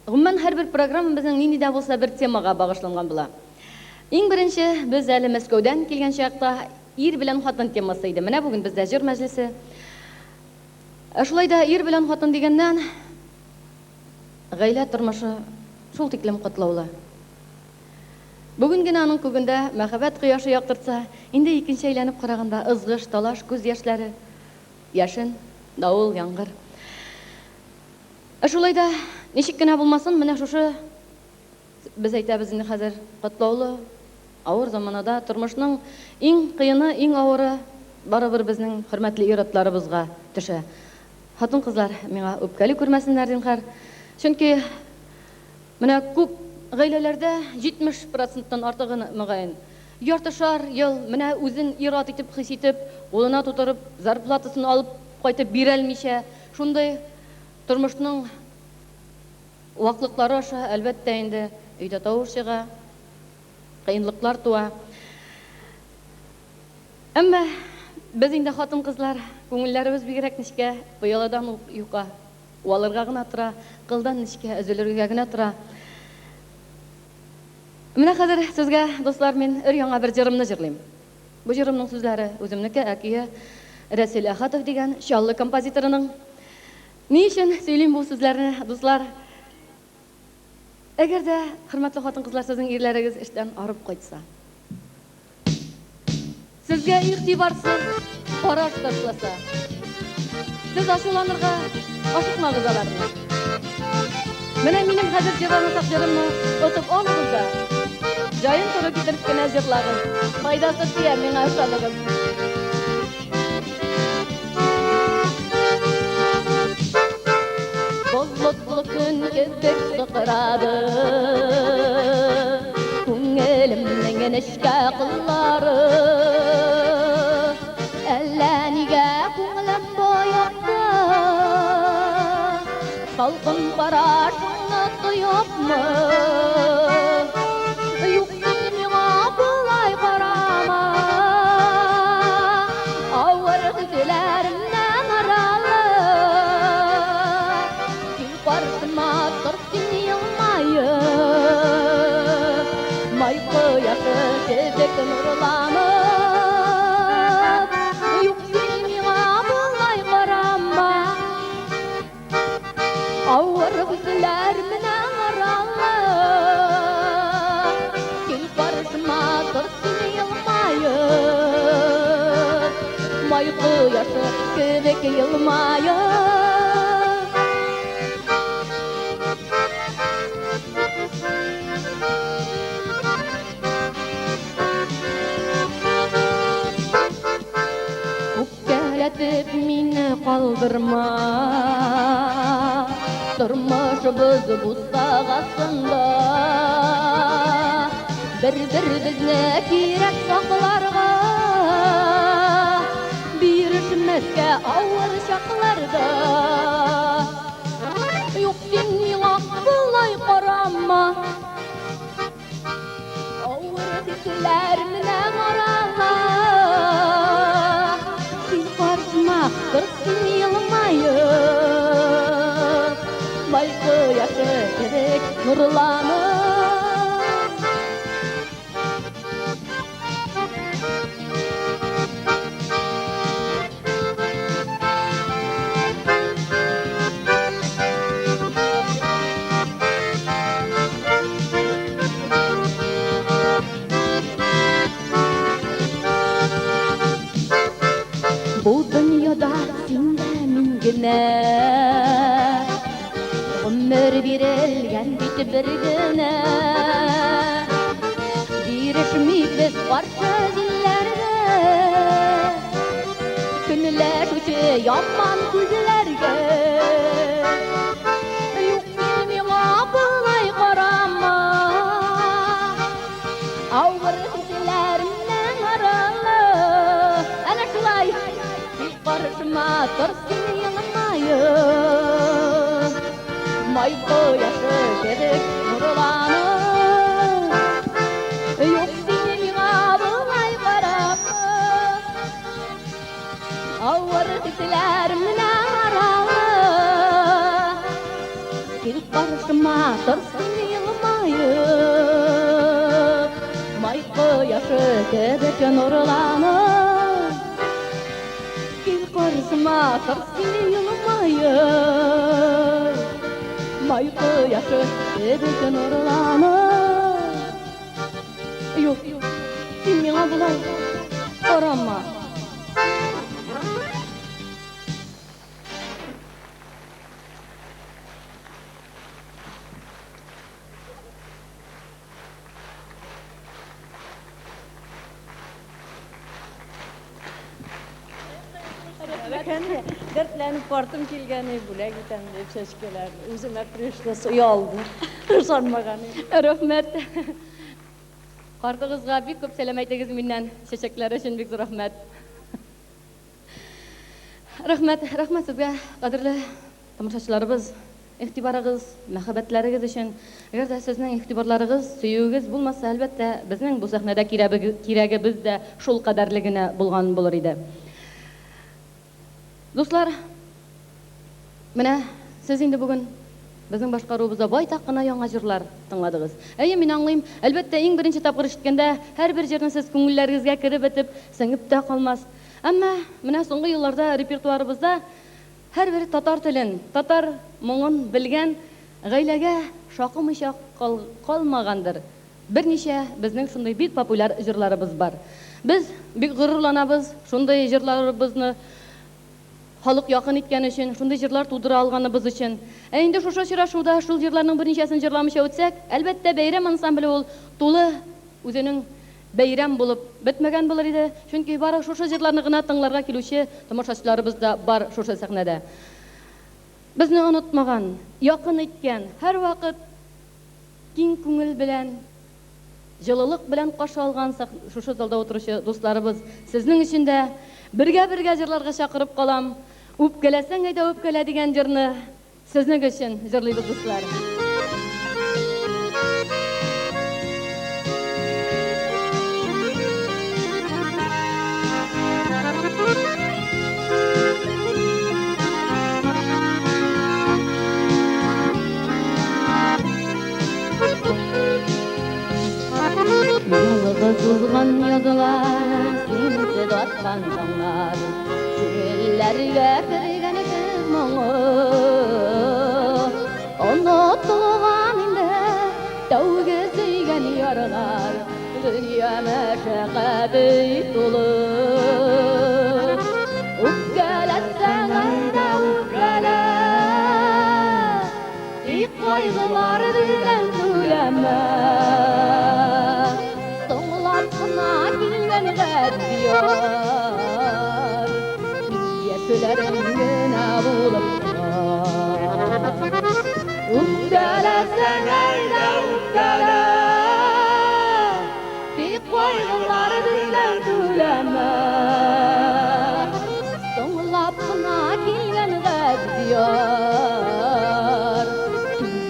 umuman har bir programma bizning nida bo'lsa bir temaga bag'ishlangan bo'ladi. Eng birinchi biz hali Moskvadan kelgan chaqda er bilan xotin temasi edi. Mana bugun bizda jir majlisi. Шулайда ир белән хатын дигәннән гаилә тормышы шул тиклем катлаулы. Бүген генә аның күгендә мәхәббәт кояшы яктыртса, инде икенче әйләнеп караганда ызгыш, талаш, күз яшьләре, яшен, давыл, яңгыр. Шулайда ничек кенә булмасын, менә шушы без әйтәбез инде хәзер катлаулы, авыр заманада тормышның иң кыены, иң авыры барыбер безнең хөрмәтле ир-атларыбызга төшә. Хатын кызлар миңа үпкәли күрмәсеннәр динхәр. Чөнки менә күп гаиләләрдә 70%-тан артыгын мөгаен яртышар ел менә үзен ират итеп хис итеп, улына тутырып, зарплатасын алып кайтып бирә алмыйча, шундый тормышның ваклыклары аша әлбәттә инде өйдә тавыш чыга, кыенлыклар туа. Әмма без инде хатын кызлар күңелләребез бигрәк ничкә пыяладан юка, уалырга гына тора, кылдан ничкә өзелергә генә тора. Менә хәзер сезгә, дуслар, мин яңа бер җырымны җырлыйм. Бу җырымның сүзләре үземнеке, әкие Рәсил Әхәтов дигән чаллы композиторының. Ни өчен сөйлим бу сүзләрне, дуслар? Әгәр дә хөрмәтле хатын кызлар сезнең ирләрегез эштән арып кайтса, sizga ig'tiborsiz qaror tashlasa, siz ashulанырга ашыкмагыз аларны. Менә минем хәзер җырларны тaqdirimni o'tib olыңыз да, җаен туры китереп кенә җырлагыз. Файдасы тияр миңа ышаныгыз. Болытлы көн кебек сыкрады, күңелемнең нечкә кыллары. Әллә нигә күңелем боякты, салкын карашыңны тояпмы? Юк, миңа болай карама, авыр хисләремнән аралы. Кил каршыма тор син елмаеп, май кояшы кебек нурланып. Юк, син миңа болай карама, авыр хисләремнән аралы. Кил каршыма тор син елмаеп, май кояшы кебек елмаеп. Үпкәләтеп мине калдырма, тормышыбыз бусагасында. Бер-беребезне кирәк сакларга, бирешмәскә авыр чакларда. Юк, син миңа болай карама, авыр хисләремнән арала. Син каршыма тор син елмаеп, май кояшы кебек нурланып. Бу дөньяда синдән min gine ömür birilgen bit bir güne birişmik biz barça zillerge günler uçu yaman güzlerge yok bilmiğe bulay karama ağır hislerimden aralı ana şulay bir barışma tırsın yılmayım may koyaşı gerek nurlanı yok bilmiğe bulay karama ağır hislerimden aralı bir barışma tırsın yılmayım may koyaşı gerek nurlanı bir barışma tırsın yılmayım may koyaşı gerek nurlanı yok bilmiğe bulay karama Dertlenip bardım kelgeni bulak eten dep seçkeler. Özüme priştes uyaldı. Sanmagan. Rahmet. Kartığızga bir köp selam aytagız mindən çeçekler için bik rahmet. Rahmet sizge qadırlı tamaşaçılarımız, ihtibarıgız, мәхәббәтләрегез için. Eğer de sizin ihtibarlarıgız, süyügüz bulmasa elbette bizning bu sahnada kiragimiz de şol kadarligine bulgan bulur idi. Dostlar, mine siz indi bugün bizning boshqaruvimizda baytaq qana yangi jırlar tingladingiz. Men anglayım, elbette eng birinchi tapqir eshitganda har bir yerni siz ko'ngillaringizga kirib etib, singib de qolmas. Ammo mine so'nggi yillarda repertuarimizda har bir tatar tilin, tatar muğun bilgan g'aylaga shoqimishaq qolmagandir. Bir necha bizning shunday bek populyar jırlarimiz var. Biz bek g'ururlanamiz shunday jırlarimizni halk yakın etken için, şunday jırlar tuğdura alganыбыз için. Endi şuşa şuraşuda şul jırlarning bir neçesini jırlamışa ötsek, elbette beyram ansambli ol tulu özünün beyram bulup bitmegen bulur idi. Çünkü bara şuşa jırlarni gına tыңларга келуші tomoshachilarimiz da bar şuşa sahnada. Bizni unutmagan, yakın etken, her vakit keng көңіл bilen, жылылык bilen qarşı algan şuşa zalda oturuşu dostlarımız sizning için de birge jırlarga çakırıp kalam. Öpkelesen ayda öpkele digen jırны sizning için jırlıyız dostlar. Yalğız uzgan yazılar, sensiz atkan tağlar, Güllerge kirgen kız muğu, unutulgan indi tavga suygan yaralar, Dünya meşakkatı dolu. Öpkelesen ayda öpkele, ilk kaygılar bizden söyleme. Soğulatına kilgen gediyor, Yeşillerim güne bulup Öpkelesen ayda öpkele, ilk kaygılar bizden söyleme. Soğulatına kilgen gediyor,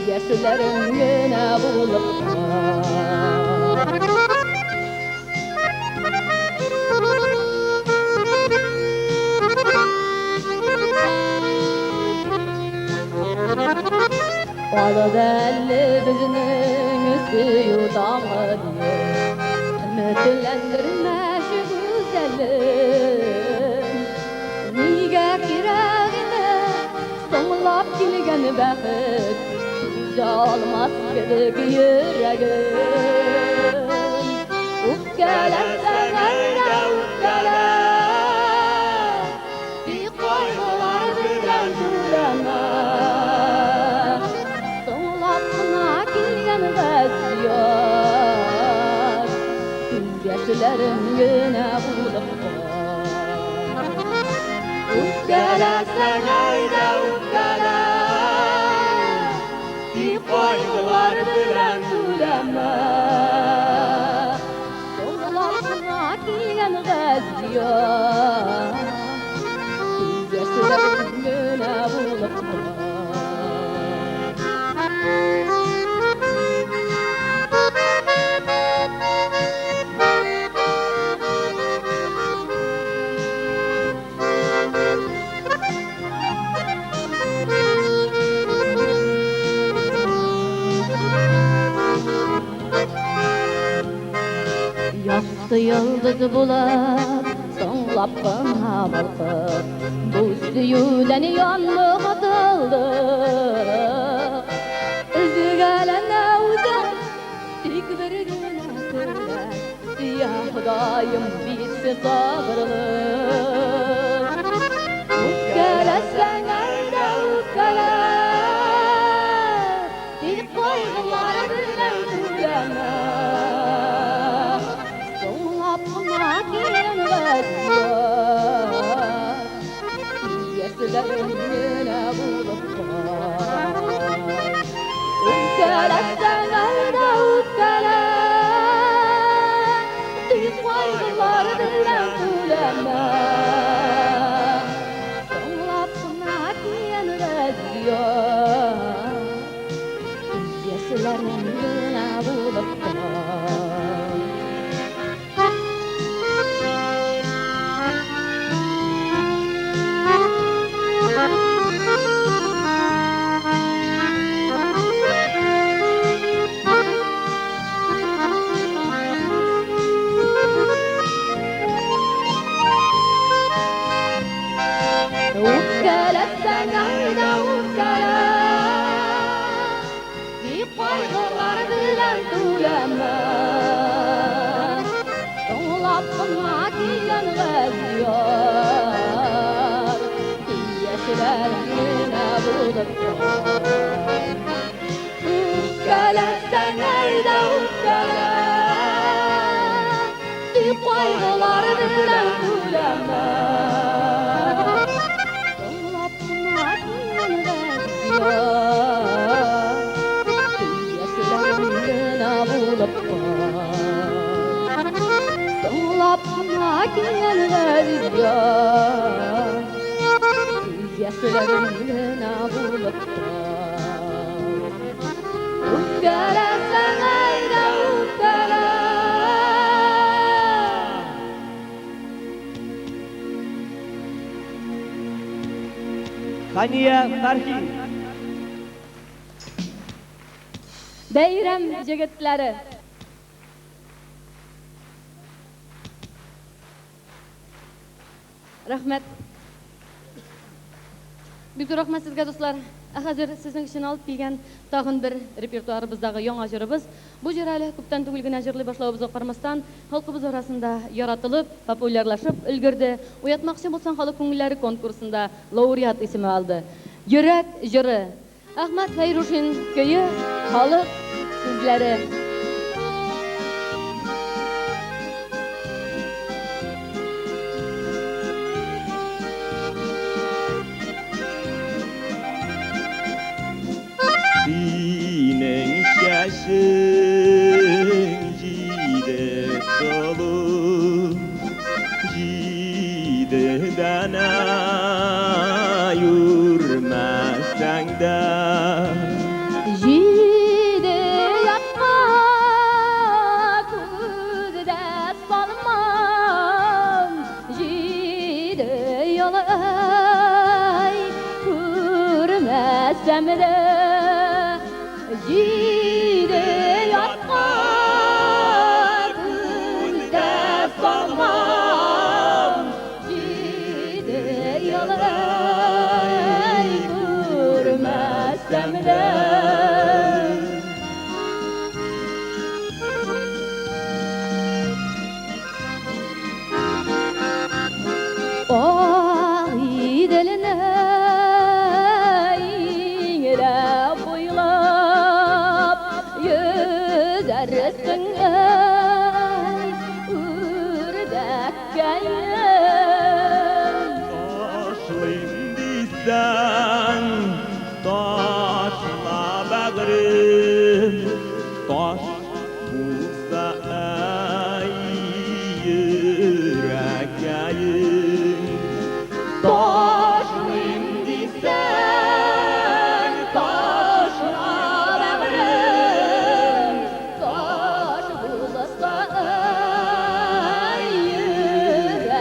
Yeşillerim güne bulup Alı belli bizning suyudanı diyor, Ümitlendirme şu güzelim. Niga kiragini so'nglab kelgan baxit, Yüce olmaz gedek yuragim. Öpkelersen ayda öpkele, bir kaygılar Yeslerim güne bulup Ukkala sen ayda ukkala Di koydular bilen tulama Soğulasına kiyen gaziyo Yeslerim güne bulup Yaktı yıldız bular, sonlap bana bakıp Bu süyüden yanlık atıldı Üzü gelen avdan, dik bir gün hatırlar Ya Hudayım bitsin sabırlık Ukkala sen ayda ukkala Dik koydular bilen tulama Yeslerim güne bulup Ukkala sen ayda ukkala Dik koydular bilen tulama Sonlapına giyen razıyor Yeslerim güne bulup Ukkala sen ayda ukkala Di koydular bilen tulama Sonlapına giyen razıyor Yeslerim güne bulup Ukkala sen ayda ukkala Di koydular bilen tulama Sonlapına giyen razıyor Yeslerim güne bulup Ukkala sen ayda ukkala Haniye Farhi Bayram jigitlari Rahmat. Büyük rahmat sizga do'stlar. Hozir sizning uchun olib kelgan tag'in bir repertuarimizdagi yangi ajrimiz. Bu jirali ko'pdan tugilgan ajrli boshlovimizga qaramasdan xalqimiz orasida yaratilib, populyarlashib ulgurdi. Uyatmoqchi bo'lsang xalq ko'ngillari konkursida laureat ismi oldi. Yurak jiri. Ahmad Fayrushin kuyi xalq sizlari. Senin şaşın cide dolu Cideden ayırmazsan da Jide yatma kuzda salmam Jide yolay kurmazsam da Jide yatma kuzda salmam Jide yolay kurmazsam da bizden taşla bağrım taş bulsa ey yüreğim taşlıyım desen taşla bağrım taş bulsa ey yüreğim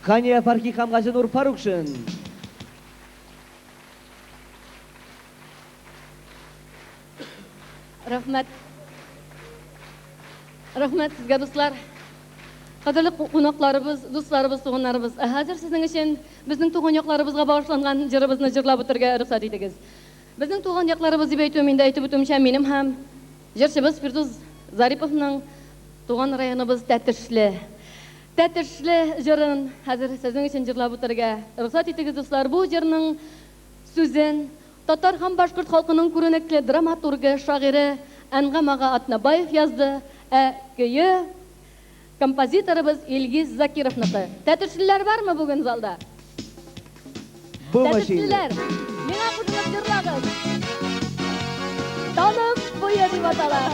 Kanya Farki Kamgacı Nur Farukşun. Rahmat. Rahmat sizge dostlar. Qadrli qonaqlarыбыз, dostlarыбыз, туганнарыбыз. Hazır sizin için bizning tuğan yoqlarыбызга bağışlangan jırыбызны jırlap o'tirga ruxsat etiniz. Bizning tuğan yoqlarыбыз deb aytımında aytib o'tmüşəm menim ham jırçыбыз Firduz Zaripovning tuğan rayonыбыз Tətişli. Tətişli jırın hazır sizin için jırlap o'tirga ruxsat etiniz dostlar. Bu jırның sözün Tatar ham Bашкорт халкының күренекле dramaturgi, şairi Angam Ağa Atnabayev yazdı. Köyü kompozitorımız İlgiz Zakirov'niki. Tətişliler var mı bugün zalda? Bu maşinler. Tətişliler. Mena kutluq jırlagız. Tanıp boya deb atalar.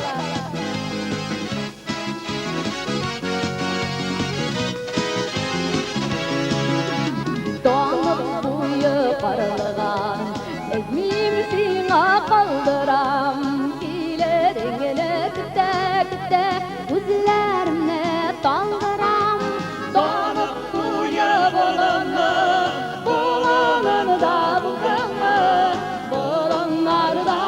Tanıp boya qaralğan ezmim sina qaldıram kileringine kütte üzlerimne daldıram tanıp boya bolanı da bulganı bolanlarda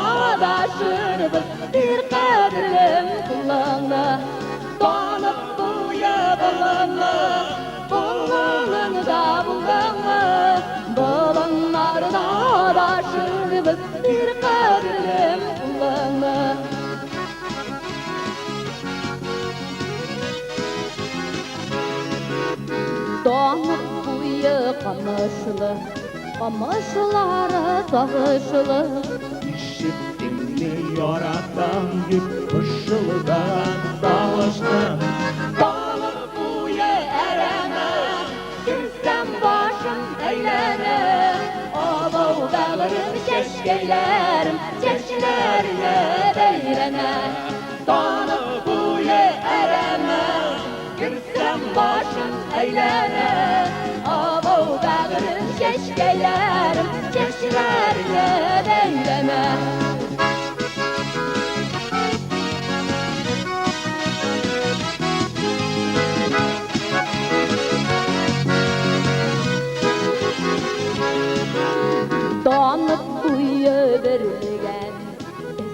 da şırbız bir kadrim kullanı tanıp boya bolanı da bulganı bolanlarda da şırbız bir kadrim kullanı Donuk buyu kamışlı, kamışları sağışlı İşittin mi yaratan gibi ışıldan savaştı Donuk buyu erene, girsem başım eylene Oğul dağlarım çeşkeylerim, çeşlerine beyrene Donuk buyu erene, girsem başım eylene Oğul dağlarım çeşkeylerim, çeşlerine beyrene Donuk buyu verilgen,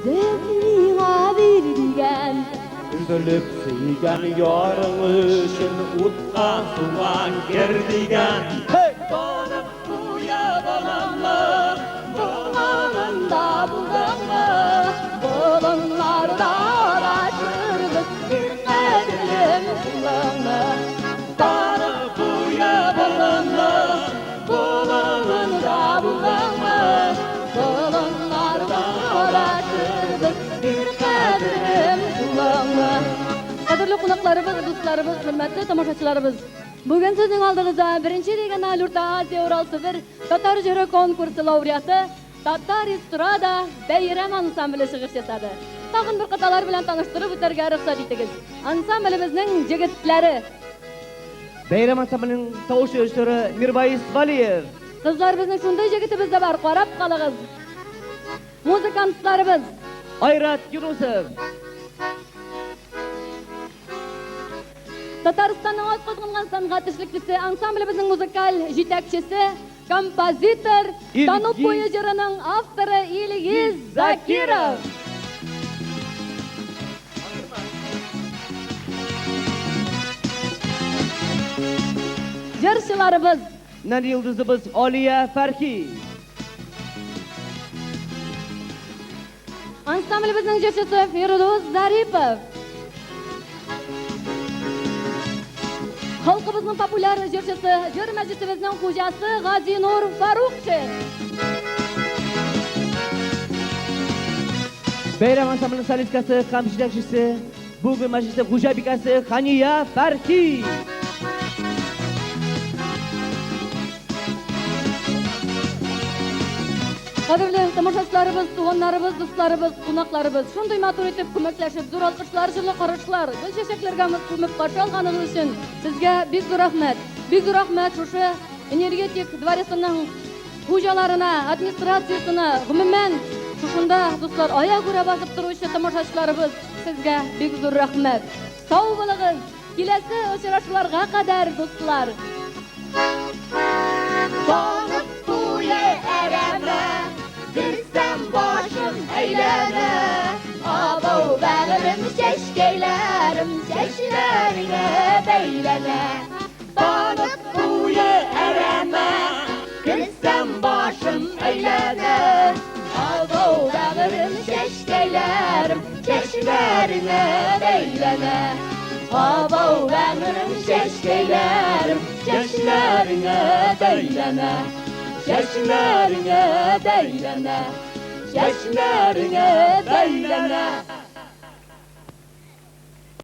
ezeliğe verilgen Üzülüp sıygan yarılışın utqa suvan gerdigen Donuk buyu bolanlı, bolanında bulganlı Bolanlarda da şırbız bir kadrim kullanlı Donuk buyu bolanlı, bolanında bulganlı Bolanlarda da şırbız bir kadrim kullanlı Qadrli qonaqlarimiz, do'stlarimiz, hurmatli tomoshachilarimiz. Bugun sizning oldingizda birinchi regional O'rta Osiyo Ural Sibir Tatar ijro konkursi laureati Tatar Estrada Bayram ansambli shig'ir yasadi. Tag'in bir qatalar bilan tanishtirib o'targa ruxsat etingiz. Ansamblimizning jigitlari Bayram ansamblining tovush rejissyori Mirbay Valiyev. Qizlar bizning shunday jigiti bizda bor, qarab qoling'iz. Muzikantlarimiz Ayrat Yunusov. Tataristonning oz qo'zg'algan san'at ishlikchisi, ansamblimizning muzikal yetakchisi, kompozitor, Tanub poyajirining avtori Ilgiz Zakirov. Jirchilarimiz Nan yıldızımız Oliya Farki. ansamblimizning jirchisi Feruz Zaripov. Xalqimizning populyar jirchisi, jir majlisimizning xo'jasi G'azinur Faruqchev. Bayram ansamblining solistkasi, hamshirachisi, bugün majlisda xo'jabikasi Xaniya Farki. Qadrli tomoshachilarimiz, tug'onlarimiz, do'stlarimiz, qonaqlarimiz, shunday matur etib ko'maklashib, zo'r olqishlar, shilli qarashlar, gul chechaklarga ko'mib qarshi olganingiz uchun sizga bek zo'r rahmat. Bek zo'r rahmat o'sha energetik dvorasining xo'jalarına, administratsiyasına, umuman shunda do'stlar oyoq ura bosib turuvchi tomoshachilarimiz sizga bek zo'r rahmat. Sog' bo'ling'iz. Kelasi uchrashuvlarga qadar do'stlar. Soğuk kuye ereme, dirsem başım eyleme. Abav bağırım çeşkeylerim, çeşlerine beyleme. Soğuk kuye ereme, dirsem başım eyleme. Abav bağırım çeşkeylerim, çeşlerine beyleme. Abav bağırım çeşkeylerim, çeşlerine beyleme. Çeşlerine beyleme. Çeşlerine beyleme.